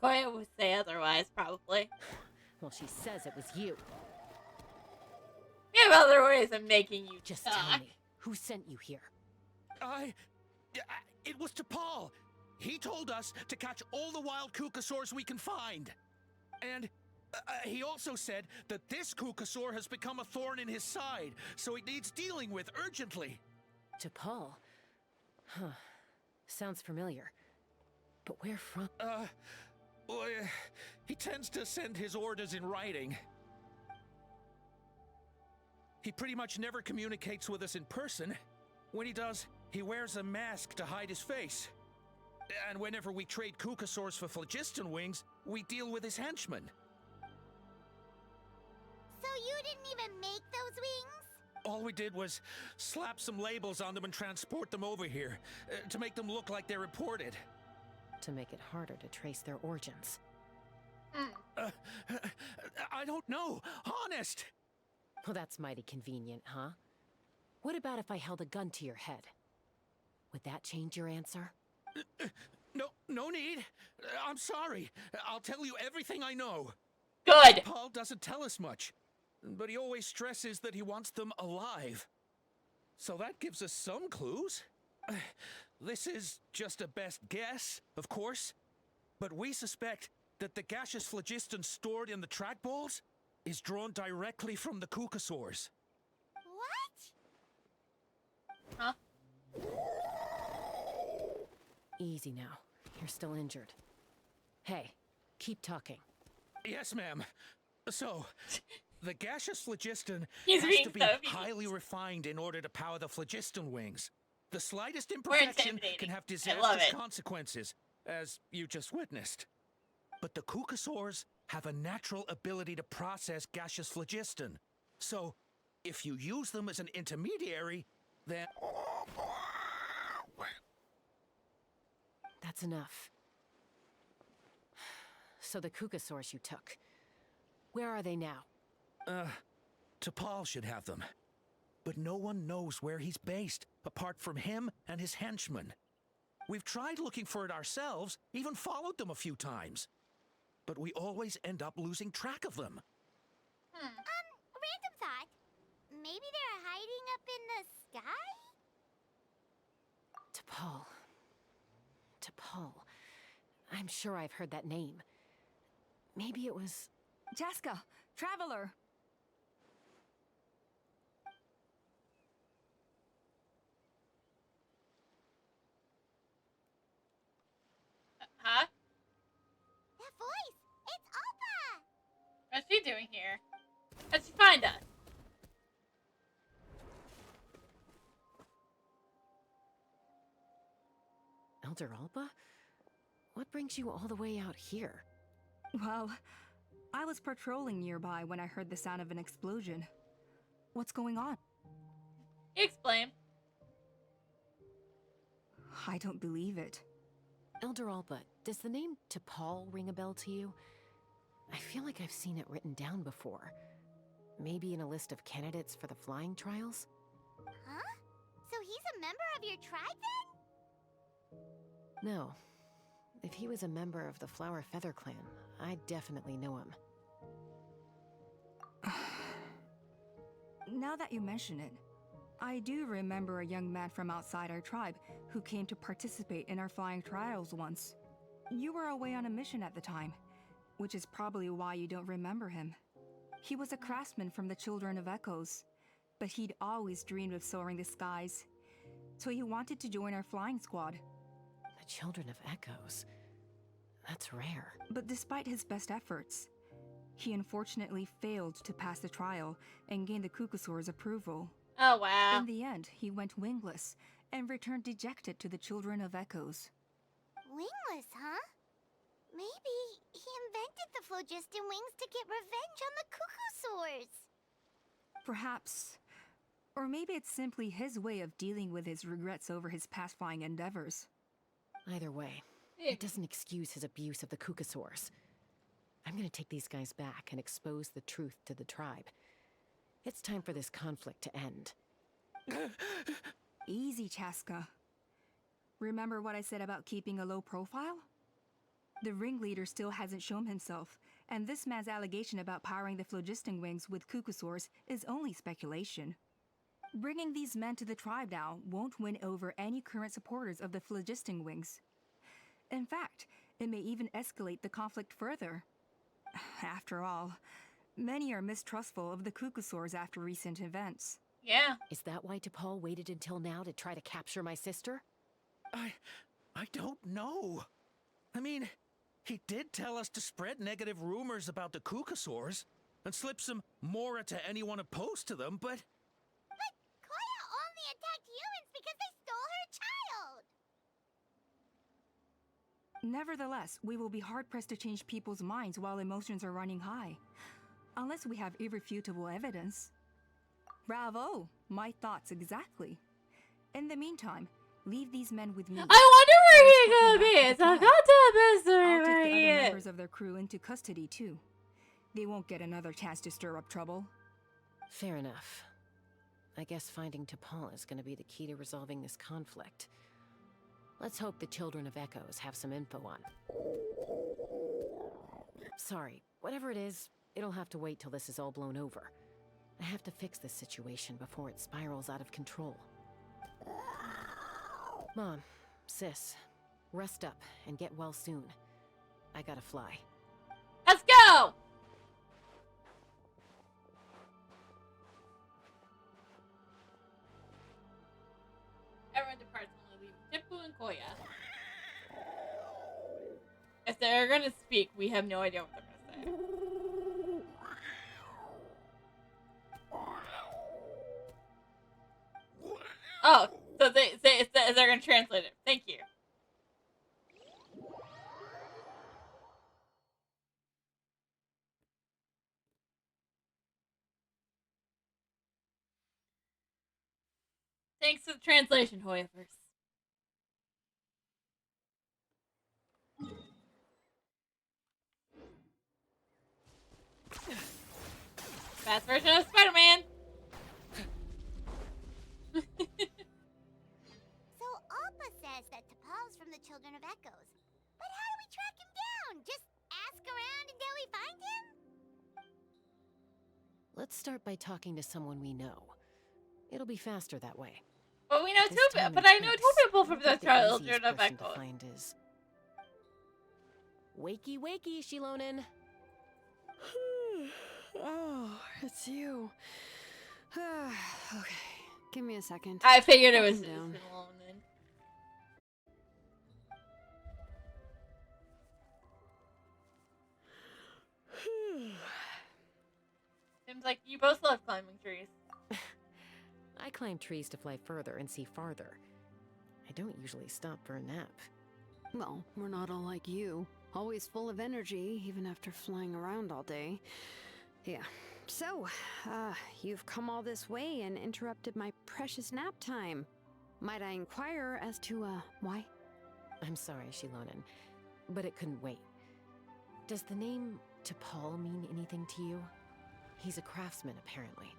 Koya would say otherwise, probably. Well, she says it was you. We have other ways of making you Just talk. tell me, who sent you here? It was T'Pol. He told us to catch all the wild Kukasaurs we can find. And he also said that this Kukasaur has become a thorn in his side, so it needs dealing with urgently. T'Pol? Huh. Sounds familiar. But where from? Well, he tends to send his orders in writing. He pretty much never communicates with us in person. When he does, he wears a mask to hide his face. And whenever we trade Kukasaurs for phlogiston wings, we deal with his henchmen. So you didn't even make those wings? All we did was slap some labels on them and transport them over here, to make them look like they're imported. To make it harder to trace their origins. I don't know, honest! Well, that's mighty convenient, huh? What about if I held a gun to your head? Would that change your answer? No need. I'm sorry. I'll tell you everything I know. Good. Paul doesn't tell us much, but he always stresses that he wants them alive. So that gives us some clues. This is just a best guess, of course, but we suspect that the gaseous phlogiston stored in the trackballs is drawn directly from the Kukasaurs. What? Huh? Easy now. You're still injured. Hey, keep talking. Yes, ma'am. So, the gaseous phlogiston He's has being to be so highly refined in order to power the phlogiston wings. The slightest We're imperfection intimidating. can have I love disastrous it. consequences, as you just witnessed. But the Kukasaurs have a natural ability to process gaseous phlogiston. So, if you use them as an intermediary, then... That's enough. So the Kukasaurs you took, where are they now? T'Pol should have them. But no one knows where he's based, apart from him and his henchmen. We've tried looking for it ourselves, even followed them a few times. But we always end up losing track of them. Random thought. Maybe they're hiding up in the sky? T'Pol. T'Pol. I'm sure I've heard that name. Maybe it was... Jaska, Traveler! Huh? That voice! It's Alpha! What's she doing here? How'd she find us? Elder Alba? What brings you all the way out here? Well, I was patrolling nearby when I heard the sound of an explosion. What's going on? Explain. I don't believe it. Elder Alba, does the name T'Pol ring a bell to you? I feel like I've seen it written down before. Maybe in a list of candidates for the flying trials? Huh? So he's a member of your tribe then? No. If he was a member of the Flower Feather clan, I'd definitely know him. Now that you mention it, I do remember a young man from outside our tribe who came to participate in our flying trials once. You were away on a mission at the time, which is probably why you don't remember him. He was a craftsman from the Children of Echoes, but he'd always dreamed of soaring the skies, so he wanted to join our flying squad. The Children of Echoes? That's rare. But despite his best efforts, he unfortunately failed to pass the trial and gain the Kukasaur's approval. Oh, wow. In the end, he went wingless and returned dejected to the Children of Echoes. Wingless, huh? Maybe he invented the phlogiston wings to get revenge on the Kukasaurs. Perhaps. Or maybe it's simply his way of dealing with his regrets over his past flying endeavors. Either way, it doesn't excuse his abuse of the Kukasaurs. I'm gonna take these guys back and expose the truth to the tribe. It's time for this conflict to end. Easy, Chaska. Remember what I said about keeping a low profile? The ringleader still hasn't shown himself, and this man's allegation about powering the phlogiston wings with Kukasaurs is only speculation. Bringing these men to the tribe now won't win over any current supporters of the phlogiston wings. In fact, it may even escalate the conflict further. After all, many are mistrustful of the Kukasaurs after recent events. Yeah. Is that why T'Pol waited until now to try to capture my sister? I don't know. I mean, he did tell us to spread negative rumors about the Kukasaurs and slip some Mora to anyone opposed to them, but... But Koya only attacked humans because they stole her child! Nevertheless, we will be hard-pressed to change people's minds while emotions are running high. Unless we have irrefutable evidence. Bravo! My thoughts exactly. In the meantime, leave these men with me. I wonder where he's gonna be. It's a goddamn mystery I'll take where the he other is. members of their crew into custody too. They won't get another chance to stir up trouble. Fair enough. I guess finding T'Pol is going to be the key to resolving this conflict. Let's hope the Children of Echoes have some info on. Sorry, whatever it is, it'll have to wait till this is all blown over. I have to fix this situation before it spirals out of control. Mom, sis, rest up and get well soon. I gotta fly. Let's go! Everyone departs, only leaving Tippu and Koya. If they're gonna speak, we have no idea what they're gonna say. Oh, so they're gonna translate it. Thank you. Thanks for the translation, Hoyavers. Fast version of Spider-Man. So Alpa says that T'Pol's from the Children of Echoes. But how do we track him down? Just ask around until we find him? Let's start by talking to someone we know. It'll be faster that way. But we know This two, time but and I know place, two people from I the think easiest Children of person to Echoes. find is... Wakey, wakey, Shilonen. Oh, it's you. Okay, give me a second. I figured it Calm was down. Shilonen. Seems like you both love climbing trees. I climb trees to fly further and see farther. I don't usually stop for a nap. Well, we're not all like you. Always full of energy, even after flying around all day. Yeah. So, you've come all this way and interrupted my precious nap time. Might I inquire as to, why? I'm sorry, Shilonen, but it couldn't wait. Does the name T'Pol mean anything to you? He's a craftsman, apparently.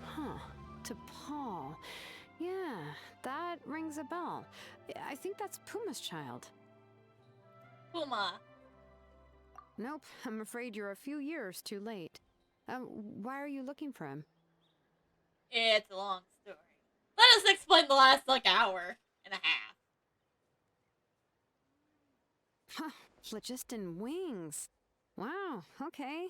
Huh. T'Pol. Yeah, that rings a bell. I think that's Puma's child. Puma. Nope, I'm afraid you're a few years too late. Why are you looking for him? It's a long story. Let us explain the last, hour and a half. Huh, phlogiston wings. Wow, okay.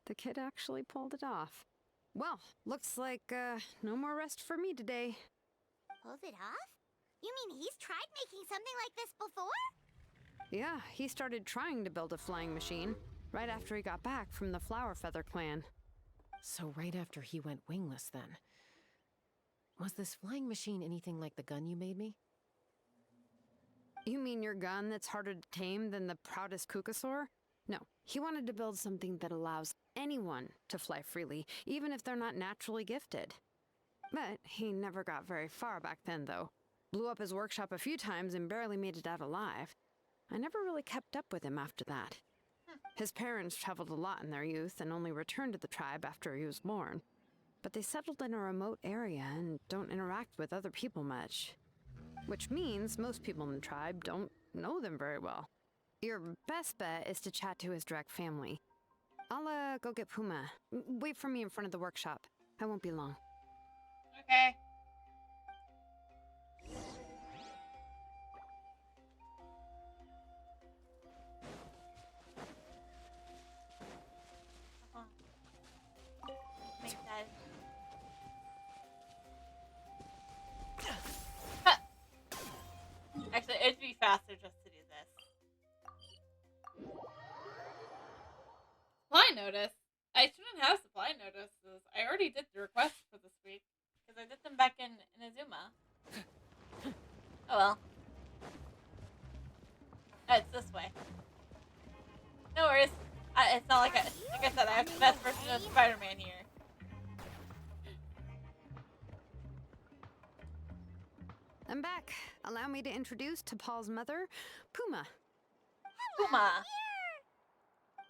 The kid actually pulled it off. Well, looks like, no more rest for me today. Pulled it off? You mean he's tried making something like this before? Yeah, he started trying to build a flying machine right after he got back from the Flower Feather clan. So right after he went wingless, then. Was this flying machine anything like the gun you made me? You mean your gun that's harder to tame than the proudest Kukasaur? No, he wanted to build something that allows anyone to fly freely, even if they're not naturally gifted. But he never got very far back then, though. Blew up his workshop a few times and barely made it out alive. I never really kept up with him after that. His parents traveled a lot in their youth and only returned to the tribe after he was born. But they settled in a remote area and don't interact with other people much. Which means most people in the tribe don't know them very well. Your best bet is to chat to his direct family. I'll, go get Puma. Wait for me in front of the workshop. I won't be long. Okay. Make that. Actually, it'd be faster just to do this. Supply notice. I shouldn't have supply notices. I already did the request for this week because I did them back in Azuma. Oh well. No worries. It's not like like I said, I have the best version of Spider-Man here. I'm back. Allow me to introduce to Paul's mother, Puma. Puma.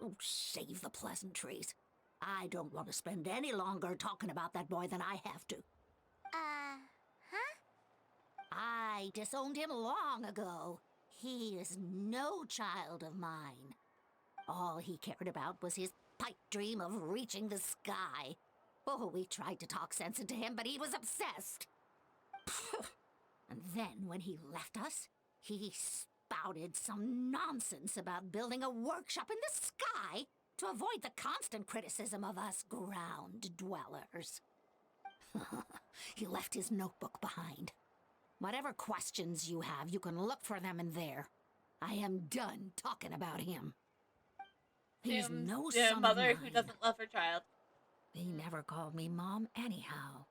Oh, save the pleasantries. I don't want to spend any longer talking about that boy than I have to. Huh? I disowned him long ago. He is no child of mine. All he cared about was his pipe dream of reaching the sky. Oh, we tried to talk sense into him, but he was obsessed. And then when he left us, he spouted some nonsense about building a workshop in the sky to avoid the constant criticism of us ground dwellers. He left his notebook behind. Whatever questions you have, you can look for them in there. I am done talking about him. He's no son of mother mine. who doesn't love her child. He never called me Mom anyhow.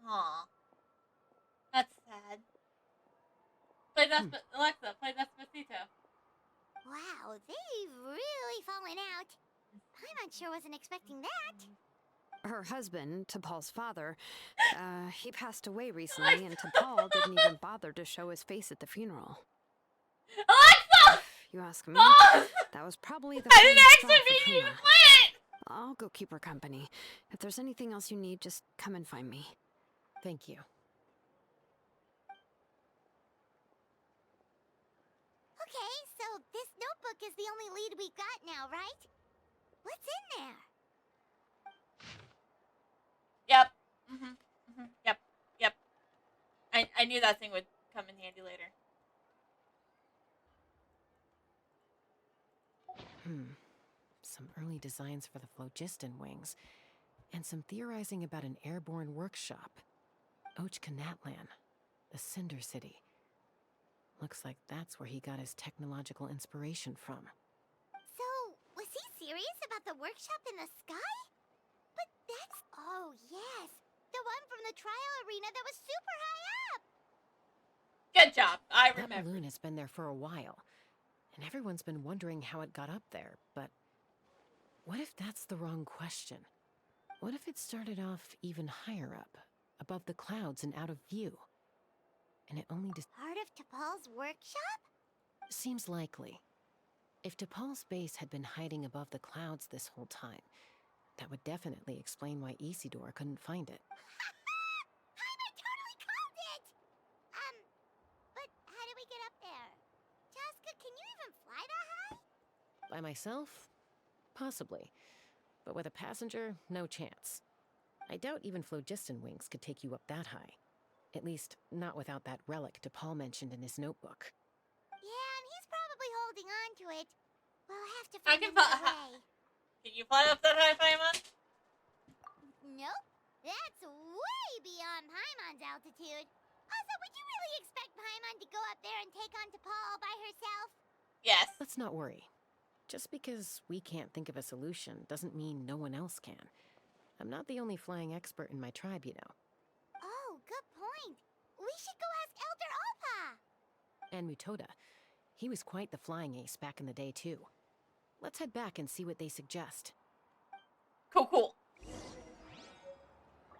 Aw. That's sad. Play Alexa, play Despacito. Wow, they've really fallen out. Paimon sure wasn't expecting that. Her husband, T'Pol's father, he passed away recently, and T'Pol didn't even bother to show his face at the funeral. Alexa! If you ask me, Boss! that was probably the I didn't final straw actually for mean you Puma. to play it! I'll go keep her company. If there's anything else you need, just come and find me. Thank you. Okay, so this notebook is the only lead we got now, right? What's in there? Yep. Yep. I knew that thing would come in handy later. Some early designs for the phlogiston wings, and some theorizing about an airborne workshop. Natlan, the Cinder City. Looks like that's where he got his technological inspiration from. So, was he serious about the workshop in the sky? But that's... Oh, yes. The one from the trial arena that was super high up. Good job. I That remember. balloon has been there for a while, and everyone's been wondering how it got up there, but what if that's the wrong question? What if it started off even higher up, above the clouds and out of view? And it only Part of T'Pol's workshop? seems likely. If T'Pol's base had been hiding above the clouds this whole time, that would definitely explain why Isidore couldn't find it. Paimon totally called it! But how do we get up there? Jaska, can you even fly that high? By myself? Possibly. But with a passenger, no chance. I doubt even phlogiston wings could take you up that high. At least, not without that relic T'Pol mentioned in his notebook. Yeah, and he's probably holding on to it. We'll have to I find can another way. Can you fly up that high, Paimon? Nope. That's way beyond Paimon's altitude. Also, would you really expect Paimon to go up there and take on T'Pol all by herself? Yes. Let's not worry. Just because we can't think of a solution doesn't mean no one else can. I'm not the only flying expert in my tribe, you know. Oh, good point. We should go ask Elder Alpa. And Mutoda. He was quite the flying ace back in the day, too. Let's head back and see what they suggest. Cool.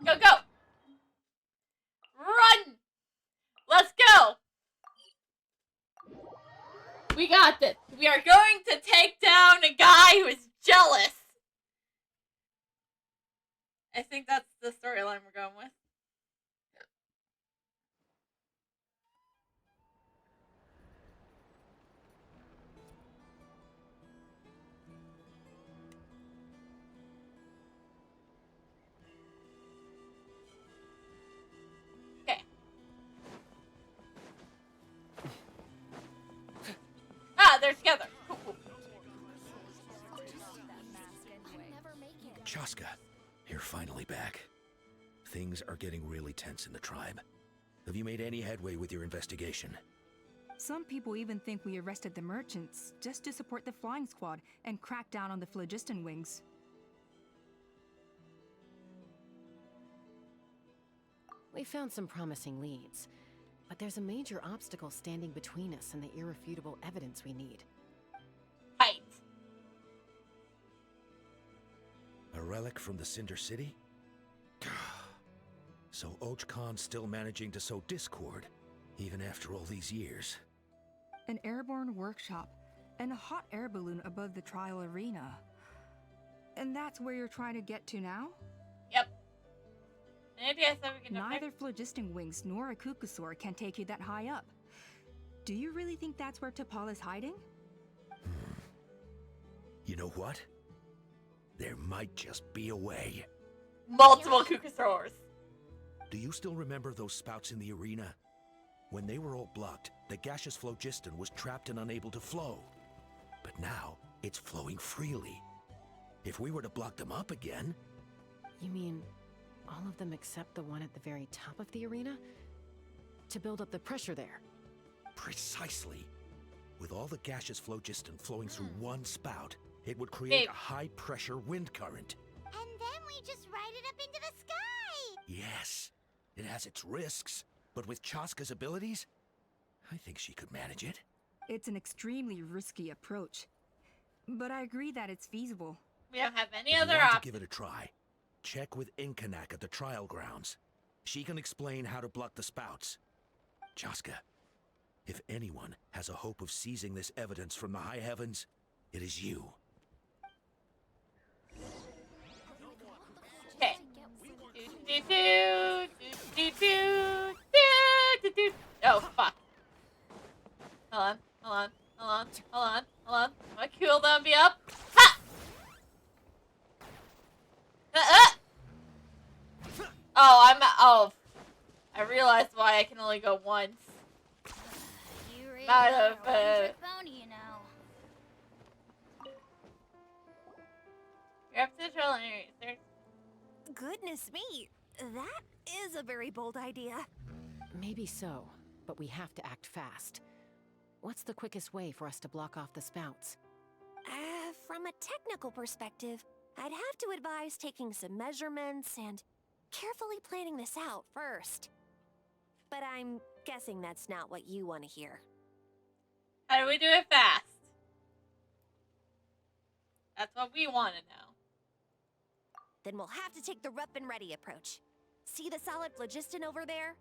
Go! Run! Let's go! We got this. We are going to take down a guy who is jealous. I think that's the storyline we're going with. Okay. They're together. Cool. Chaska, you're finally back. Things are getting really tense in the tribe. Have you made any headway with your investigation? Some people even think we arrested the merchants just to support the flying squad and crack down on the phlogiston wings. We found some promising leads, but there's a major obstacle standing between us and the irrefutable evidence we need. relic from the Cinder City? So Ochcon's still managing to sow discord, even after all these years. An airborne workshop and a hot air balloon above the trial arena. And that's where you're trying to get to now? Yep. Maybe I said we can Neither phlogiston wings nor a Kukusaur can take you that high up. Do you really think that's where T'Pol is hiding? You know what? There might just be a way. Multiple Kukusaurs. Do you still remember those spouts in the arena? When they were all blocked, the gaseous phlogiston was trapped and unable to flow. But now, it's flowing freely. If we were to block them up again... You mean all of them except the one at the very top of the arena? To build up the pressure there? Precisely. With all the gaseous phlogiston flowing through one spout, it would create a high-pressure wind current. And then we just ride it up into the sky! Yes, it has its risks, but with Chaska's abilities, I think she could manage it. It's an extremely risky approach. But I agree that it's feasible. We don't have any If other you want option. to give it a try, check with Inkanak at the trial grounds. She can explain how to block the spouts. Chaska, if anyone has a hope of seizing this evidence from the high heavens, it is you. Okay. Oh, fuck. Hold on. My cooldown be up. Ha! Oh, I realized why I can only go once. You really Out are of, a one-trick pony, you know. You're up to the trolling area, sir. Goodness me, that is a very bold idea. Maybe so, but we have to act fast. What's the quickest way for us to block off the spouts? From a technical perspective, I'd have to advise taking some measurements and carefully planning this out first. But I'm guessing that's not what you want to hear. How do we do it fast? That's what we want to know. Then we'll have to take the rough and ready approach. See the solid phlogiston over there?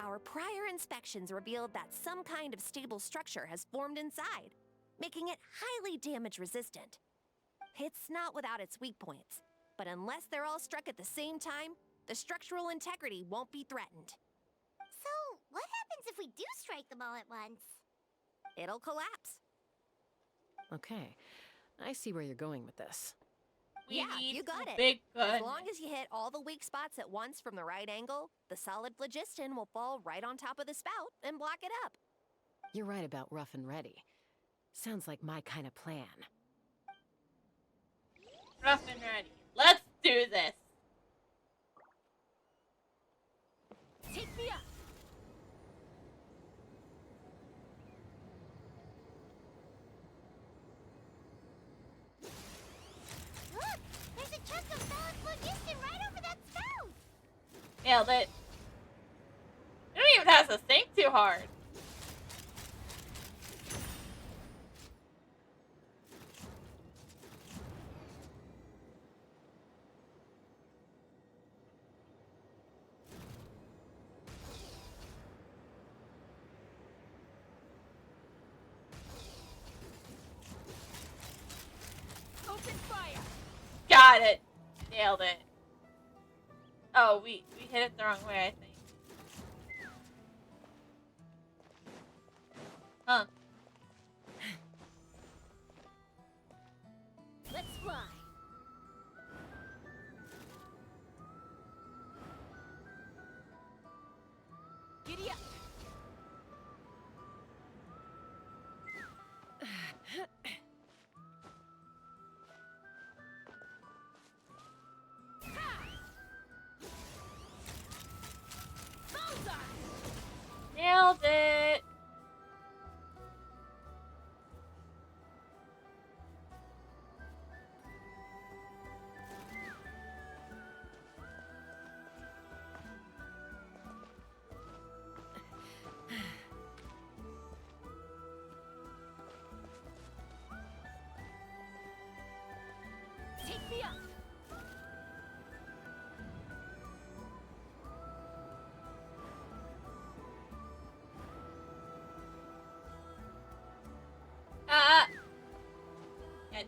Our prior inspections revealed that some kind of stable structure has formed inside, making it highly damage resistant. It's not without its weak points, but unless they're all struck at the same time, the structural integrity won't be threatened. So, what happens if we do strike them all at once? It'll collapse. Okay, I see where you're going with this. We Yeah, need you got some it. big As guns. long as you hit all the weak spots at once from the right angle, the solid phlogiston will fall right on top of the spout and block it up. You're right about rough and ready. Sounds like my kind of plan. Rough and ready. Let's do this. Take me up. Look! There's a chunk of solid phlogiston right over that spout! Nailed it. You don't even have to think too hard. Open fire. Got it. Nailed it. Oh, we hit it the wrong way, I think. Huh. Let's fly. Giddy up. Nailed it.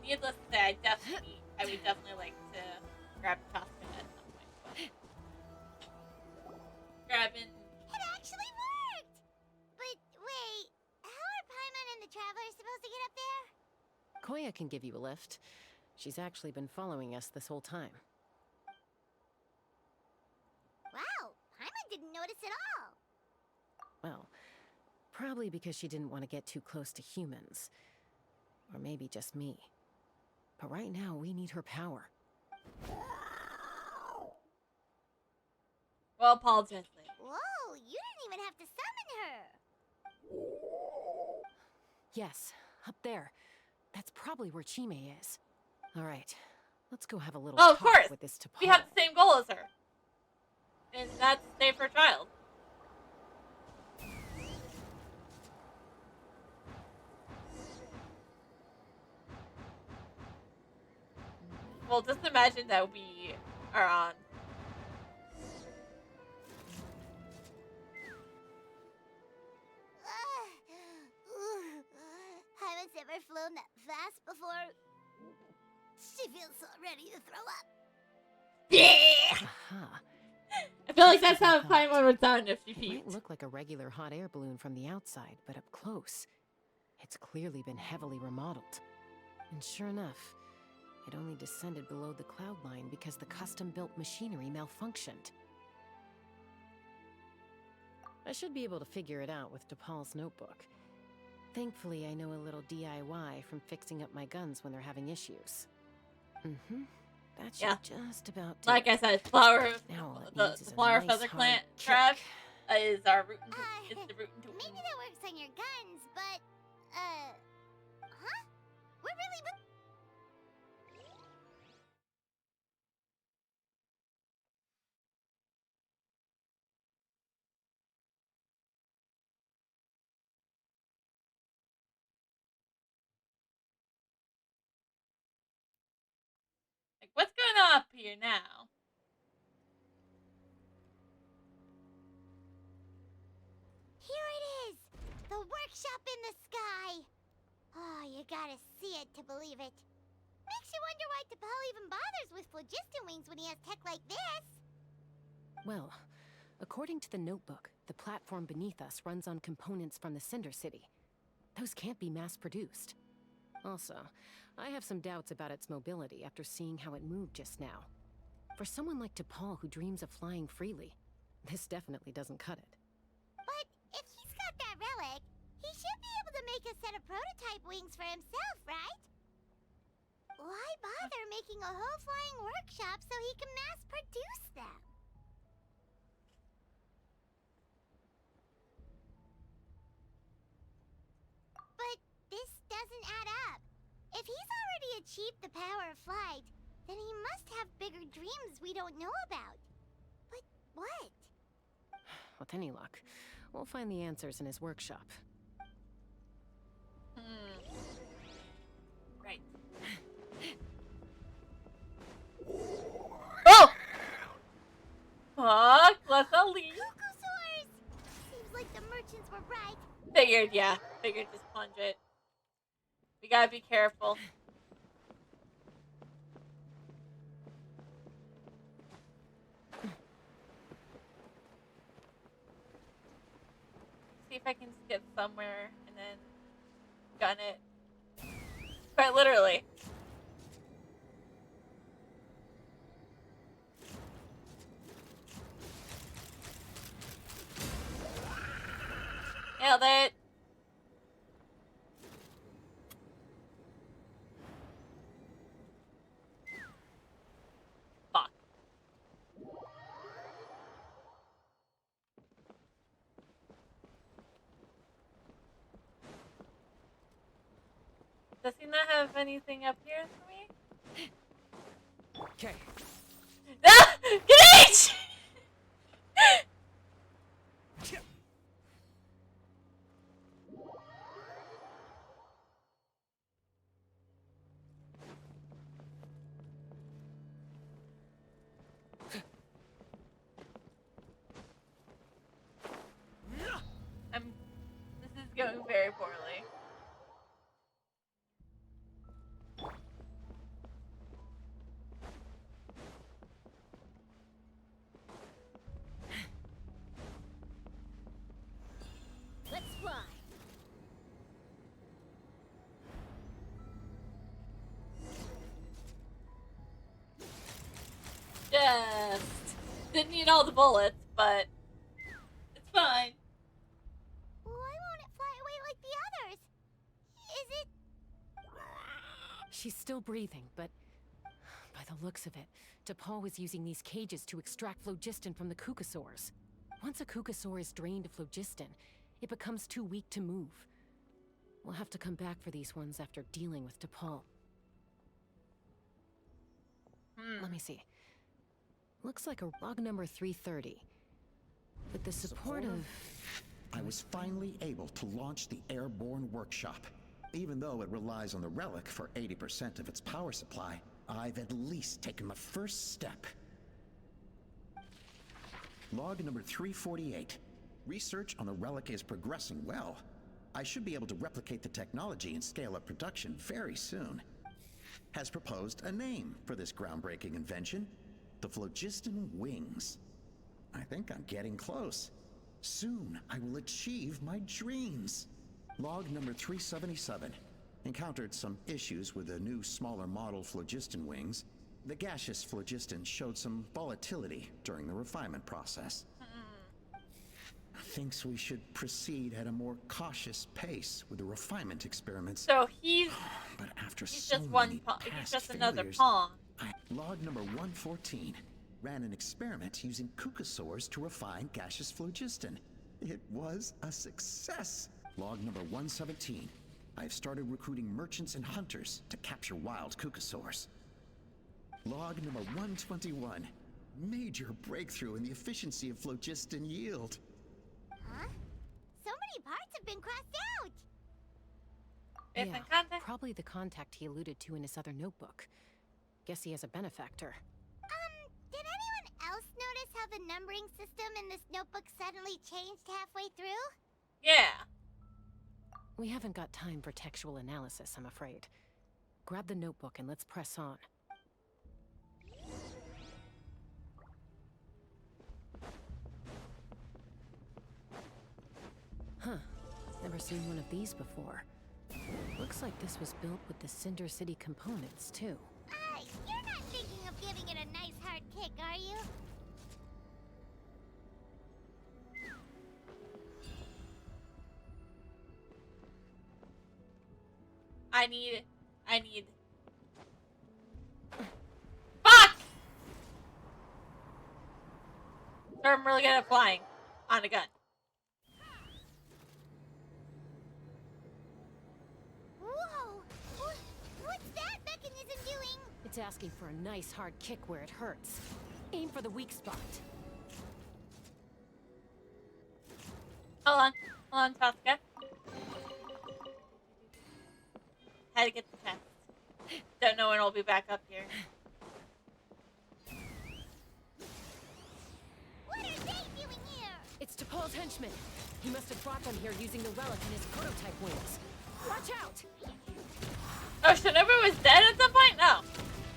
needless to say, I would definitely like to grab Tosca at some point. But grabbing. It actually worked! But wait, how are Paimon and the Traveler supposed to get up there? Koya can give you a lift. She's actually been following us this whole time. Wow, Paimon didn't notice at all. Well, probably because she didn't want to get too close to humans. Or maybe just me. But right now, we need her power. Well, apologize later. Whoa, you didn't even have to summon her. Yes, up there. That's probably where Chime is. All right, let's go have a little Oh, of talk course. with this T'Pol. We have the same goal as her. And that's save her child. Well, just imagine that we are on. Paimon's never flown that fast before. She feels so ready to throw up. Aha. I feel like that's how Paimon would sound if she It peeped. might look like a regular hot air balloon from the outside, but up close, it's clearly been heavily remodeled. And sure enough, it only descended below the cloud line because the custom-built machinery malfunctioned. I should be able to figure it out with T'Pol's notebook. Thankfully, I know a little DIY from fixing up my guns when they're having issues. Mm-hmm. That should just about do Like it. I said, flower, Now all it the needs is a flower nice feather hard plant kick. trap is our root. It's the root into Maybe that works on your guns, but, huh? We're really like, what's going on up here now? Here it is! The workshop in the sky! Oh, you gotta see it to believe it. Makes you wonder why T'Pol even bothers with phlogiston wings when he has tech like this. Well, according to the notebook, the platform beneath us runs on components from the Cinder City. Those can't be mass-produced. Also, I have some doubts about its mobility after seeing how it moved just now. For someone like T'Pol who dreams of flying freely, this definitely doesn't cut it. But if he's got that relic, he should be able to make a set of prototype wings for himself, right? Why bother making a whole flying workshop so he can mass-produce them? But this doesn't add up. If he's already achieved the power of flight, then he must have bigger dreams we don't know about. But what? With any luck, we'll find the answers in his workshop. Right. Oh! Fuck, let's all leave. Cuckoosaurs! Seems like the merchants were right. Figured, yeah. Figured just plunge it. We gotta be careful. See if I can skip somewhere and then gun it. Quite literally. Nailed it. Fuck. Does he not have anything up here for me? Okay. Ah! Ganesh! This is going very poorly. fast. Didn't need all the bullets, but it's fine. Why won't it fly away like the others? Is it... She's still breathing, but by the looks of it, DePaul was using these cages to extract phlogiston from the Kukasaurs. Once a Kukasaur is drained of phlogiston, it becomes too weak to move. We'll have to come back for these ones after dealing with DePaul. Let me see. Looks like a log number 330. With the support of... I was finally able to launch the airborne workshop. Even though it relies on the relic for 80% of its power supply, I've at least taken the first step. Log number 348. Research on the relic is progressing well. I should be able to replicate the technology and scale up production very soon. Has proposed a name for this groundbreaking invention: the phlogiston wings. I think I'm getting close. Soon I will achieve my dreams. Log number 377. Encountered some issues with the new smaller model phlogiston wings. The gaseous phlogiston showed some volatility during the refinement process. Thinks we should proceed at a more cautious pace with the refinement experiments. So he's but after he's so just one many pawn. He's past just another failures, pawn. Log number 114 ran an experiment using Kukasaurs to refine gaseous phlogiston. It was a success. Log number 117. I've started recruiting merchants and hunters to capture wild Kukasaurs. Log number 121. Major breakthrough in the efficiency of phlogiston yield. Huh? So many parts have been crossed out! Yeah, probably the contact he alluded to in his other notebook. Guess he has a benefactor. Did anyone else notice how the numbering system in this notebook suddenly changed halfway through? Yeah. We haven't got time for textual analysis, I'm afraid. Grab the notebook and let's press on. Huh. Never seen one of these before. Looks like this was built with the Cinder City components, too. You're not thinking of giving it a nice hard kick, are you? I need... Fuck! So I'm really good at flying on a gun. Whoa! What's that mechanism doing? It's asking for a nice hard kick where it hurts. Aim for the weak spot. Hold on, Tosca. Had to get the test. Don't know when I'll be back up here. What are they doing here? It's DePaul's henchman. He must have brought them here using the relic in his prototype wings. Watch out! Oh, Shinobu was dead at some point? No.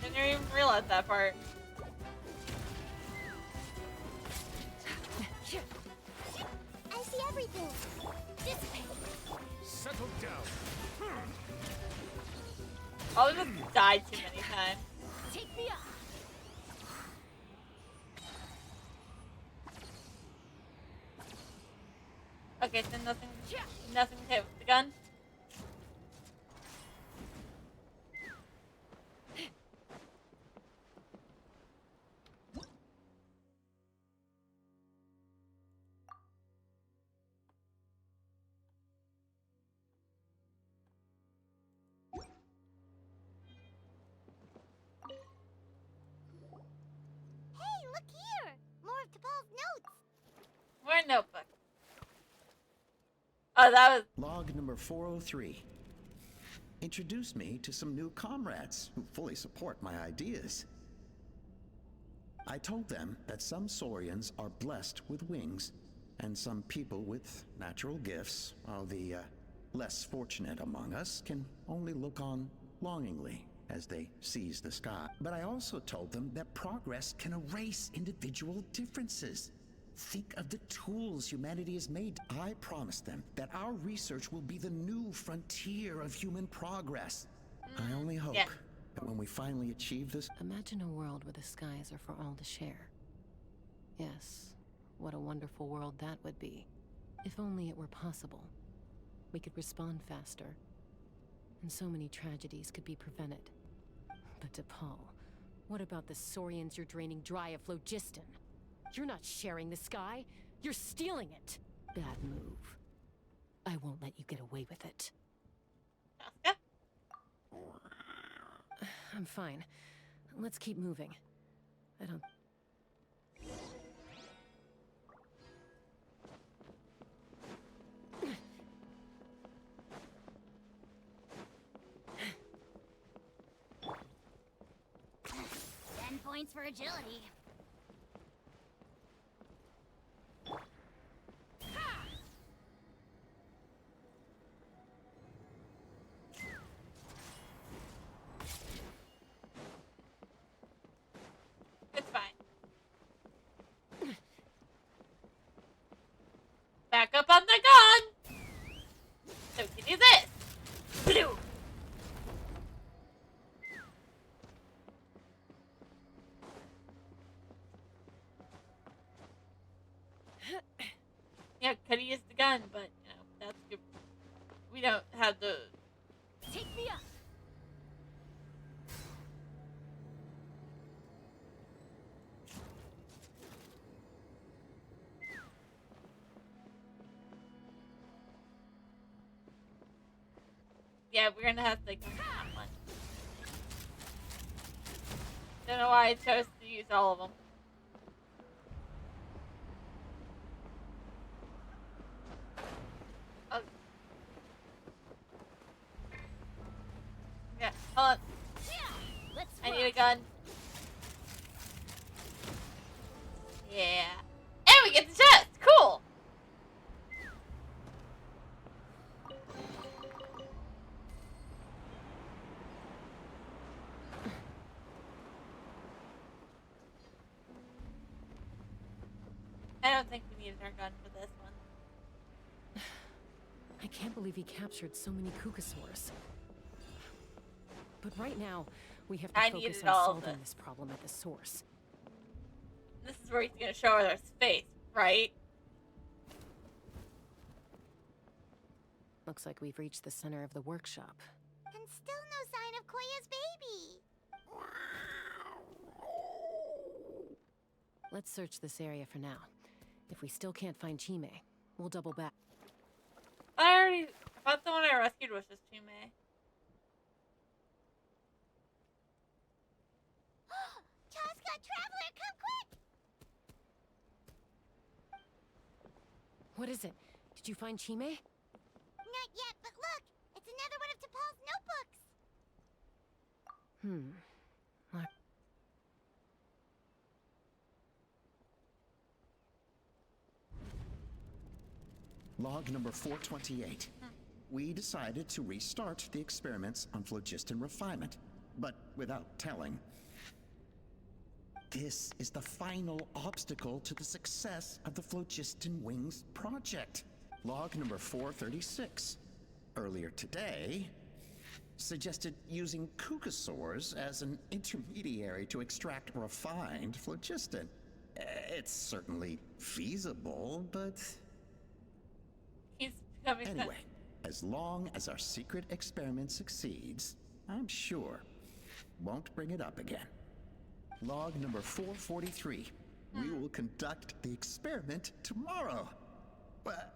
Didn't even realize that part. I see everything. Dissipate. Settle down. I just died too many times. Take me off. Okay, so nothing to hit with the gun. Hey, look here! More of T'Pol's notes! More notebook. Oh, that was... Log number 403. Introduced me to some new comrades who fully support my ideas. I told them that some Saurians are blessed with wings, and some people with natural gifts, while the less fortunate among us can only look on longingly as they seize the sky. But I also told them that progress can erase individual differences. Think of the tools humanity has made. I promised them that our research will be the new frontier of human progress. I only hope that when we finally achieve this... Imagine a world where the skies are for all to share. Yes, what a wonderful world that would be. If only it were possible. We could respond faster. And so many tragedies could be prevented. But DePaul, what about the Saurians you're draining dry of Phlogiston? You're not sharing the sky. You're stealing it. Bad move. I won't let you get away with it. I'm fine. Let's keep moving. I don't... 10 points for agility. It's fine. Back up on the gun! So we can do this! Blue! Yeah, could've used the gun, but, you know, that's good. We don't have the... Take me up! Yeah, we're gonna have to go on that one. Don't know why I chose to use all of them. Oh. Yeah, hold on. I need a gun. Yeah. And we get the chest! Cool! I don't think we needed our gun for this one. I can't believe he captured so many Kukasaurs. But right now, we have to focus on solving this problem at the source. This is where he's gonna show us our face, right? Looks like we've reached the center of the workshop. And still no sign of Koya's baby. Let's search this area for now. If we still can't find Chime, we'll double back. I thought the one I rescued was just Chime. Chaska, Traveler, come quick! What is it? Did you find Chime? Not yet, but look! It's another one of T'Pol's notebooks! Log number 428. We decided to restart the experiments on phlogiston refinement, but without telling. This is the final obstacle to the success of the Phlogiston Wings project. Log number 436. Earlier today, suggested using Kukasaurs as an intermediary to extract refined phlogiston. It's certainly feasible, but... Anyway, as long as our secret experiment succeeds, I'm sure won't bring it up again. Log number 443. We will conduct the experiment tomorrow. But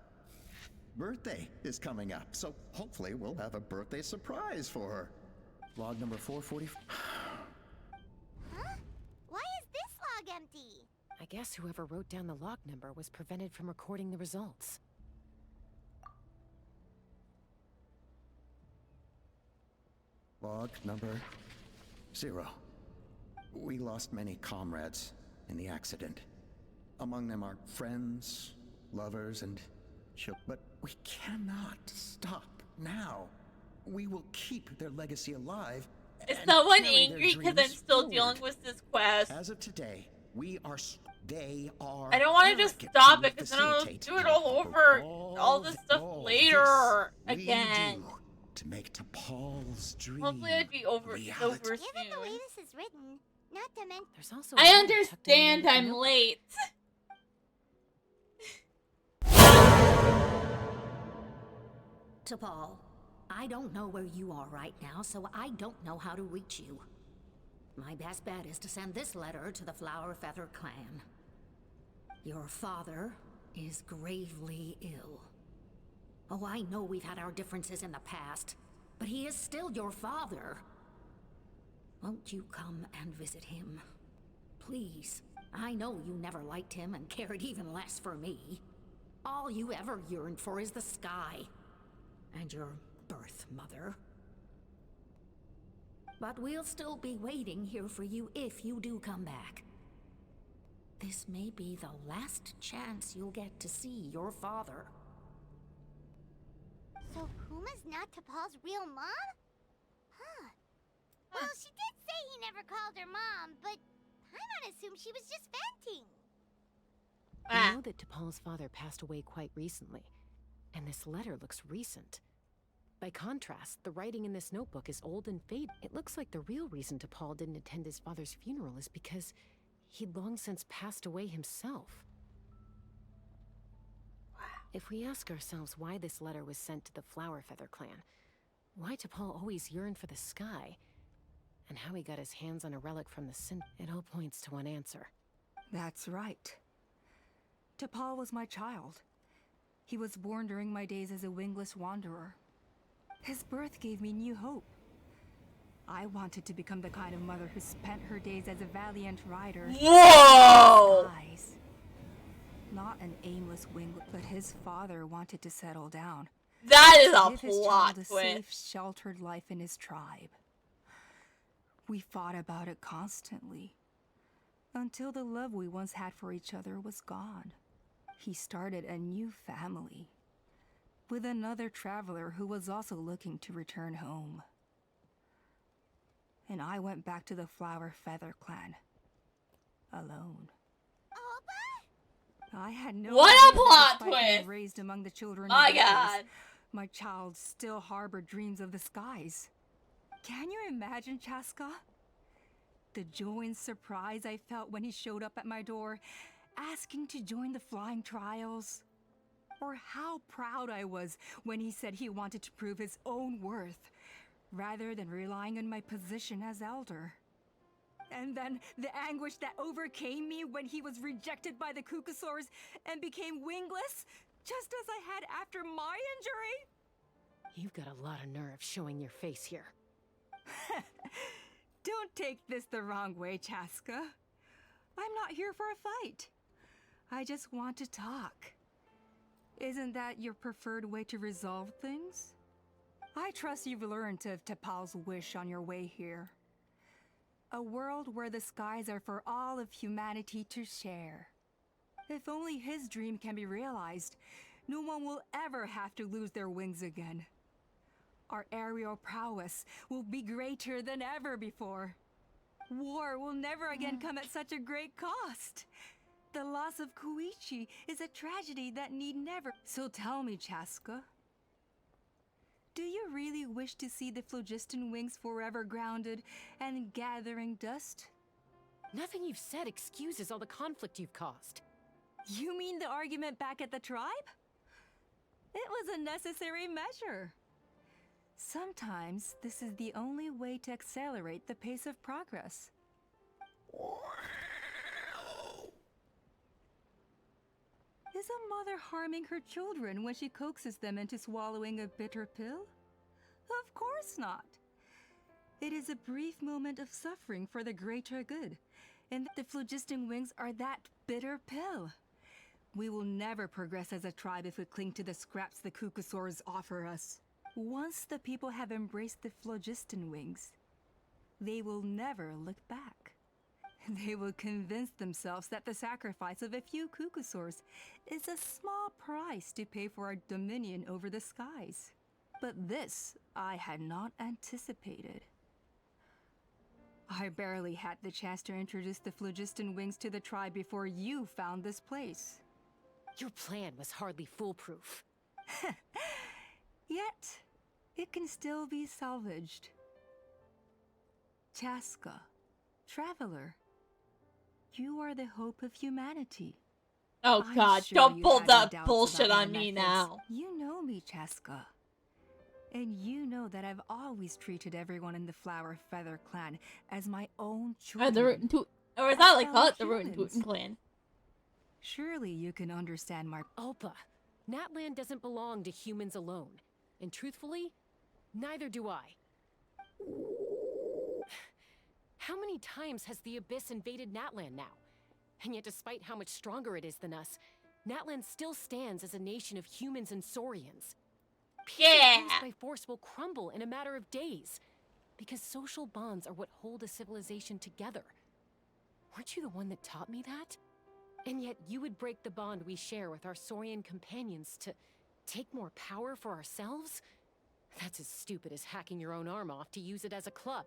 birthday is coming up, so hopefully we'll have a birthday surprise for her. Log number 445. Huh? Why is this log empty? I guess whoever wrote down the log number was prevented from recording the results. Log number 0. We lost many comrades in the accident. Among them are friends, lovers, and children. But we cannot stop now. We will keep their legacy alive. Is someone angry because I'm still dealing with this quest? As of today, we are. They are. I don't want to just stop it because then I'll do it all over, all this stuff later again. to make T'Pol's dream Hopefully it'd be over reality. over Given the way soon. this is written, not to mention. There's also I understand I'm late. T'Pol, I don't know where you are right now, so I don't know how to reach you. My best bet is to send this letter to the Flower Feather clan. Your father is gravely ill. Oh, I know we've had our differences in the past, but he is still your father. Won't you come and visit him? Please. I know you never liked him and cared even less for me. All you ever yearned for is the sky. And your birth mother. But we'll still be waiting here for you if you do come back. This may be the last chance you'll get to see your father. So Puma's not T'Pol's real mom? Huh. Well, she did say he never called her mom, but Paimon assumed she was just venting. We know that T'Pol's father passed away quite recently, and this letter looks recent. By contrast, the writing in this notebook is old and faded. It looks like the real reason T'Pol didn't attend his father's funeral is because he'd long since passed away himself. If we ask ourselves why this letter was sent to the Flower Feather clan, why T'Pol always yearned for the sky, and how he got his hands on a relic from the Sin, it all points to one answer. That's right. T'Pol was my child. He was born during my days as a wingless wanderer. His birth gave me new hope. I wanted to become the kind of mother who spent her days as a valiant rider. Whoa! Skies. Not an aimless winglet, but his father wanted to settle down. That is a Give his plot child a twist. safe, sheltered life in his tribe. We fought about it constantly, until the love we once had for each other was gone. He started a new family, with another traveler who was also looking to return home. And I went back to the Flower Feather clan, alone. I had no What a idea that plot despite being twist! raised among the children My of Echoes, God. my child still harbored dreams of the skies. Can you imagine, Chaska? The joy and surprise I felt when he showed up at my door, asking to join the flying trials. Or how proud I was when he said he wanted to prove his own worth, rather than relying on my position as elder. And then the anguish that overcame me when he was rejected by the Cucusaurs and became wingless, just as I had after my injury. You've got a lot of nerve showing your face here. Don't take this the wrong way, Chaska. I'm not here for a fight. I just want to talk. Isn't that your preferred way to resolve things? I trust you've learned of T'Pol's wish on your way here. A world where the skies are for all of humanity to share. If only his dream can be realized, no one will ever have to lose their wings again. Our aerial prowess will be greater than ever before. War will never again come at such a great cost. The loss of Koichi is a tragedy that need never... So tell me, Chaska, do you really wish to see the phlogiston wings forever grounded and gathering dust? Nothing you've said excuses all the conflict you've caused. You mean the argument back at the tribe? It was a necessary measure. Sometimes this is the only way to accelerate the pace of progress. Is a mother harming her children when she coaxes them into swallowing a bitter pill? Of course not. It is a brief moment of suffering for the greater good, and the phlogiston wings are that bitter pill. We will never progress as a tribe if we cling to the scraps the Cucusaurs offer us. Once the people have embraced the phlogiston wings, they will never look back. They will convince themselves that the sacrifice of a few Cucusaurs is a small price to pay for our dominion over the skies. But this I had not anticipated. I barely had the chance to introduce the phlogiston wings to the tribe before you found this place. Your plan was hardly foolproof. Yet, it can still be salvaged. Chaska, traveler, you are the hope of humanity. Oh I'm god, sure don't you pull had your that doubts bullshit about my on me methods. now. You know me, Chaska. And you know that I've always treated everyone in the Flower Feather clan as my own children. The Root and Toot, or is as that like fellow call it the Root and humans. Tootin' clan? Surely you can understand my... Alpa, Natlan doesn't belong to humans alone. And truthfully, neither do I. How many times has the Abyss invaded Natlan now? And yet despite how much stronger it is than us, Natlan still stands as a nation of humans and Saurians. Peace imposed by force will crumble in a matter of days, because social bonds are what hold a civilization together. Weren't you the one that taught me that? And yet you would break the bond we share with our Saurian companions to take more power for ourselves? That's as stupid as hacking your own arm off to use it as a club.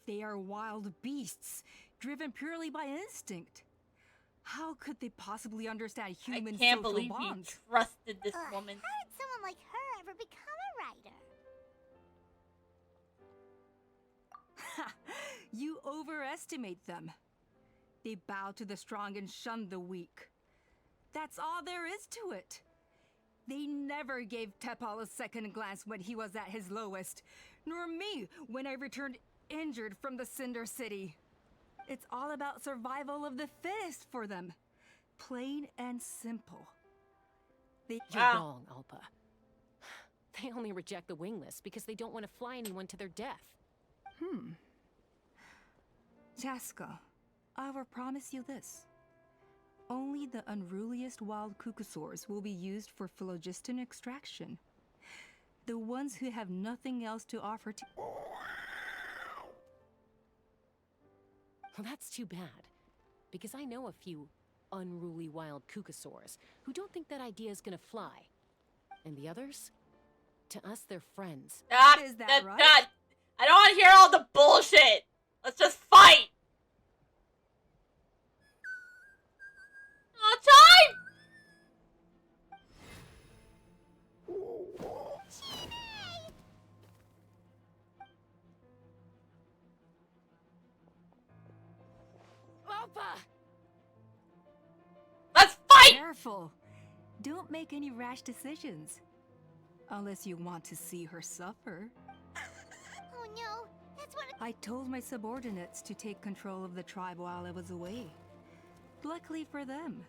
They are wild beasts, driven purely by instinct. How could they possibly understand human I can't social believe bonds? you trusted this woman. How did someone like her ever become a writer? Ha! You overestimate them. They bow to the strong and shun the weak. That's all there is to it. They never gave Tepal a second glance when he was at his lowest, nor me when I returned injured from the Cinder City. It's all about survival of the fittest for them. Plain and simple. You're wrong, Alpa. They only reject the wingless because they don't want to fly anyone to their death. Chaska, I will promise you this. Only the unruliest wild cucosaurs will be used for phlogiston extraction. The ones who have nothing else to offer to... Well, that's too bad, because I know a few unruly wild cucosaurs who don't think that idea is gonna fly. And the others? To us, they're friends. Is that right? God, I don't want to hear all the bullshit. Let's just fight. Oh, time! Alpa! Let's fight! Careful. Don't make any rash decisions. Unless you want to see her suffer. Oh no, that's what I told my subordinates to take control of the tribe while I was away. Luckily for them,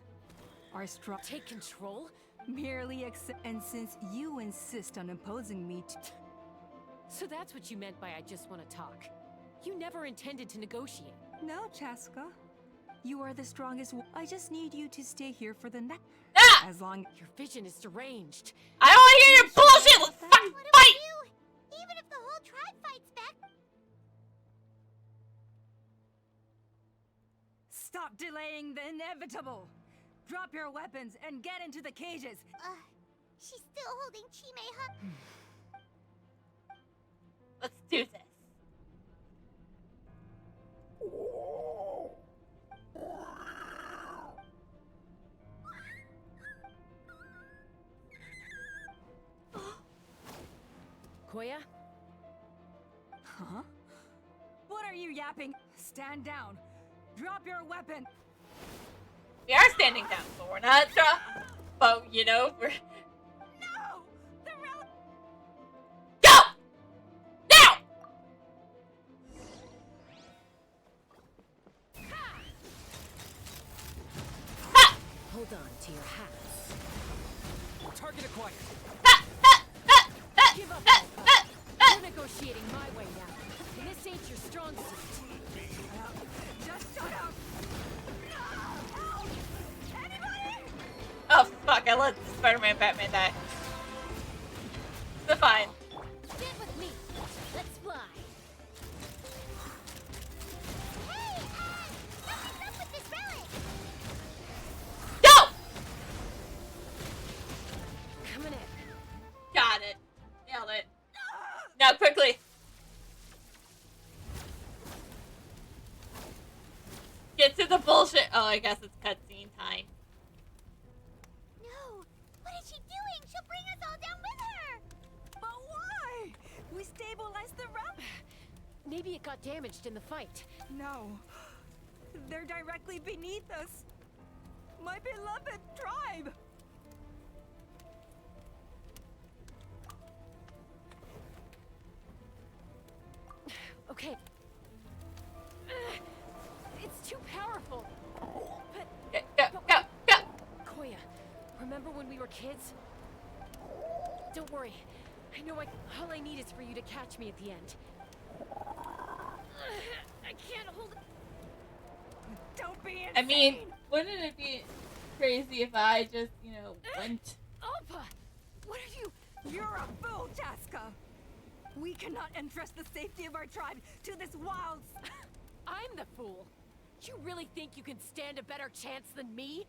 our strong... Take control? Merely accept... And since you insist on imposing me to... So that's what you meant by I just want to talk. You never intended to negotiate. No, Chaska. You are the strongest. I just need you to stay here for the next. As long your vision is deranged. I don't want to hear your bullshit. Let's fucking fight. Even if the whole tribe fights back. Stop delaying the inevitable. Drop your weapons and get into the cages. She's still holding Chimei. Let's do this. Koya? Huh? What are you yapping? Stand down. Drop your weapon. We are standing down, but we're not. But you know, we're. No! The relic. Go! Now! Hold on to your hats. Target acquired. Give up, Alpa. We're negotiating my way now, and this ain't your strong suit. Just shut up. Help! Anybody? Oh fuck! I let Spider-Man, Batman die. It's fine. Get with me. Let's fly. Hey, something's up with this relic. Go! Coming in. Got it. Nailed it. Now quickly. Get to the bullshit. Oh, I guess it's cutscene time. No, what is she doing? She'll bring us all down with her. But why? stabilize the route. Maybe it got damaged in the fight. No. They're directly beneath us. My beloved tribe! Okay. It's too powerful. But Go. Koya, remember when we were kids? Don't worry. I know all I need is for you to catch me at the end. I can't hold it. Don't be insane. I mean, wouldn't it be crazy if I just, went? Alpa! What are you? You're a fool, Chaska. We cannot entrust the safety of our tribe to this wild... I'm the fool. You really think you can stand a better chance than me?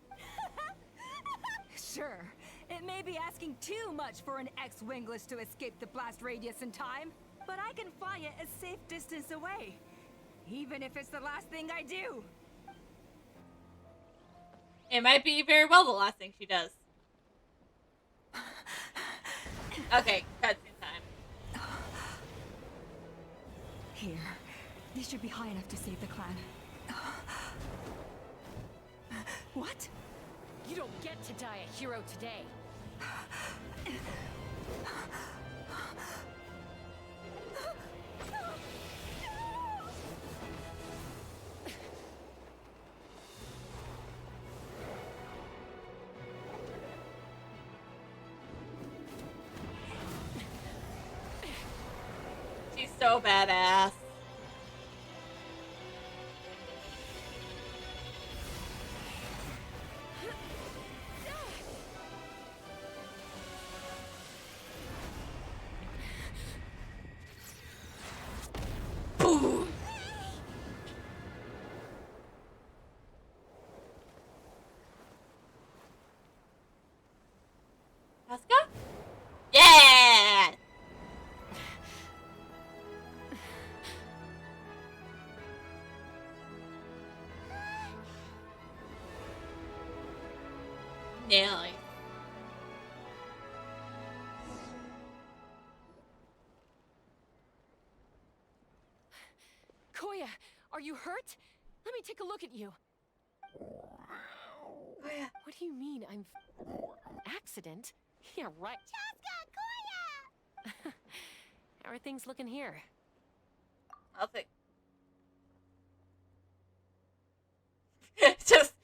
Sure. It may be asking too much for an ex-wingless to escape the blast radius in time, but I can fly it a safe distance away. Even if it's the last thing I do. It might be very well the last thing she does. Okay, cutscene time. Here. This should be high enough to save the clan. What? You don't get to die a hero today. She's so badass. Boom. Asuka? Yeah! Nailing. Koya, are you hurt? Let me take a look at you. Koya. What do you mean I'm... Accident? Yeah, right. Chaska, Koya! How are things looking here? I'll think. Just...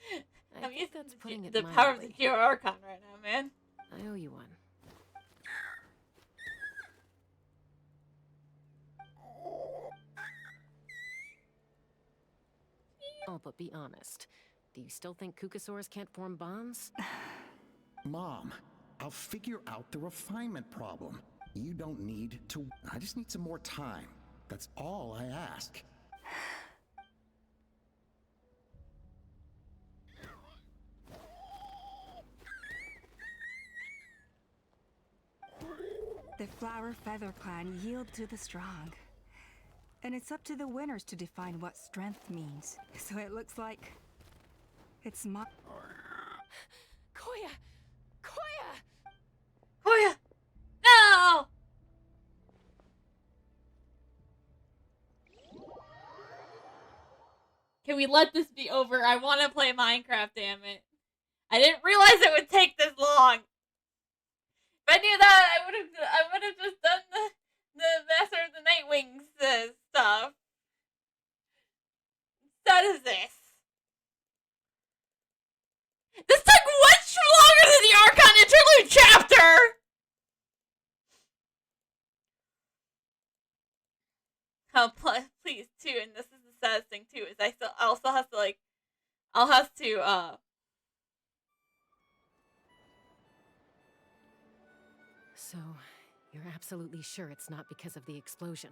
I think that's putting it the power of the mildly. Geo Archon right now, man. I owe you one. Oh, but be honest. Do you still think Kukasaurs can't form bonds? Mom, I'll figure out the refinement problem. You don't need to... I just need some more time. That's all I ask. The Flower Feather Clan yield to the strong. And it's up to the winners to define what strength means. So it looks like... it's my... Koya! Koya! Koya! No! Can we let this be over? I want to play Minecraft, damn it. I didn't realize it would take this long. If I knew that, I would have just done the Master of the Nightwings stuff. Instead of this. This took much longer than the Archon Interlude chapter! Oh, please, too, and this is the saddest thing, too, is I also have to, like, I'll have to, So, you're absolutely sure it's not because of the explosion?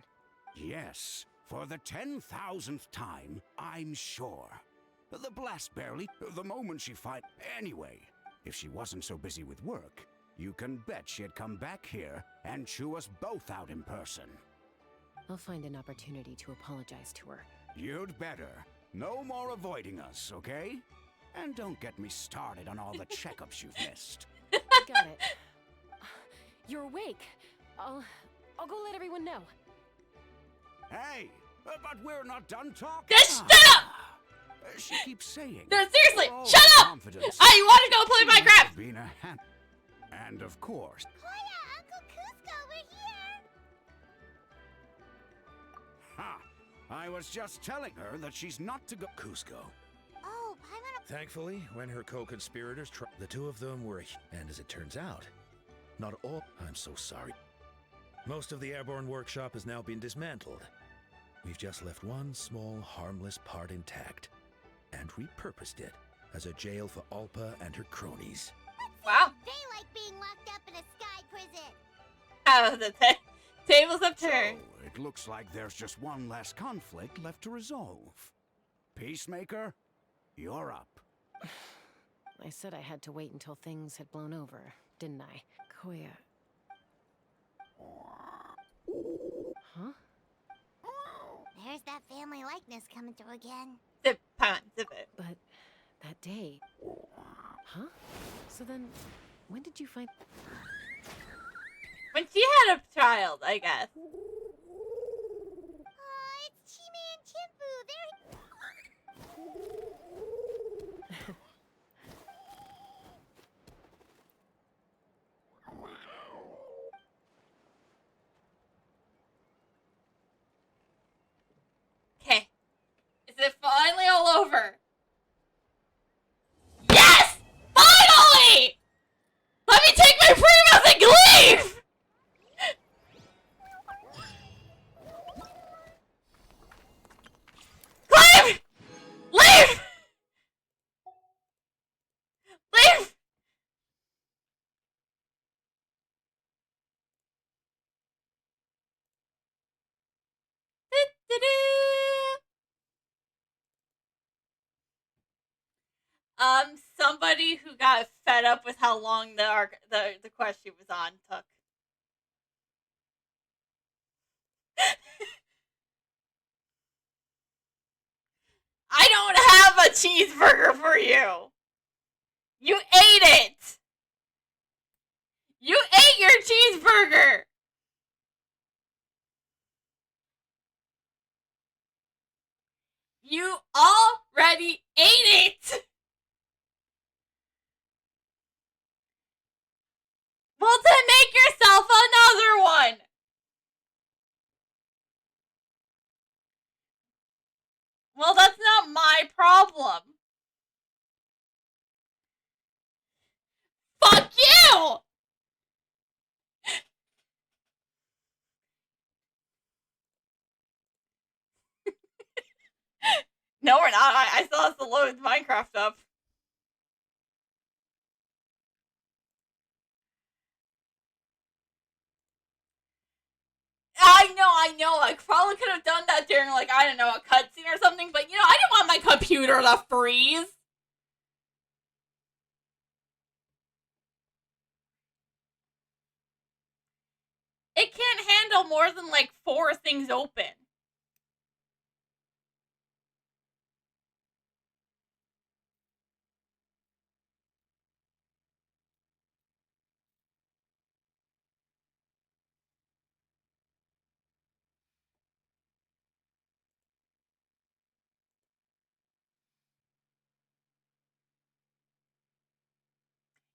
Yes, for the 10,000th time, I'm sure. The blast barely, the moment she fight. Anyway, if she wasn't so busy with work, you can bet she'd come back here and chew us both out in person. I'll find an opportunity to apologize to her. You'd better. No more avoiding us, okay? And don't get me started on all the checkups you've missed. Got it. You're awake. I'll go let everyone know. Hey, but we're not done talking. Just shut up! She keeps saying. No, seriously, "Oh, shut up! confidence." I want to go play She must Minecraft! have been a hand. And of course. Koya, Uncle Cusco, we're here! Ha! I was just telling her that she's not to go. Cusco. Oh, Paimon. Thankfully, when her co-conspirators the two of them were and as it turns out, not all. I'm so sorry. Most of the airborne workshop has now been dismantled. We've just left one small, harmless part intact, and repurposed it as a jail for Alpa and her cronies. Wow. They like being locked up in a sky prison. Oh, the tables have turned. So, it looks like there's just one less conflict left to resolve. Peacemaker, you're up. I said I had to wait until things had blown over, didn't I? Koya. Huh? There's that family likeness coming through again. Zip, Paimon, zip it. But that day... Huh? So then, when did you find... When she had a child, I guess. Aw, it's Chime and Chimpu. Okay. Is it finally all over? Yes! Finally! Let me take my primos and leave! Leave! Leave! Leave! Somebody who got fed up with how long the quest she was on took. I don't have a cheeseburger for you. You ate it. You ate your cheeseburger. You already ate it. Well, then make yourself another one. Well, that's not my problem. Fuck you! No, we're not. I still have to load Minecraft up. I know. I probably could have done that during, like, I don't know, a cutscene or something, but, you know, I didn't want my computer to freeze. It can't handle more than, like, 4 things open.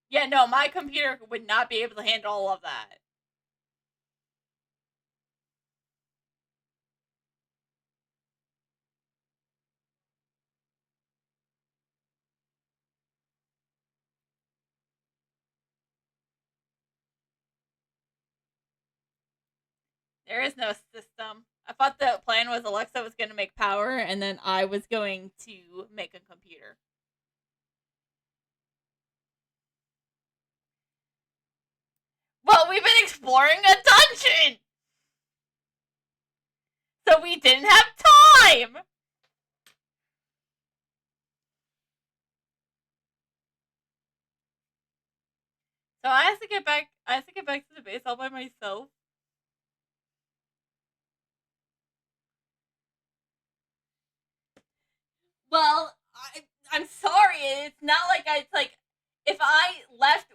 Yeah, no, my computer would not be able to handle all of that. There is no system. I thought the plan was Alexa was going to make power, and then I was going to make a computer. Well, we've been exploring a dungeon! So we didn't have time! So I have to get back to the base all by myself. Well, I'm sorry. It's not like it's like if I left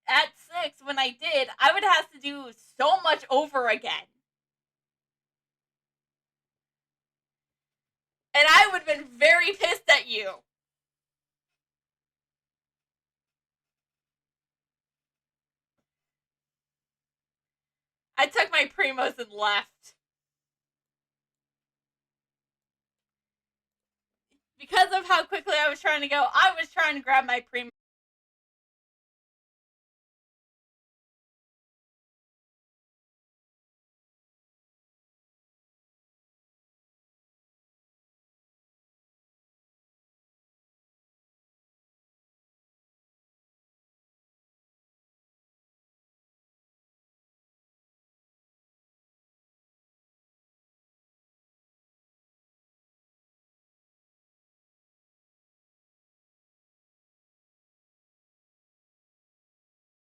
at 6 when I did, I would have to do so much over again. And I would have been very pissed at you. I took my Primos and left. Because of how quickly I was trying to go, I was trying to grab my Primos